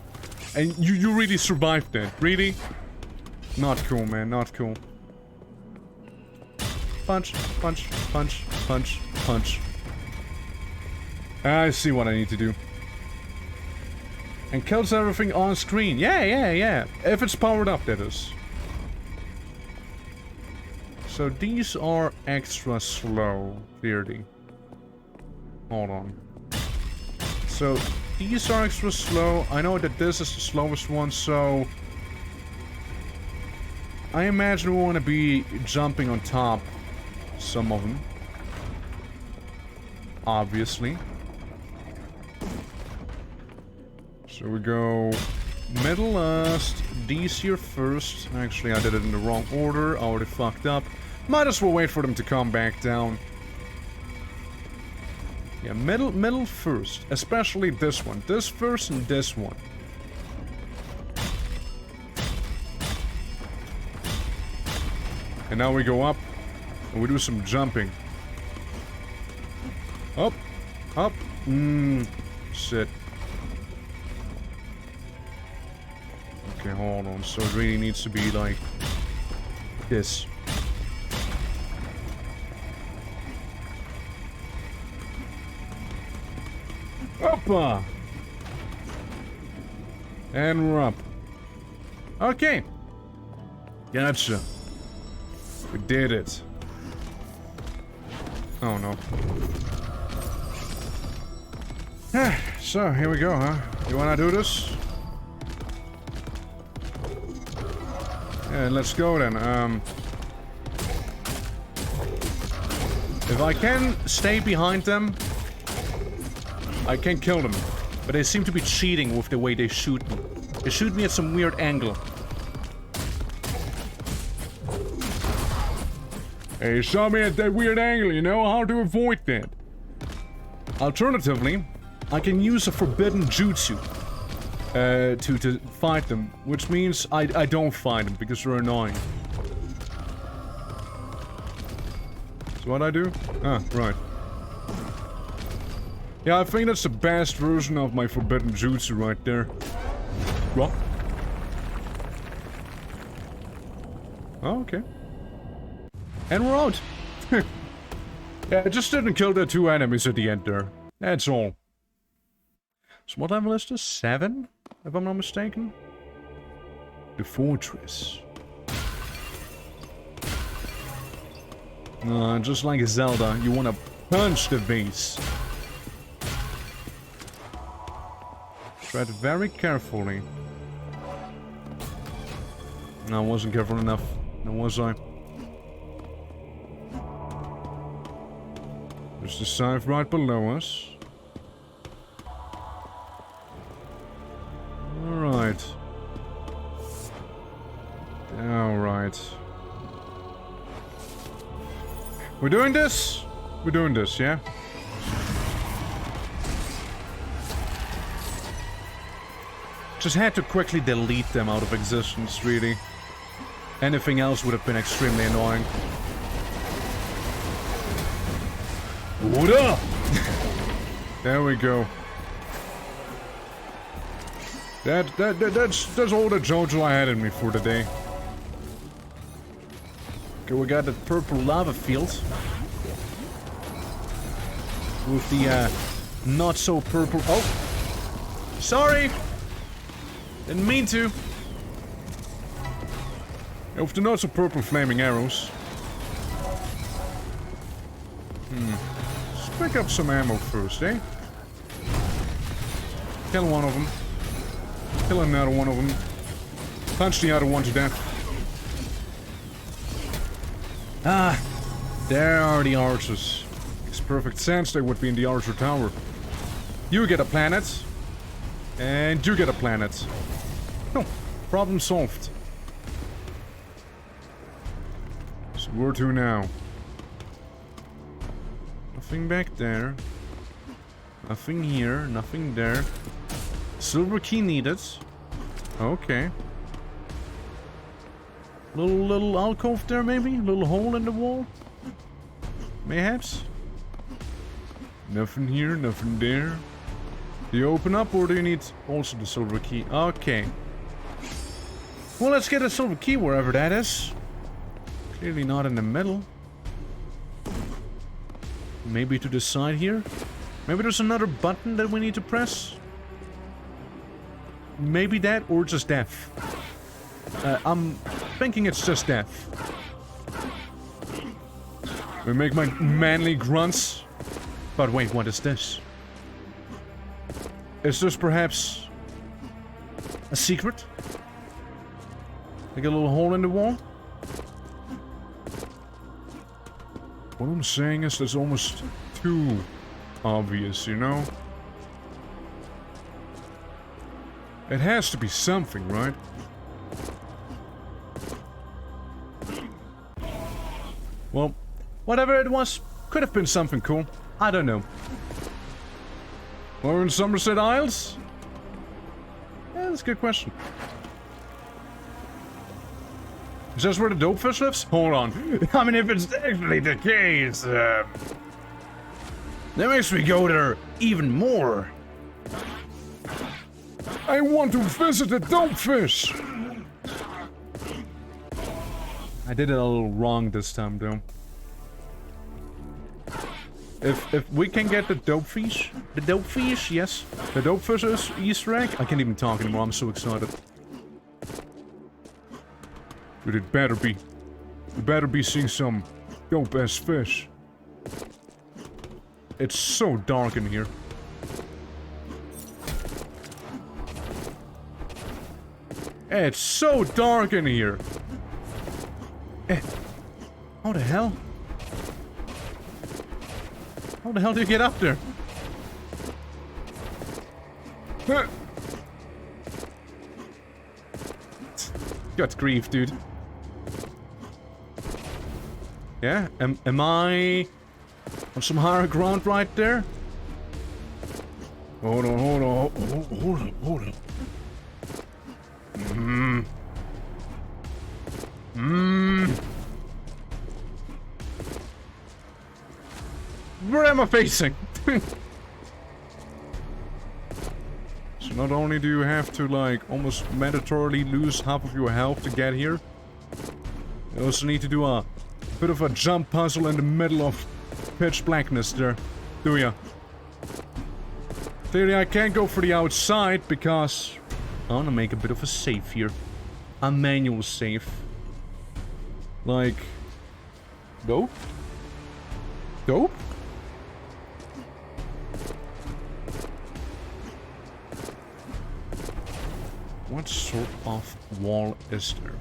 And you really survived that, really? Not cool, man, not cool. Punch, punch, punch, punch, punch. I see what I need to do. And kills everything on screen. Yeah. If it's powered up, that is. So these are extra slow, clearly. Hold on. So these are extra slow. I know that this is the slowest one, so I imagine we want to be jumping on top. Some of them. Obviously. So we go middle last, these here first. Actually, I did it in the wrong order. I already fucked up. Might as well wait for them to come back down. Yeah, middle first. Especially this one. This first and this one. And now we go up. And we do some jumping. Up. Up. Shit. Okay, hold on. So it really needs to be like this. Hoppa! And we're up. Okay. Gotcha. We did it. Oh no. So, here we go, huh? You wanna do this? Yeah, let's go then. If I can stay behind them, I can kill them. But they seem to be cheating with the way they shoot me. They shoot me at some weird angle. Hey, you saw me at that weird angle, you know how to avoid that. Alternatively, I can use a forbidden jutsu to fight them, which means I don't fight them because they're annoying. So what I do? Ah, right. Yeah, I think that's the best version of my forbidden jutsu right there. What? Oh, okay. And we're out. Yeah, I just didn't kill the 2 enemies at the end there. That's all. So what level is this? 7? If I'm not mistaken? The fortress. Just like Zelda, you wanna punch the base. Tread very carefully. No, I wasn't careful enough. No, was I? There's the scythe right below us. Alright. We're doing this? We're doing this, yeah? Just had to quickly delete them out of existence, really. Anything else would have been extremely annoying. What up? There we go. That's all the JoJo I had in me for today. Okay, we got the purple lava field. With the, not so purple... Oh! Sorry! Didn't mean to. With the not so purple flaming arrows. Let's pick up some ammo first, eh? Kill one of them. Kill another one of them. Punch the other one to death. Ah, there are the archers. Makes perfect sense they would be in the archer tower. You get a planet. And you get a planet. No, problem solved. So where to now? Nothing back there. Nothing here, nothing there. Silver key needed. Okay. Little alcove there maybe? Little hole in the wall? Mayhaps? Nothing here, nothing there. Do you open up or do you need also the silver key? Okay. Well, let's get a silver key wherever that is. Clearly not in the middle. Maybe to the side here? Maybe there's another button that we need to press? Maybe that or just death. I'm thinking it's just death. We make my manly grunts. But wait, what is this? Is this perhaps a secret? Like a little hole in the wall? What I'm saying is that's almost too obvious, you know? It has to be something, right? Well, whatever it was, could have been something cool. I don't know. Or in Somerset Isles? Yeah, that's a good question. Is that where the dopefish lives? Hold on. I mean, if it's actually the case, that makes me go there even more. I want to visit the dopefish! I did it a little wrong this time, though. If we can get the dopefish, yes, the dopefish's Easter egg. I can't even talk anymore. I'm so excited. But it better be. We better be seeing some dope-ass fish. It's so dark in here. It's so dark in here. How the hell? How the hell do you get up there? Got grief, dude. Yeah, am I on some higher ground right there? Hold on. Where am I facing? So not only do you have to, like, almost mandatorily lose half of your health to get here, you also need to do a bit of a jump puzzle in the middle of pitch blackness there, do ya? Clearly I can't go for the outside because I want to make a bit of a save here. A manual save. Like... Dope? Dope? What sort of wall is there?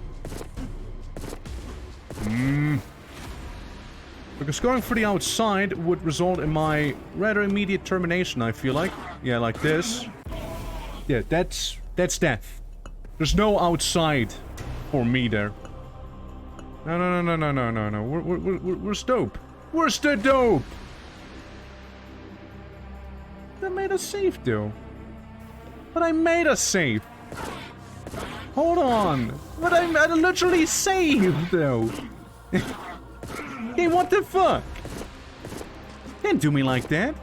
Because going for the outside would result in my rather immediate termination, I feel like. Yeah, like this. Yeah, that's death. There's no outside for me there. No. Where's dope? Where's the dope? I made a save, though. But I made a save. Hold on. But I literally saved, though. Hey, what the fuck? Can't do me like that.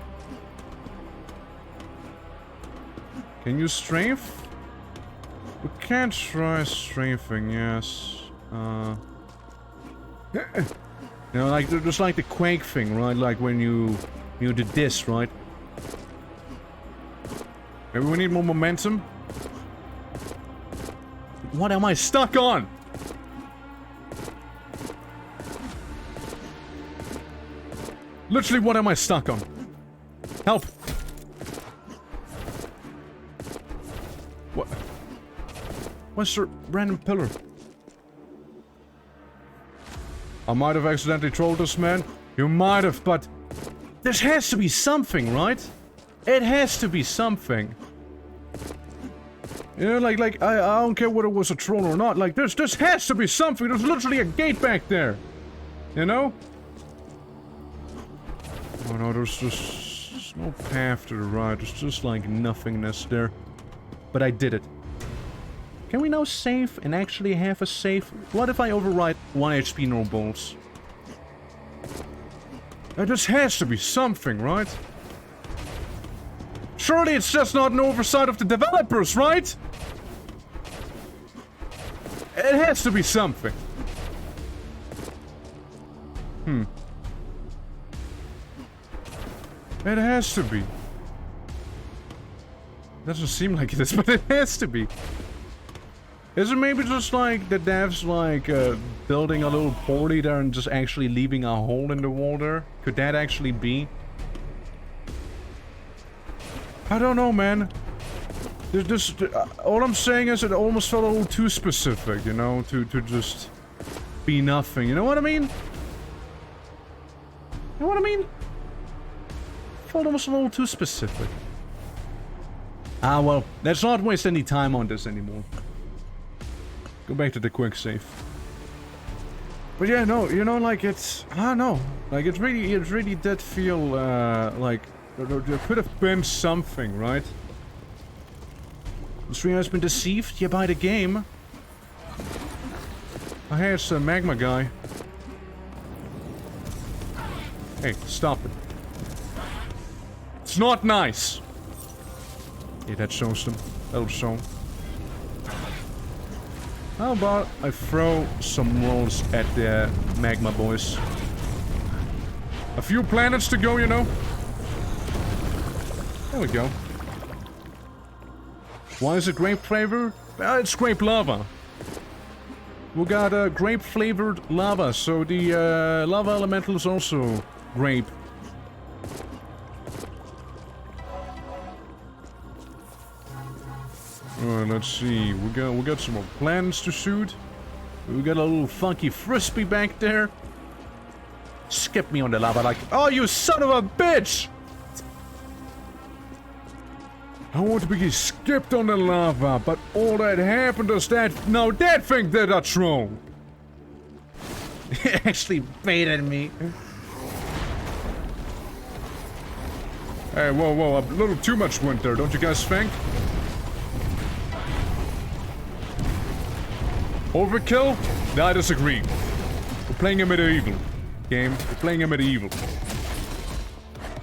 Can you strafe? We can try strafing, yes. You know, like, just like the Quake thing, right? Like when you did this, right? Maybe we need more momentum? What am I stuck on? Literally, what am I stuck on? Help! What? What's the random pillar? I might have accidentally trolled this man. You might have, but... There has to be something, right? It has to be something. You know, like, I don't care whether it was a troll or not. Like, this has to be something. There's literally a gate back there. You know? Oh no, there's no path to the right. There's just, like, nothingness there. But I did it. Can we now save and actually have a save? What if I override 1 HP no bolts? There just has to be something, right? Surely it's just not an oversight of the developers, right? It has to be something. It has to be. Doesn't seem like it is, but it has to be. Is it maybe just like the devs like building a little porty there and just actually leaving a hole in the wall there? Could that actually be? I don't know, man. All I'm saying is it almost felt a little too specific, you know, to just be nothing. You know what I mean? You know what I mean? Felt almost a little too specific. Ah, well, let's not waste any time on this anymore. Go back to the quick save. But yeah, no, you know, like it's... I don't know. Like, it really did feel, like... There could have been something, right? The stream has been deceived, yeah, by the game. Oh, hey, it's a magma guy. Hey, stop it. It's not nice! Yeah, that shows them. That'll show. How about I throw some rolls at the magma boys? A few planets to go, you know? There we go. Why is it grape flavor? It's grape lava. We got grape flavored lava, so the lava elemental is also grape. Alright, let's see. We got some more plants to shoot. We got a little funky frisbee back there. Skip me on the lava like... Oh, you son of a bitch! I want to be skipped on the lava, but all that happened is that... No, that thing did a troll! It actually baited me. Hey, whoa, a little too much wind there, don't you guys think? Overkill? No, I disagree. We're playing a medieval game. We're playing a medieval.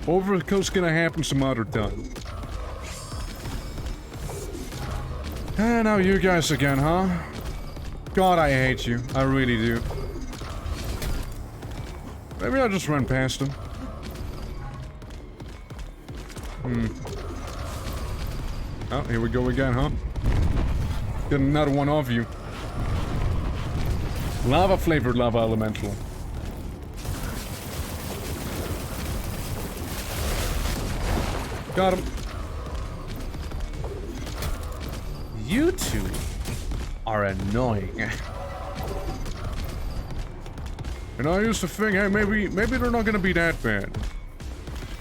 Overkill's gonna happen some other time. And now you guys again, huh? God, I hate you. I really do. Maybe I'll just run past him. Oh, here we go again, huh? Get another one of you. Lava flavored lava elemental. Got him. You two are annoying. And I used to think, hey, maybe they're not gonna be that bad.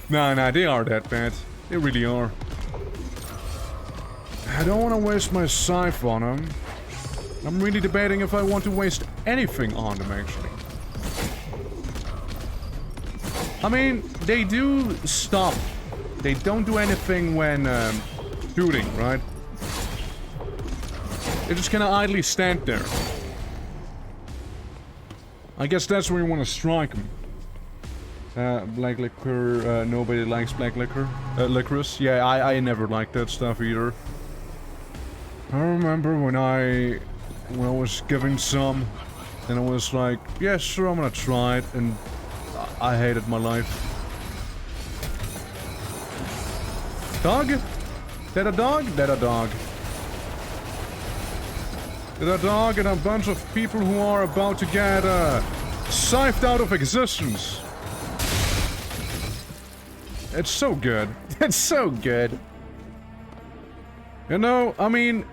Nah, they are that bad. They really are. I don't want to waste my scythe on them. I'm really debating if I want to waste anything on them, actually. I mean, they do stop. They don't do anything when shooting, right? They're just gonna idly stand there. I guess that's where you want to strike them. Black liquor, nobody likes black liquor. Licorice? Yeah, I never liked that stuff either. I remember when I was given some, and I was like, yeah, sure, I'm gonna try it, and I hated my life. Dog? That a dog? That a dog. That a dog and a bunch of people who are about to get, scythed out of existence. It's so good. It's so good. You know, I mean,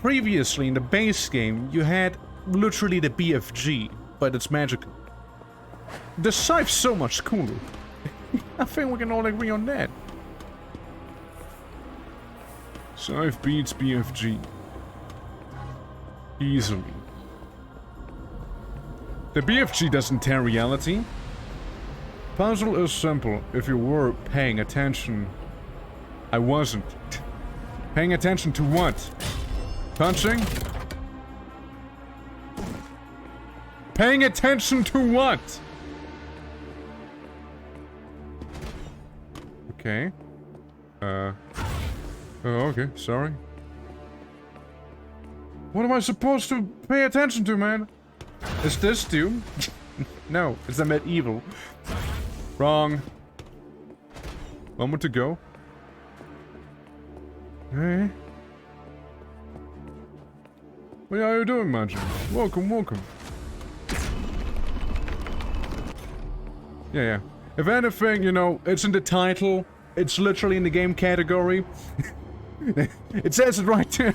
previously in the base game, you had literally the BFG, but it's magical. The scythe's so much cooler. I think we can all agree on that. Scythe beats BFG. Easily. The BFG doesn't tear reality. Puzzle is simple if you were paying attention. I wasn't. Paying attention to what? Punching? Paying attention to what? Okay. Oh, okay, sorry. What am I supposed to pay attention to, man? Is this Doom? No, it's the medieval. Wrong. One more to go. Hey. What are you doing, Magic? Welcome, welcome. Yeah. If anything, you know, it's in the title. It's literally in the game category. It says it right there.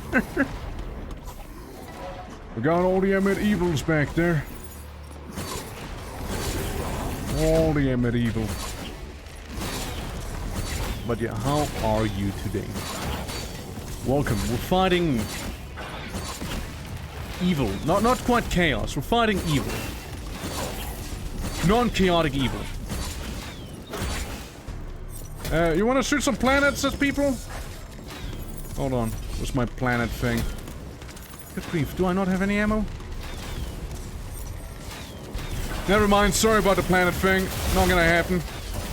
We got all the AMID evils back there. All the AMID evil. But yeah, how are you today? Welcome. We're fighting evil. Not quite chaos. We're fighting evil. Non-chaotic evil. You wanna shoot some planets as people? Hold on. What's my planet thing? Good grief, do I not have any ammo? Never mind, sorry about the planet thing. Not gonna happen.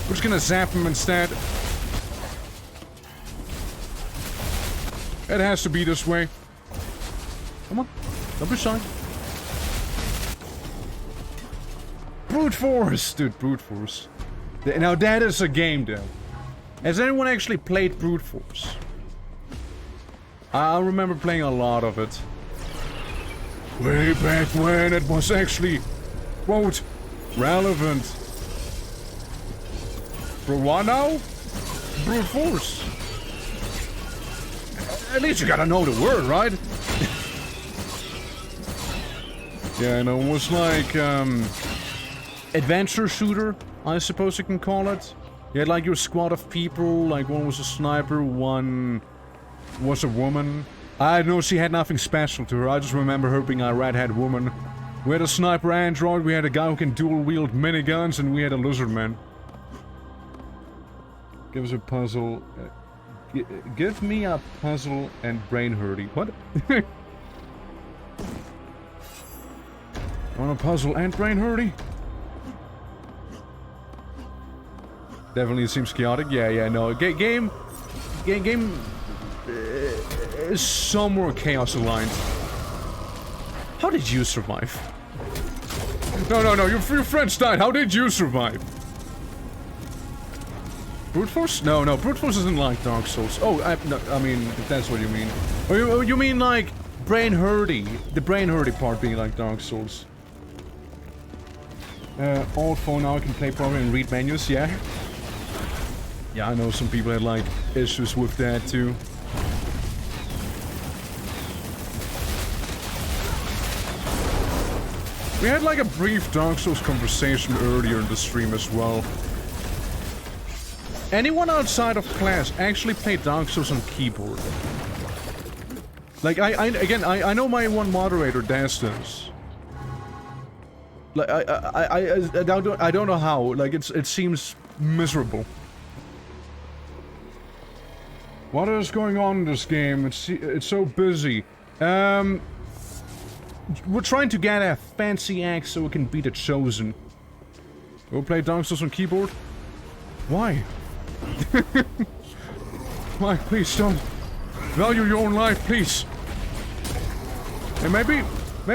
We're just gonna zap him instead. It has to be this way. Come on, don't be shy. Brute force! Dude, brute force. Now that is a game, though. Has anyone actually played brute force? I remember playing a lot of it. Way back when it was actually, quote, relevant. For what now? Brute force. At least you gotta know the word, right? Yeah, I know, it was like, adventure shooter, I suppose you can call it. You had like your squad of people, like one was a sniper, one was a woman. I know she had nothing special to her, I just remember her being a redhead woman. We had a sniper android, we had a guy who can dual-wield miniguns, and we had a lizard man. Give us a puzzle. Give me a puzzle and brain hurty. What? Want a puzzle and brain hurty? Definitely seems chaotic. Yeah, no. Game is somewhere chaos aligned. How did you survive? No, your friends died. How did you survive? Brute force? No, brute force isn't like Dark Souls. Oh, no, I mean, if that's what you mean. Or you mean like brain hurty? The brain hurty part being like Dark Souls. Alt phone now I can play properly and read menus, yeah? Yeah, I know some people had like issues with that too. We had like a brief Dark Souls conversation earlier in the stream as well. Anyone outside of class actually played Dark Souls on keyboard? Like, I know my one moderator does this. Like, I don't know how. Like, it seems miserable. What is going on in this game? It's so busy. We're trying to get a fancy axe so we can beat the Chosen. We'll play Dark Souls on keyboard? Why? Why? Please don't. Value your own life, please. And maybe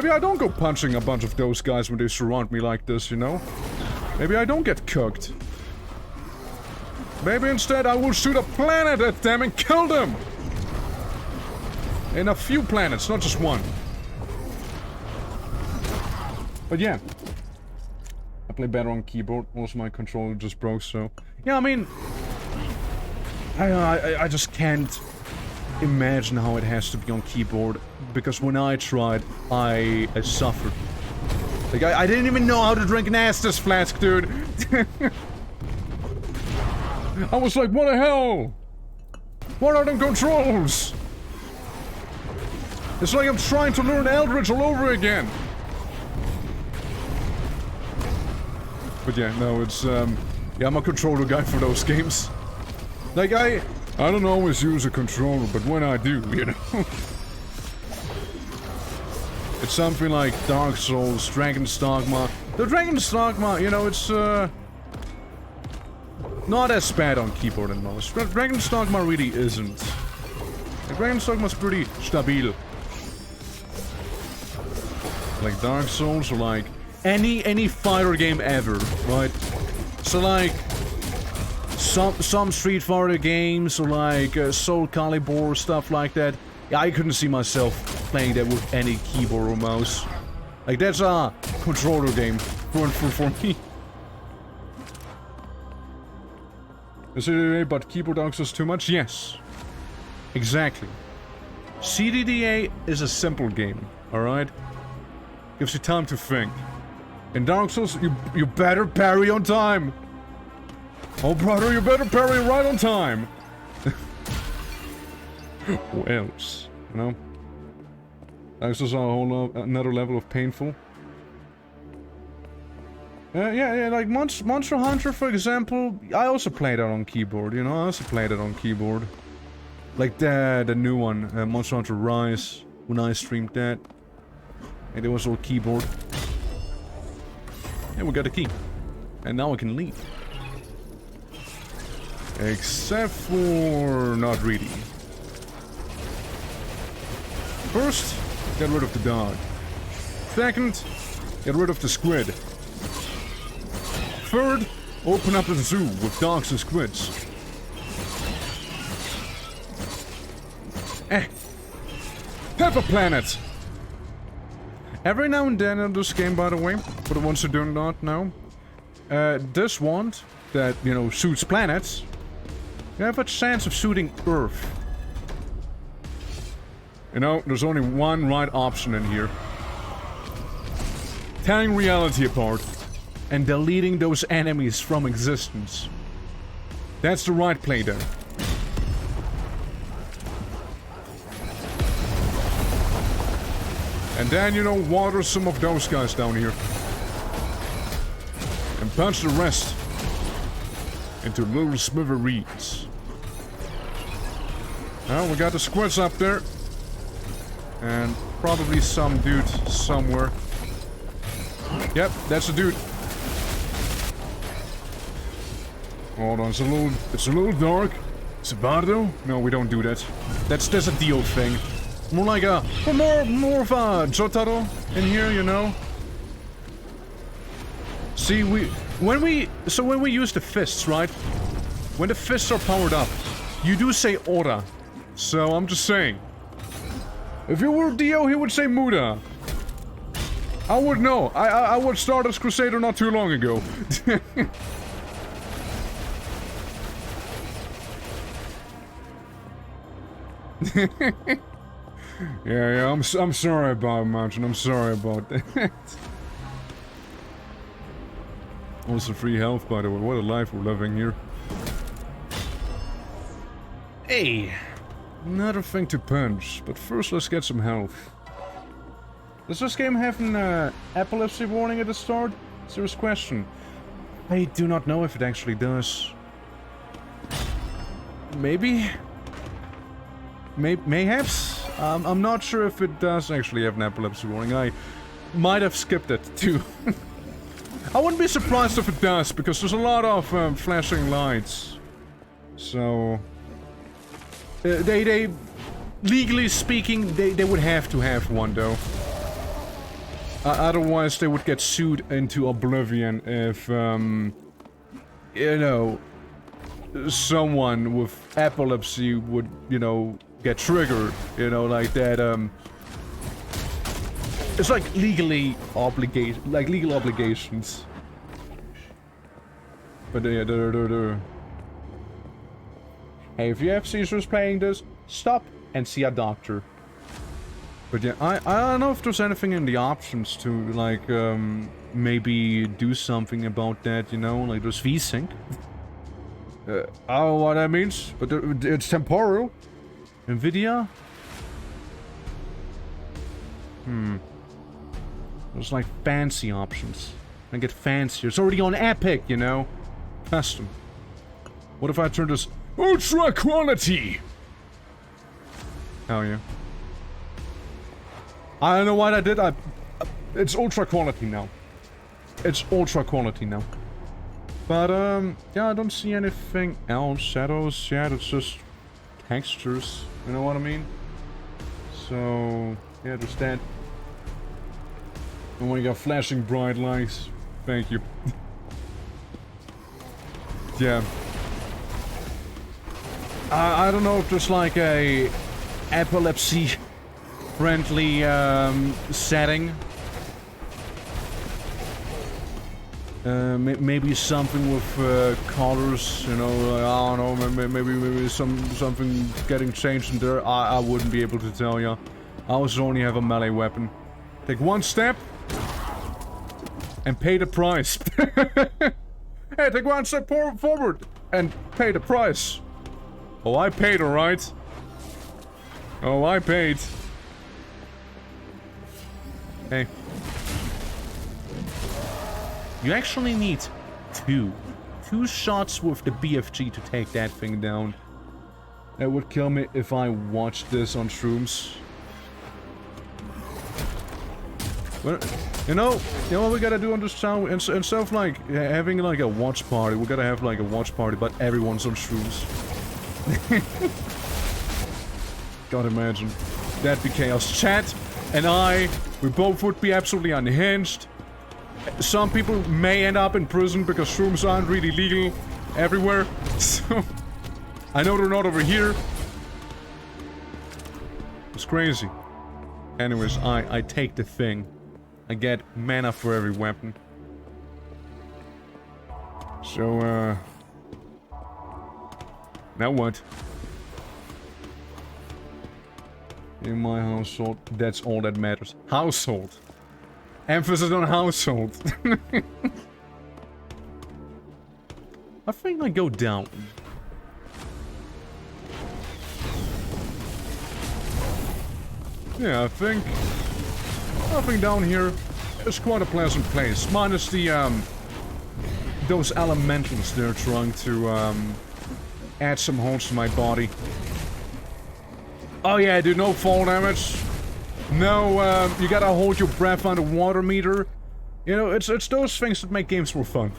I don't go punching a bunch of those guys when they surround me like this, you know? Maybe I don't get cooked. Maybe instead I will shoot a planet at them and kill them! And a few planets, not just one. But yeah. I play better on keyboard. Also my controller just broke, so... Yeah, I mean... I just can't imagine how it has to be on keyboard. Because when I tried, I suffered. Like, I didn't even know how to drink an Estus flask, dude! I was like, what the hell? What are them controls? It's like I'm trying to learn Eldritch all over again. But yeah, no, it's, yeah, I'm a controller guy for those games. Like, I don't always use a controller, but when I do, you know. It's something like Dark Souls, Dragon's Dogma. The Dragon's Dogma, you know, it's, not as bad on keyboard and mouse. Dragon's Dogma really isn't. Dragon's Dogma's pretty stabil. Like Dark Souls or like any fighter game ever, right? So like some Street Fighter games or like Soul Calibur, stuff like that. Yeah, I couldn't see myself playing that with any keyboard or mouse. Like that's a controller game for me. Is it but keyboard Dark Souls too much? Yes. Exactly. CDDA is a simple game, alright? Gives you time to think. In Dark Souls, you better parry on time! Oh brother, you better parry right on time! Or else, you know? Dark Souls are a whole another level of painful. Yeah, like Monster Hunter, for example, I also played that on keyboard, you know, I also played it on keyboard. Like the new one, Monster Hunter Rise, when I streamed that. And it was all keyboard. And we got a key. And now we can leave. Except for... not really. First, get rid of the dog. Second, get rid of the squid. Third, open up a zoo with dogs and squids. Pepper Planet! Every now and then in this game, by the way, for the ones who do not know, this wand that, you know, shoots planets, you have a chance of shooting Earth. You know, there's only one right option in here. Tearing reality apart. And deleting those enemies from existence. That's the right play there. And then, you know, water some of those guys down here. And punch the rest into little smithereens. Now, we got the squids up there. And probably some dude somewhere. Yep, that's a dude. Hold on, it's a little dark. Is it Bardo? No, we don't do that. That's a Dio thing. More like a... more of a Jotaro in here, you know? See, when we use the fists, right? When the fists are powered up, you do say Ora. So, I'm just saying. If you were Dio, he would say Muda. I would know. I would start as Crusader not too long ago. yeah, I'm sorry about it, Mountain. I'm sorry about that. Also free health, by the way. What a life we're living here. Hey! Another thing to punch, but first let's get some health. Does this game have an epilepsy warning at the start? Serious question. I do not know if it actually does. Maybe? Mayhaps? I'm not sure if it does actually have an epilepsy warning. I might have skipped it too. I wouldn't be surprised if it does, because there's a lot of flashing lights. So... They legally speaking, they would have to have one though. Otherwise they would get sued into oblivion if, you know, someone with epilepsy would, you know, get triggered, you know, like that, it's like legal obligations. But yeah, hey, if you have seizures playing this, stop and see a doctor. But yeah, I don't know if there's anything in the options to, like, maybe do something about that, you know? Like, there's VSync. I don't know what that means, but it's temporal. NVIDIA? There's, like, fancy options. I get fancier. It's already on Epic, you know? Custom. What if I turn this ultra quality? Hell yeah. I don't know what I did. It's ultra quality now. It's ultra quality now. But yeah, I don't see anything else. Shadows, yeah, it's just textures. You know what I mean? So yeah, there's that. And we got flashing bright lights. Thank you. Yeah. I don't know if there's like a epilepsy friendly setting. Maybe something with colors, you know, I don't know, maybe something getting changed in there. I wouldn't be able to tell ya. I also only have a melee weapon. Take one step and pay the price. Hey, take one step forward and pay the price. Oh, I paid, alright. Oh, I paid. Hey. You actually need two shots with the BFG to take that thing down. That would kill me if I watched this on shrooms. Well, you know what we gotta do on this town? Instead of like having like a watch party, we gotta have like a watch party, but everyone's on shrooms. God, imagine. That'd be chaos. Chat and we both would be absolutely unhinged. Some people may end up in prison because shrooms aren't really legal everywhere. So, I know they're not over here. It's crazy. Anyways, I take the thing. I get mana for every weapon. So, now what? In my household, that's all that matters. Household. Emphasis on household. I think I go down. Yeah, I think down here is quite a pleasant place. Minus the, those elementals they're trying to, add some holes to my body. Oh yeah, dude, no fall damage. No, you gotta hold your breath underwater meter. You know, it's those things that make games more fun.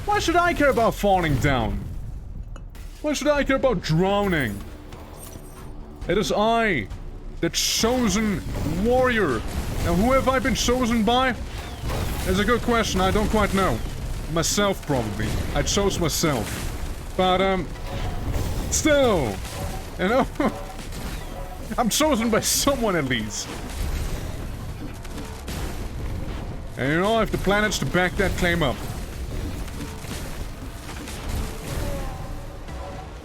Why should I care about falling down? Why should I care about drowning? It is I, the chosen warrior. Now, who have I been chosen by? It's a good question, I don't quite know. Myself, probably. I chose myself. But, still, you know, I'm chosen by someone at least. And you know, I have the planets to back that claim up.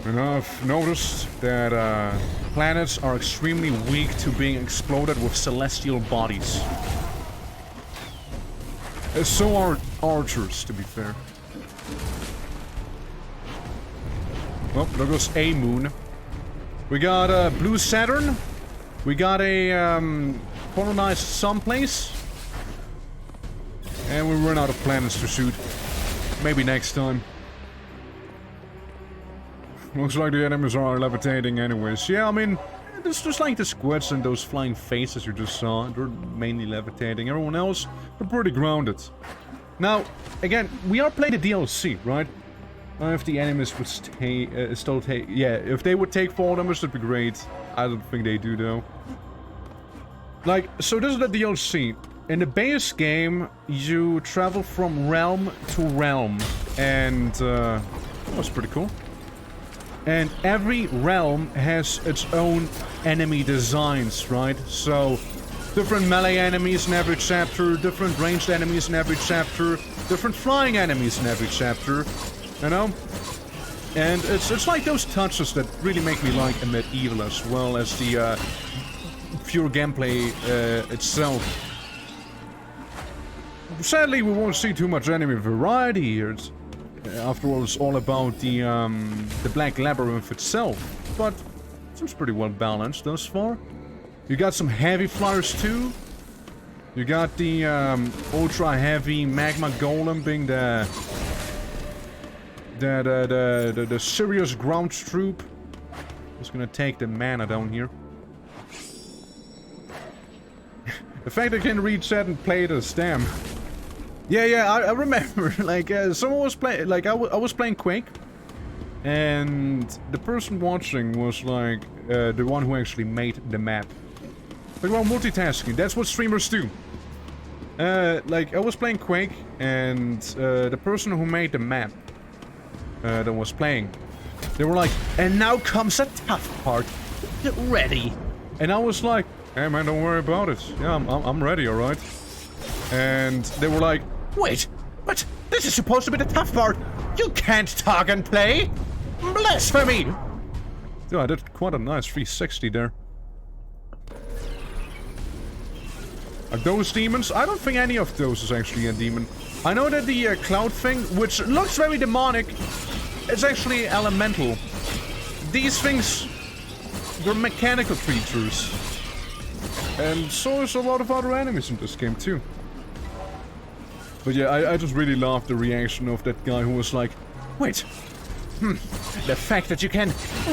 And I've noticed that, planets are extremely weak to being exploded with celestial bodies. So are archers, to be fair. Oh, there goes a moon. We got a blue Saturn. We got a colonized someplace. And we run out of planets to shoot. Maybe next time. Looks like the enemies are levitating anyways. Yeah, I mean, it's just like the squids and those flying faces you just saw. They're mainly levitating. Everyone else, they're pretty grounded. Now, again, we are playing the DLC, right? If the enemies would still take... Yeah, if they would take fall damage, that'd be great. I don't think they do, though. Like, so this is the DLC. In the base game, you travel from realm to realm. And, that's pretty cool. And every realm has its own enemy designs, right? So, different melee enemies in every chapter, different ranged enemies in every chapter, different flying enemies in every chapter. You know? And it's like those touches that really make me like AMID Evil as well as the pure gameplay itself. Sadly, we won't see too much enemy variety here. After all, it's all about the Black Labyrinth itself. But it seems pretty well balanced thus far. You got some heavy flyers too. You got the ultra heavy magma golem being the serious ground troop. Just gonna take the mana down here. The fact I can read chat and play this, damn. Yeah, I remember. Like, someone was playing. Like, I was playing Quake, and the person watching was like the one who actually made the map. Like, well, multitasking. That's what streamers do. Like, I was playing Quake, and the person who made the map that was playing, they were like, and now comes a tough part. Get ready. And I was like, hey man, don't worry about it. Yeah, I'm ready, alright? And they were like, wait, but this is supposed to be the tough part. You can't talk and play. Blasphemy. Yeah, I did quite a nice 360 there. Are those demons? I don't think any of those is actually a demon. I know that the cloud thing, which looks very demonic, is actually elemental. These things, they're mechanical creatures. And so is a lot of other enemies in this game too. But yeah, I just really loved the reaction of that guy who was like, wait, the fact that you can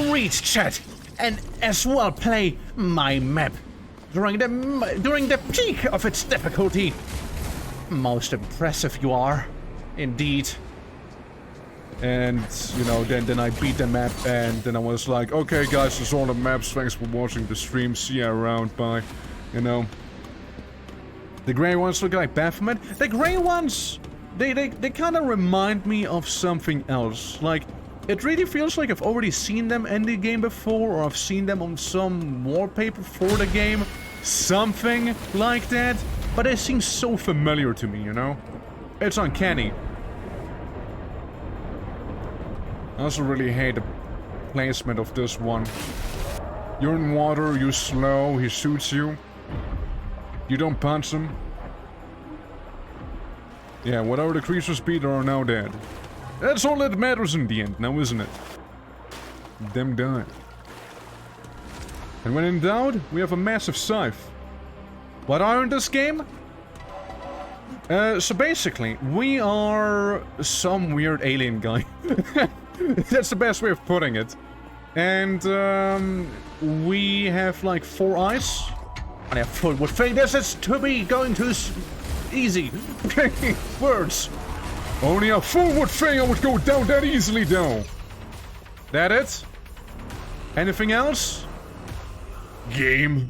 read chat and as well play my map during the peak of its difficulty. Most impressive you are, indeed. And, you know, then I beat the map, and then I was like, okay guys, that's all the maps, thanks for watching the stream, see you around, bye. You know. The grey ones look like Baphomet. The grey ones, they kind of remind me of something else. Like, it really feels like I've already seen them in the game before, or I've seen them on some wallpaper for the game. Something like that. But it seems so familiar to me, you know? It's uncanny. I also really hate the placement of this one. You're in water, you're slow, he shoots you. You don't punch him. Yeah, whatever the creatures be, they are now dead. That's all that matters in the end, now isn't it? Them die. And when in doubt, we have a massive scythe. What are in this game? So basically, we are some weird alien guy. That's the best way of putting it. And, we have like 4 eyes. And I would think this is to be going too easy. Words. Only a fool would think I would go down that easily, though. That it? Anything else? Game.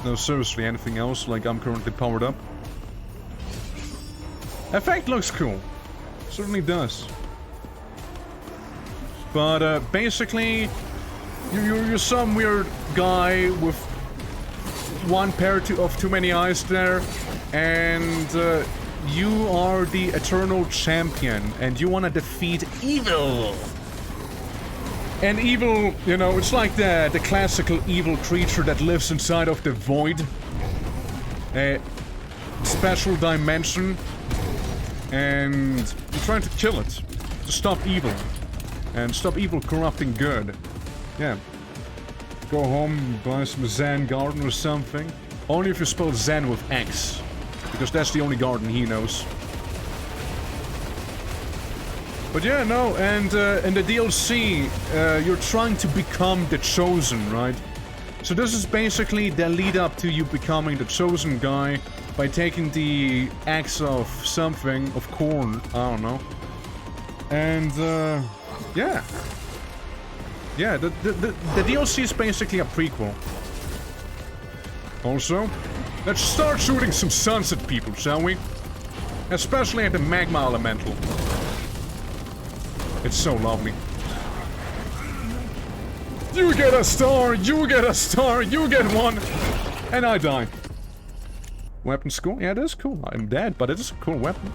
No, seriously, anything else? Like, I'm currently powered up. Effect looks cool. Certainly does. But, basically, you're some weird guy with one pair of too many eyes there, and you are the eternal champion, and you want to defeat evil. And evil, you know, it's like the classical evil creature that lives inside of the void. A special dimension. And you're trying to kill it. To stop evil. And stop evil corrupting good. Yeah. Go home, buy some Zen garden or something. Only if you spell Zen with X. Because that's the only garden he knows. But yeah, no, and in the DLC, you're trying to become the Chosen, right? So this is basically the lead up to you becoming the Chosen guy by taking the axe of something, of corn, I don't know. And, yeah. Yeah, the DLC is basically a prequel. Also, let's start shooting some suns at people, shall we? Especially at the magma elemental. It's so lovely. You get a star, you get a star, you get one, and I die. Weapon's cool? Yeah, it is cool. I'm dead, but it is a cool weapon.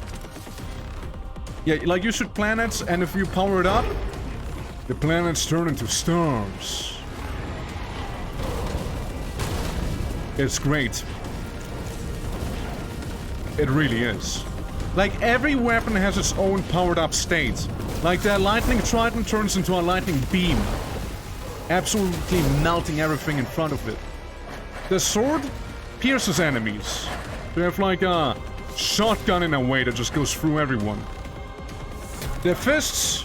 Yeah, like you shoot planets, and if you power it up, the planets turn into stars. It's great. It really is. Like, every weapon has its own powered-up state. Like, the lightning trident turns into a lightning beam. Absolutely melting everything in front of it. The sword pierces enemies. You have, like, a shotgun in a way that just goes through everyone. The fists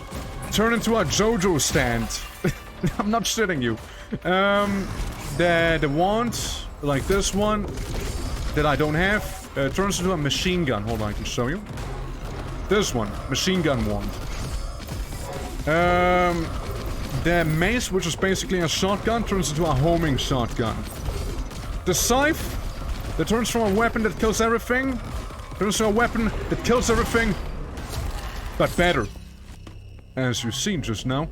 turn into a JoJo stand. I'm not shitting you. The wand, like this one, that I don't have, turns into a machine gun. Hold on, I can show you. This one, machine gun wand. The mace, which is basically a shotgun, turns into a homing shotgun. The scythe, that turns from a weapon that kills everything, turns to a weapon that kills everything, but better. As you've seen just now.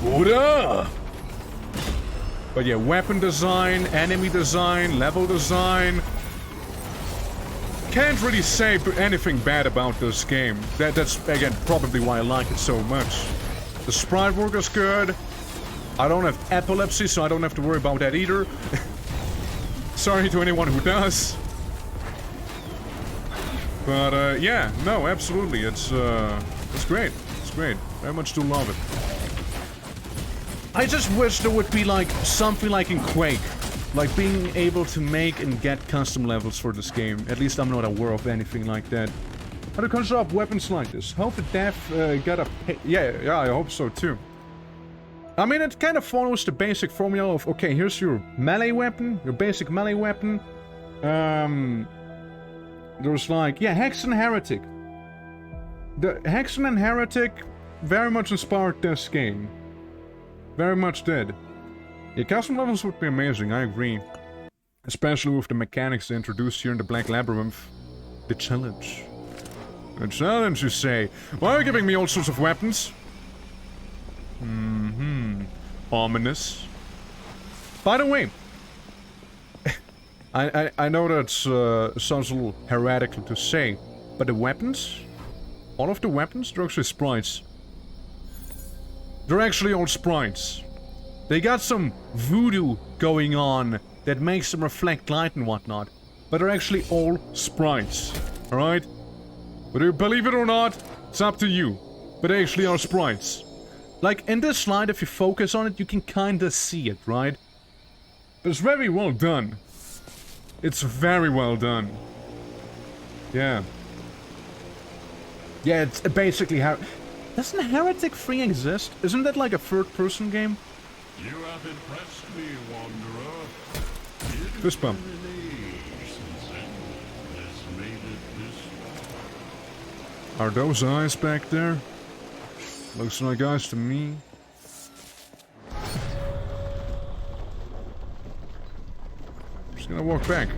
Buddha! But yeah, weapon design, enemy design, level design. Can't really say anything bad about this game. That's, again, probably why I like it so much. The sprite work is good. I don't have epilepsy, so I don't have to worry about that either. Sorry to anyone who does. But, yeah, no, absolutely, it's great. It's great. Very much do love it. I just wish there would be, like, something like in Quake. Like, being able to make and get custom levels for this game. At least I'm not aware of anything like that. How to conjure up weapons like this? Hope the dev got a... Yeah, I hope so, too. I mean, it kind of follows the basic formula of, okay, here's your melee weapon, your basic melee weapon. There's like, yeah, Hex and Heretic. The Hexen and Heretic very much inspired this game. Very much did. Yeah, custom levels would be amazing, I agree. Especially with the mechanics introduced here in the Black Labyrinth. The challenge. The challenge, you say? Why are you giving me all sorts of weapons? Ominous. By the way, I know that sounds a little heretical to say, but the weapons, all of the weapons, they're actually sprites. They're actually all sprites. They got some voodoo going on that makes them reflect light and whatnot, but they're actually all sprites, alright? Whether you believe it or not, it's up to you, but they actually are sprites. Like, in this slide, if you focus on it, you can kinda see it, right? But it's very well done. It's very well done. Yeah. Yeah, it's basically how... Doesn't Heretic 3 exist? Isn't that like a third-person game? You have impressed me, Wanderer. Fist bump. Are those eyes back there? Looks like eyes to me. Just gonna walk back.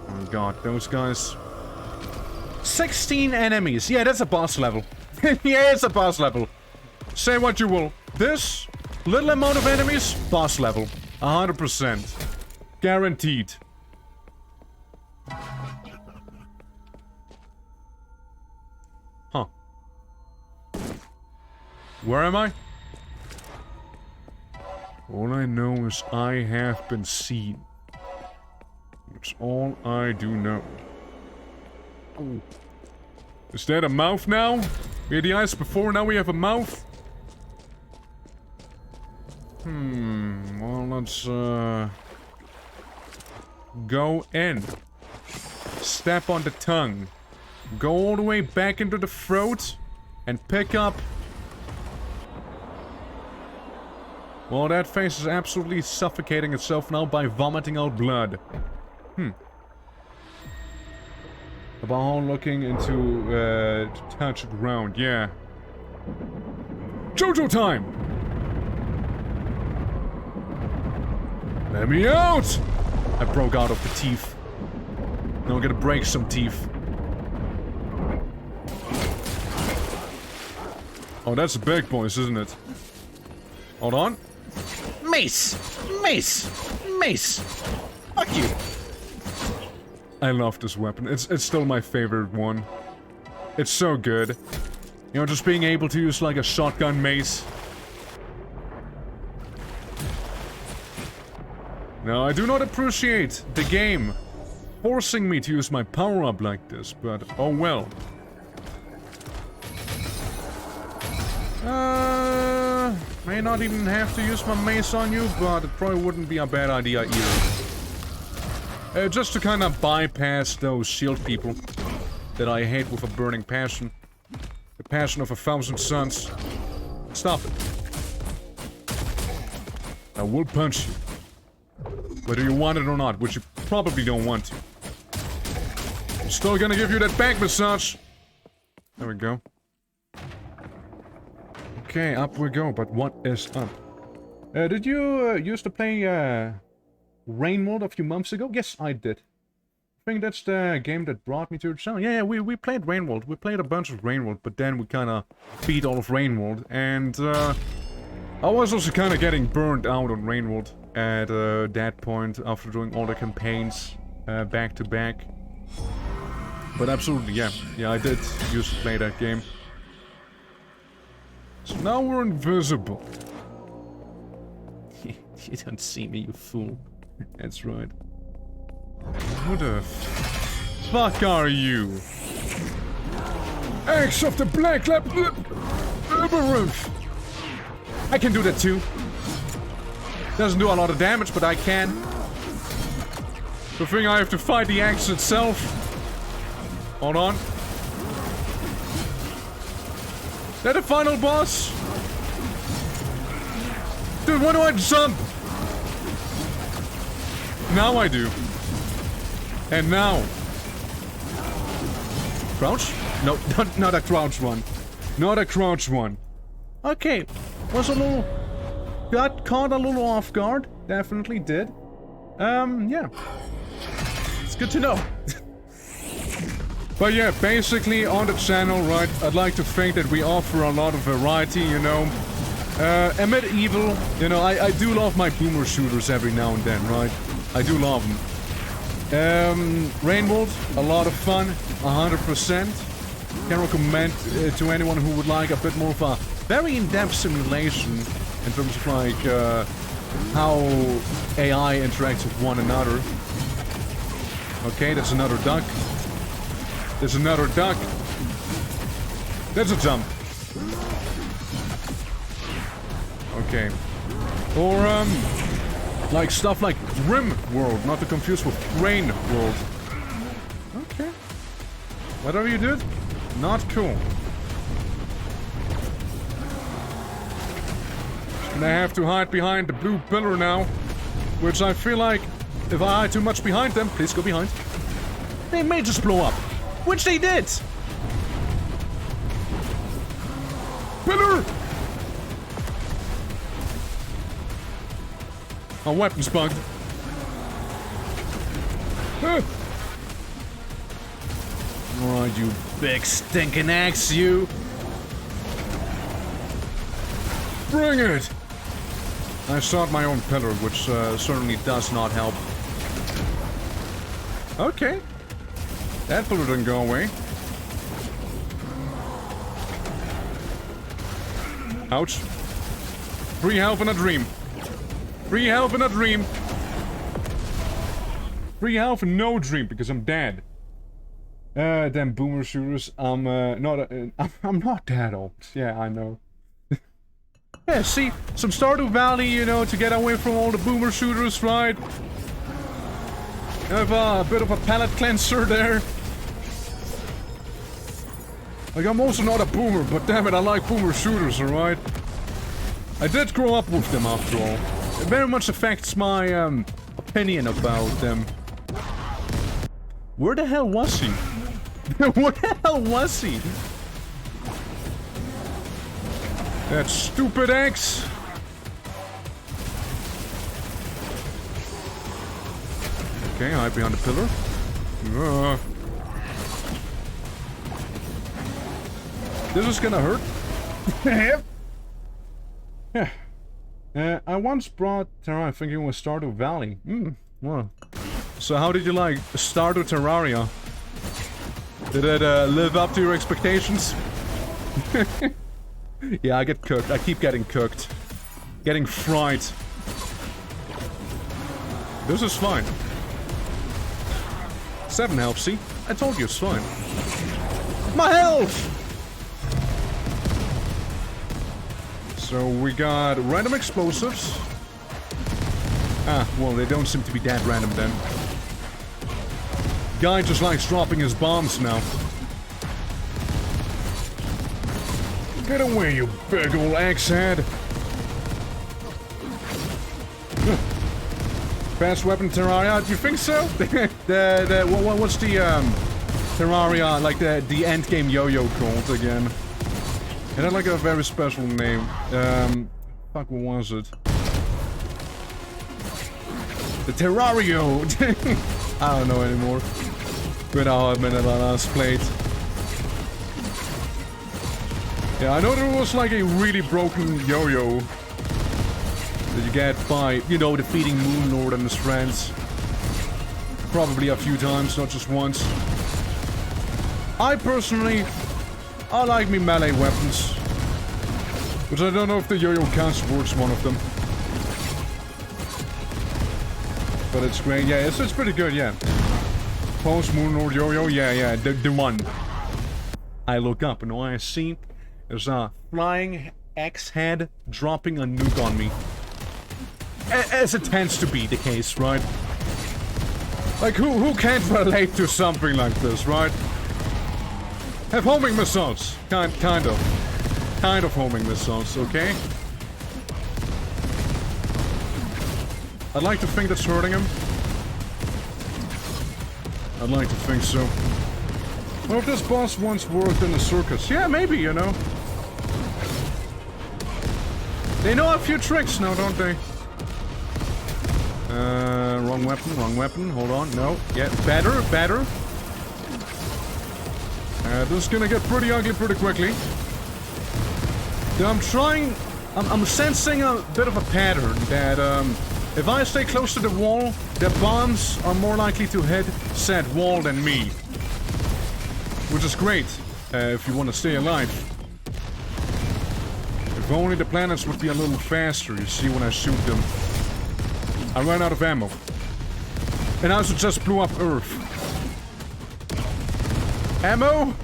Oh god, those guys. 16 enemies! Yeah, that's a boss level. Yeah, it's a boss level. Say what you will. This little amount of enemies, boss level. 100%. Guaranteed. Huh. Where am I? All I know is I have been seen. That's all I do know. Ooh. Is that a mouth now? We had the eyes before, now we have a mouth? Well, let's, go in. Step on the tongue. Go all the way back into the throat. And pick up... Well, that face is absolutely suffocating itself now by vomiting out blood. About how looking into, to touch the ground, yeah. JoJo time! Let me out! I broke out of the teeth. Now I'm gonna break some teeth. Oh, that's the big boys, isn't it? Hold on. Mace! Mace! Mace! Fuck you! I love this weapon. It's still my favorite one. It's so good. You know, just being able to use like a shotgun mace. Now, I do not appreciate the game forcing me to use my power-up like this, but oh well. May not even have to use my mace on you, but it probably wouldn't be a bad idea either. Just to kind of bypass those shield people that I hate with a burning passion. The passion of 1,000 suns. Stop it. I will punch you. Whether you want it or not, which you probably don't want to. I'm still gonna give you that back massage. There we go. Okay, up we go, but what is up? Did you used to play Rain World a few months ago? Yes, I did. I think that's the game that brought me to the channel. Yeah, we played Rain World. We played a bunch of Rain World, but then we kind of beat all of Rain World. And I was also kind of getting burned out on Rain World at that point after doing all the campaigns back to back. But absolutely, yeah. Yeah, I did used to play that game. So now we're invisible. You don't see me, you fool. That's right. Who the fuck are you? Eggs of the Black Labyrinths! I can do that too. Doesn't do a lot of damage, but I can. The thing I have to fight the axe itself. Hold on. Is that the final boss? Dude, why do I jump? Now I do. And now. Crouch? No, not a crouch one. Not a crouch one. Okay. Was a little... Got caught a little off guard. Definitely did. Yeah. It's good to know. But yeah, basically on the channel, right, I'd like to think that we offer a lot of variety, you know. AMID Evil, you know, I do love my boomer shooters every now and then, right? I do love them. Rain World, a lot of fun, 100%. Can recommend to anyone who would like a bit more of a very in-depth simulation in terms of like how AI interacts with one another. Okay, that's another duck. There's another duck. There's a jump. Okay. Or, like stuff like Rim World, not to confuse with Rain World. Okay. Whatever you did, not cool. And I have to hide behind the blue pillar now, which I feel like if I hide too much behind them, please go behind, they may just blow up. Which they did! Pillar! My weapon's bugged. Oh, you big stinking axe, you! Bring it! I sought my own pillar, which certainly does not help. Okay. That pillar didn't go away. Ouch. Free health in a dream. Free health in a dream. Free health in no dream, because I'm dead. Damn boomer shooters. I'm not that old. Yeah, I know. Yeah, see, some Stardew Valley, you know, to get away from all the boomer shooters, right? Have a bit of a palate cleanser there. Like, I'm also not a boomer, but damn it, I like boomer shooters, alright? I did grow up with them, after all. It very much affects my, opinion about them. Where the hell was he? Where the hell was he? That stupid X! Okay, hide behind the pillar. This is gonna hurt. Yeah. I once brought Terraria thinking it was Stardew Valley. Well. So how did you like Stardew Terraria? Did it live up to your expectations? Yeah, I get cooked. I keep getting cooked. Getting fried. This is fine. 7 health, see? I told you it's fine. My health! So we got random explosives. Ah, well, they don't seem to be that random then. Guy just likes dropping his bombs now. Get away, you big ol' axe-head! Fast weapon Terraria, do you think so? What's the, Terraria, like the endgame yo-yo called again? It had like a very special name. Fuck, what was it? The Terrario! I don't know anymore. Been a hard minute I last played. Yeah, I know there was like a really broken yo-yo that you get by, you know, defeating Moon Lord and his friends. Probably a few times, not just once. I personally, I like me melee weapons. Which I don't know if the yo-yo counts towards one of them. But it's great, yeah, it's pretty good, yeah. Post Moon Lord yo-yo, yeah, the one. I look up and all I see is a flying X-head dropping a nuke on me. As it tends to be the case, right? Like, who can't relate to something like this, right? Have homing missiles. Kind of homing missiles, okay? I'd like to think that's hurting him. I'd like to think so. Well, if this boss once worked in the circus, yeah, maybe, you know. They know a few tricks now, don't they? Wrong weapon, hold on, no, yeah, better. This is gonna get pretty ugly pretty quickly. I'm sensing a bit of a pattern that, if I stay close to the wall, the bombs are more likely to hit said wall than me. Which is great, if you want to stay alive. If only the planets would be a little faster, you see, when I shoot them. I ran out of ammo. And I also just blew up Earth. Ammo?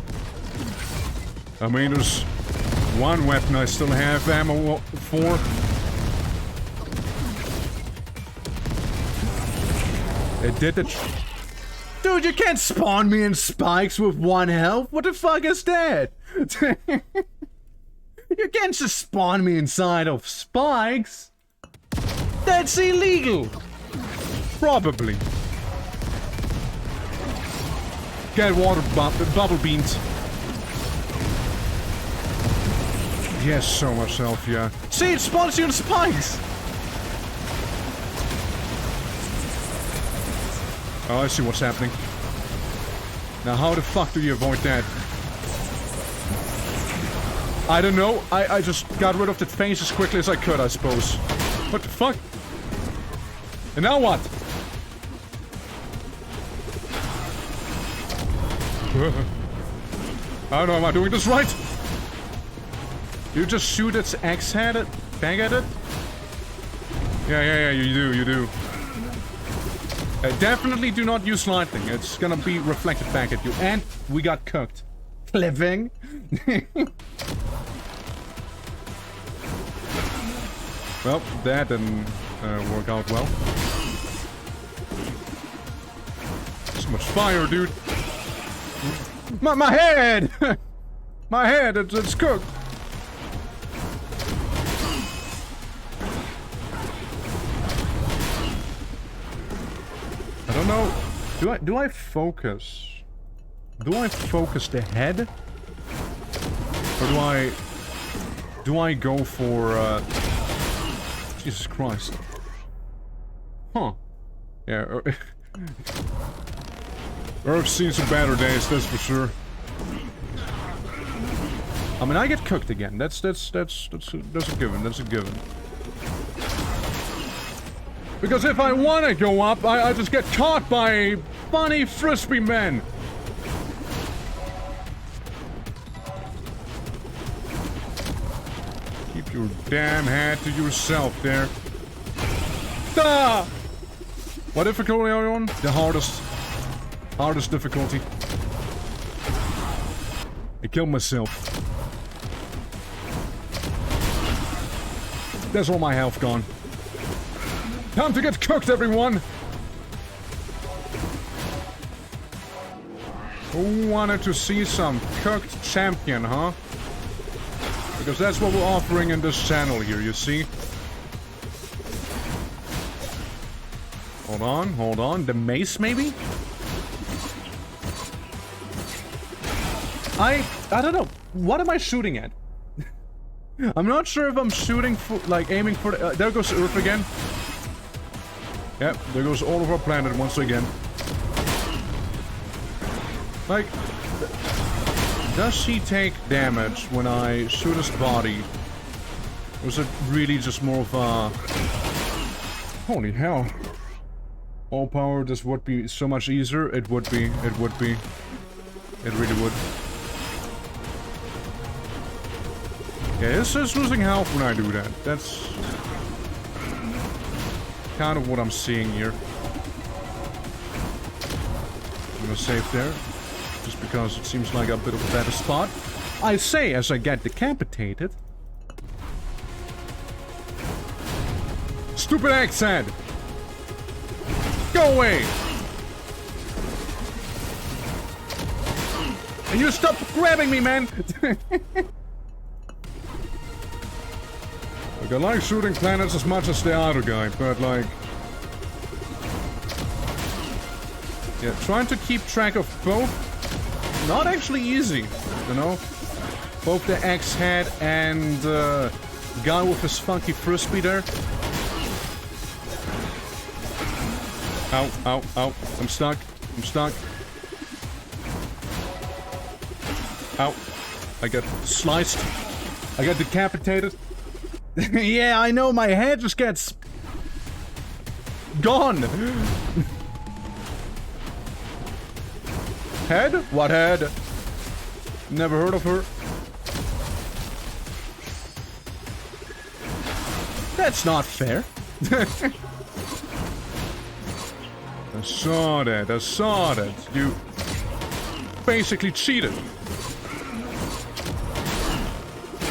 I mean, there's one weapon I still have ammo for. It did the Dude, you can't spawn me in spikes with 1 health. What the fuck is that? You can't just spawn me inside of spikes. That's illegal. Probably. Get water bubble beans. Yes, so much health, yeah. See, it spawns you in spikes. Oh, I see what's happening. Now, how the fuck do you avoid that? I don't know. I just got rid of that face as quickly as I could, I suppose. What the fuck? And now what? I don't know, am I doing this right? You just shoot its axe at it? Bang at it? Yeah, you do. Definitely do not use lightning. It's gonna be reflected back at you. And we got cooked. Living. Well, that didn't work out well. So much fire, dude. My head! My head, it's cooked. I don't know. Do I focus? Do I focus the head? Or do I go for Jesus Christ. Huh. Yeah, I've seen some better days, that's for sure. I mean, I get cooked again. That's a given. That's a given. Because if I want to go up, I just get caught by funny frisbee men. Keep your damn head to yourself there. Ah! What difficulty are you on? The hardest. Hardest difficulty. I killed myself. There's all my health gone. Time to get cooked, everyone! Who wanted to see some cooked champion, huh? Because that's what we're offering in this channel here, you see? Hold on. The mace, maybe? I don't know. What am I shooting at? I'm not sure if I'm shooting for, like, aiming for the, there goes Earth again. Yep, there goes all of our planet once again. Like, does she take damage when I shoot his body? Or is it really just more of a... Holy hell. All power, this would be so much easier. It would be. It would be. It really would. Yeah, it's just losing health when I do that. That's kind of what I'm seeing here. I'm gonna save there. Just because it seems like a bit of a better spot. I say as I get decapitated. Stupid axe head! Go away! And you stop grabbing me, man! Like, I like shooting planets as much as the other guy, but like... Yeah, trying to keep track of both, not actually easy, you know? Both the axe head and guy with his funky frisbee there. Ow, ow, ow. I'm stuck. I'm stuck. Ow. I got sliced. I got decapitated. Yeah, I know, my head just gets... gone! Head? What head? Never heard of her. That's not fair. I saw that, I saw that. You basically cheated.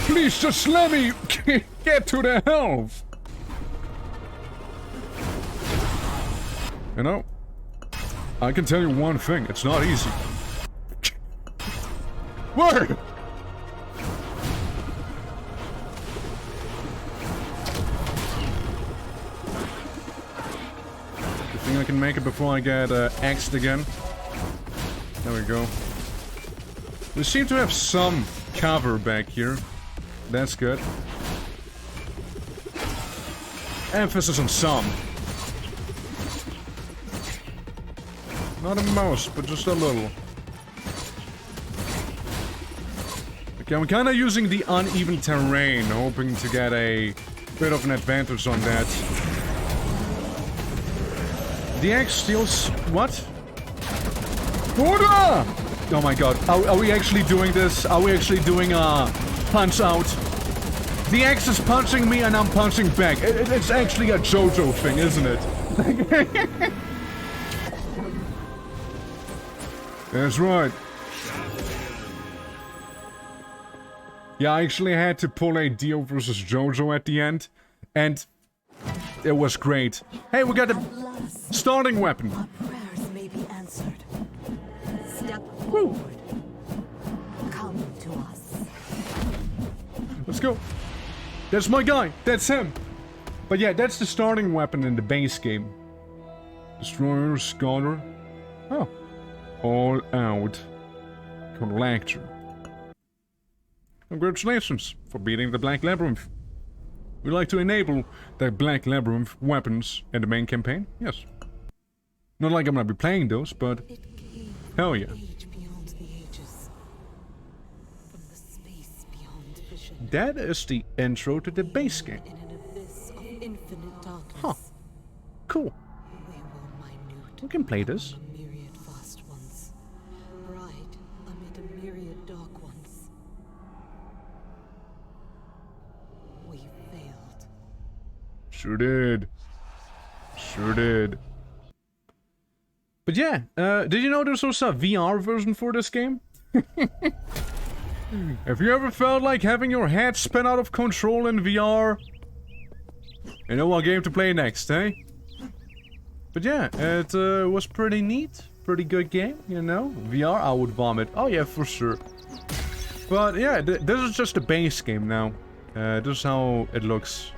Please just let me get to the health. You know, I can tell you one thing, it's not easy. Word! I can make it before I get axed again. There we go. We seem to have some cover back here. That's good. Emphasis on some. Not a most, but just a little. Okay, I'm kind of using the uneven terrain, hoping to get a bit of an advantage on that. The axe steals... what? Oh my god. Are we actually doing this? Are we actually doing a punch out? The axe is punching me and I'm punching back. It's actually a JoJo thing, isn't it? That's right. Yeah, I actually had to pull a Dio versus Jojo at the end, and it was great. Hey, we got the starting weapon. Our prayers may be answered. Step forward. Come to us. Let's go. That's my guy. That's him. But yeah, that's the starting weapon in the base game. Destroyer, Scholar. Oh. All out. Collector. Congratulations for beating the Black Labyrinth. We'd like to enable the Black Labyrinth weapons in the main campaign. Yes. Not like I'm gonna be playing those, but hell yeah. Age beyond the ages. From the space beyond vision. That is the intro to the base game. In an abyss of infinite darkness. Huh. Cool. We were minute. We can play this. A myriad vast ones. Bright amid a myriad dark ones. We failed. Sure did. Sure did. But yeah, did you know there's also a VR version for this game? Have you ever felt like having your head spin out of control in VR? You know what game to play next, eh? But yeah, it was pretty neat. Pretty good game, you know? VR, I would vomit. Oh yeah, for sure. But yeah, this is just the base game now. This is how it looks.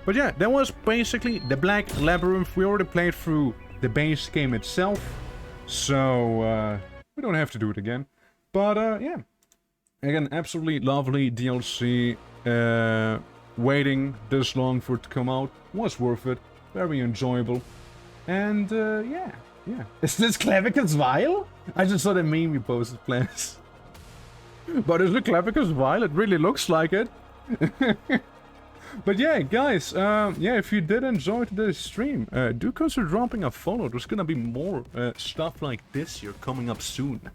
But yeah, that was basically the Black Labyrinth. We already played through the base game itself. So, we don't have to do it again. But, yeah. Again, absolutely lovely DLC. Waiting this long for it to come out was worth it. Very enjoyable. And, yeah. Is this Clavicus Vile? I just saw the meme you posted, plans. But is it Clavicus Vile? It really looks like it. But yeah, guys, yeah, if you did enjoy today's stream, do consider dropping a follow. There's gonna be more stuff like this here coming up soon.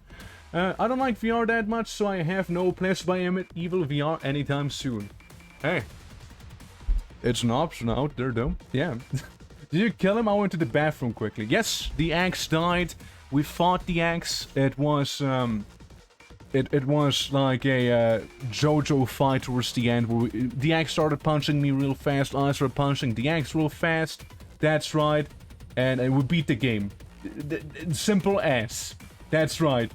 I don't like VR that much, so I have no plans to buy AMID Evil VR anytime soon. Hey, it's an option out there, though. Yeah. Did you kill him? I went to the bathroom quickly. Yes, the axe died. We fought the axe. It was, It was like a JoJo fight towards the end where the axe started punching me real fast, I started punching the axe real fast. That's right. And we beat the game. Simple as. That's right.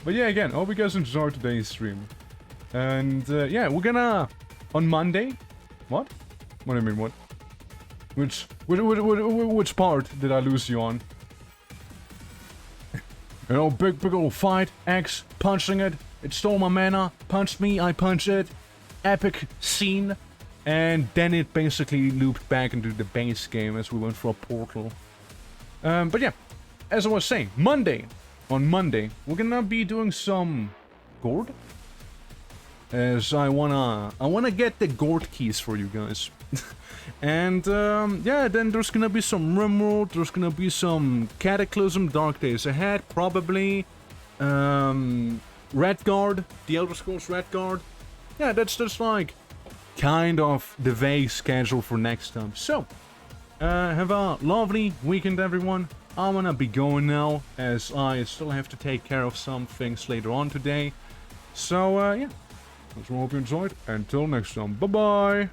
But yeah, again, hope you guys enjoyed today's stream. And yeah, we're gonna... On Monday... What? What do you mean, what? Which part did I lose you on? You know, big old fight, axe, punching it, it stole my mana, punched me, I punch it, epic scene, and then it basically looped back into the base game as we went for a portal. But yeah, as I was saying, on Monday, we're gonna be doing some gourd, as I wanna get the gourd keys for you guys. And, yeah, then there's gonna be some Rimworld, there's gonna be some Cataclysm, Dark Days Ahead, probably, Redguard, the Elder Scrolls Redguard. Yeah, that's just like, kind of the vague schedule for next time. So, have a lovely weekend, everyone. I'm gonna be going now, as I still have to take care of some things later on today. So, yeah, I hope you enjoyed. Until next time, bye-bye!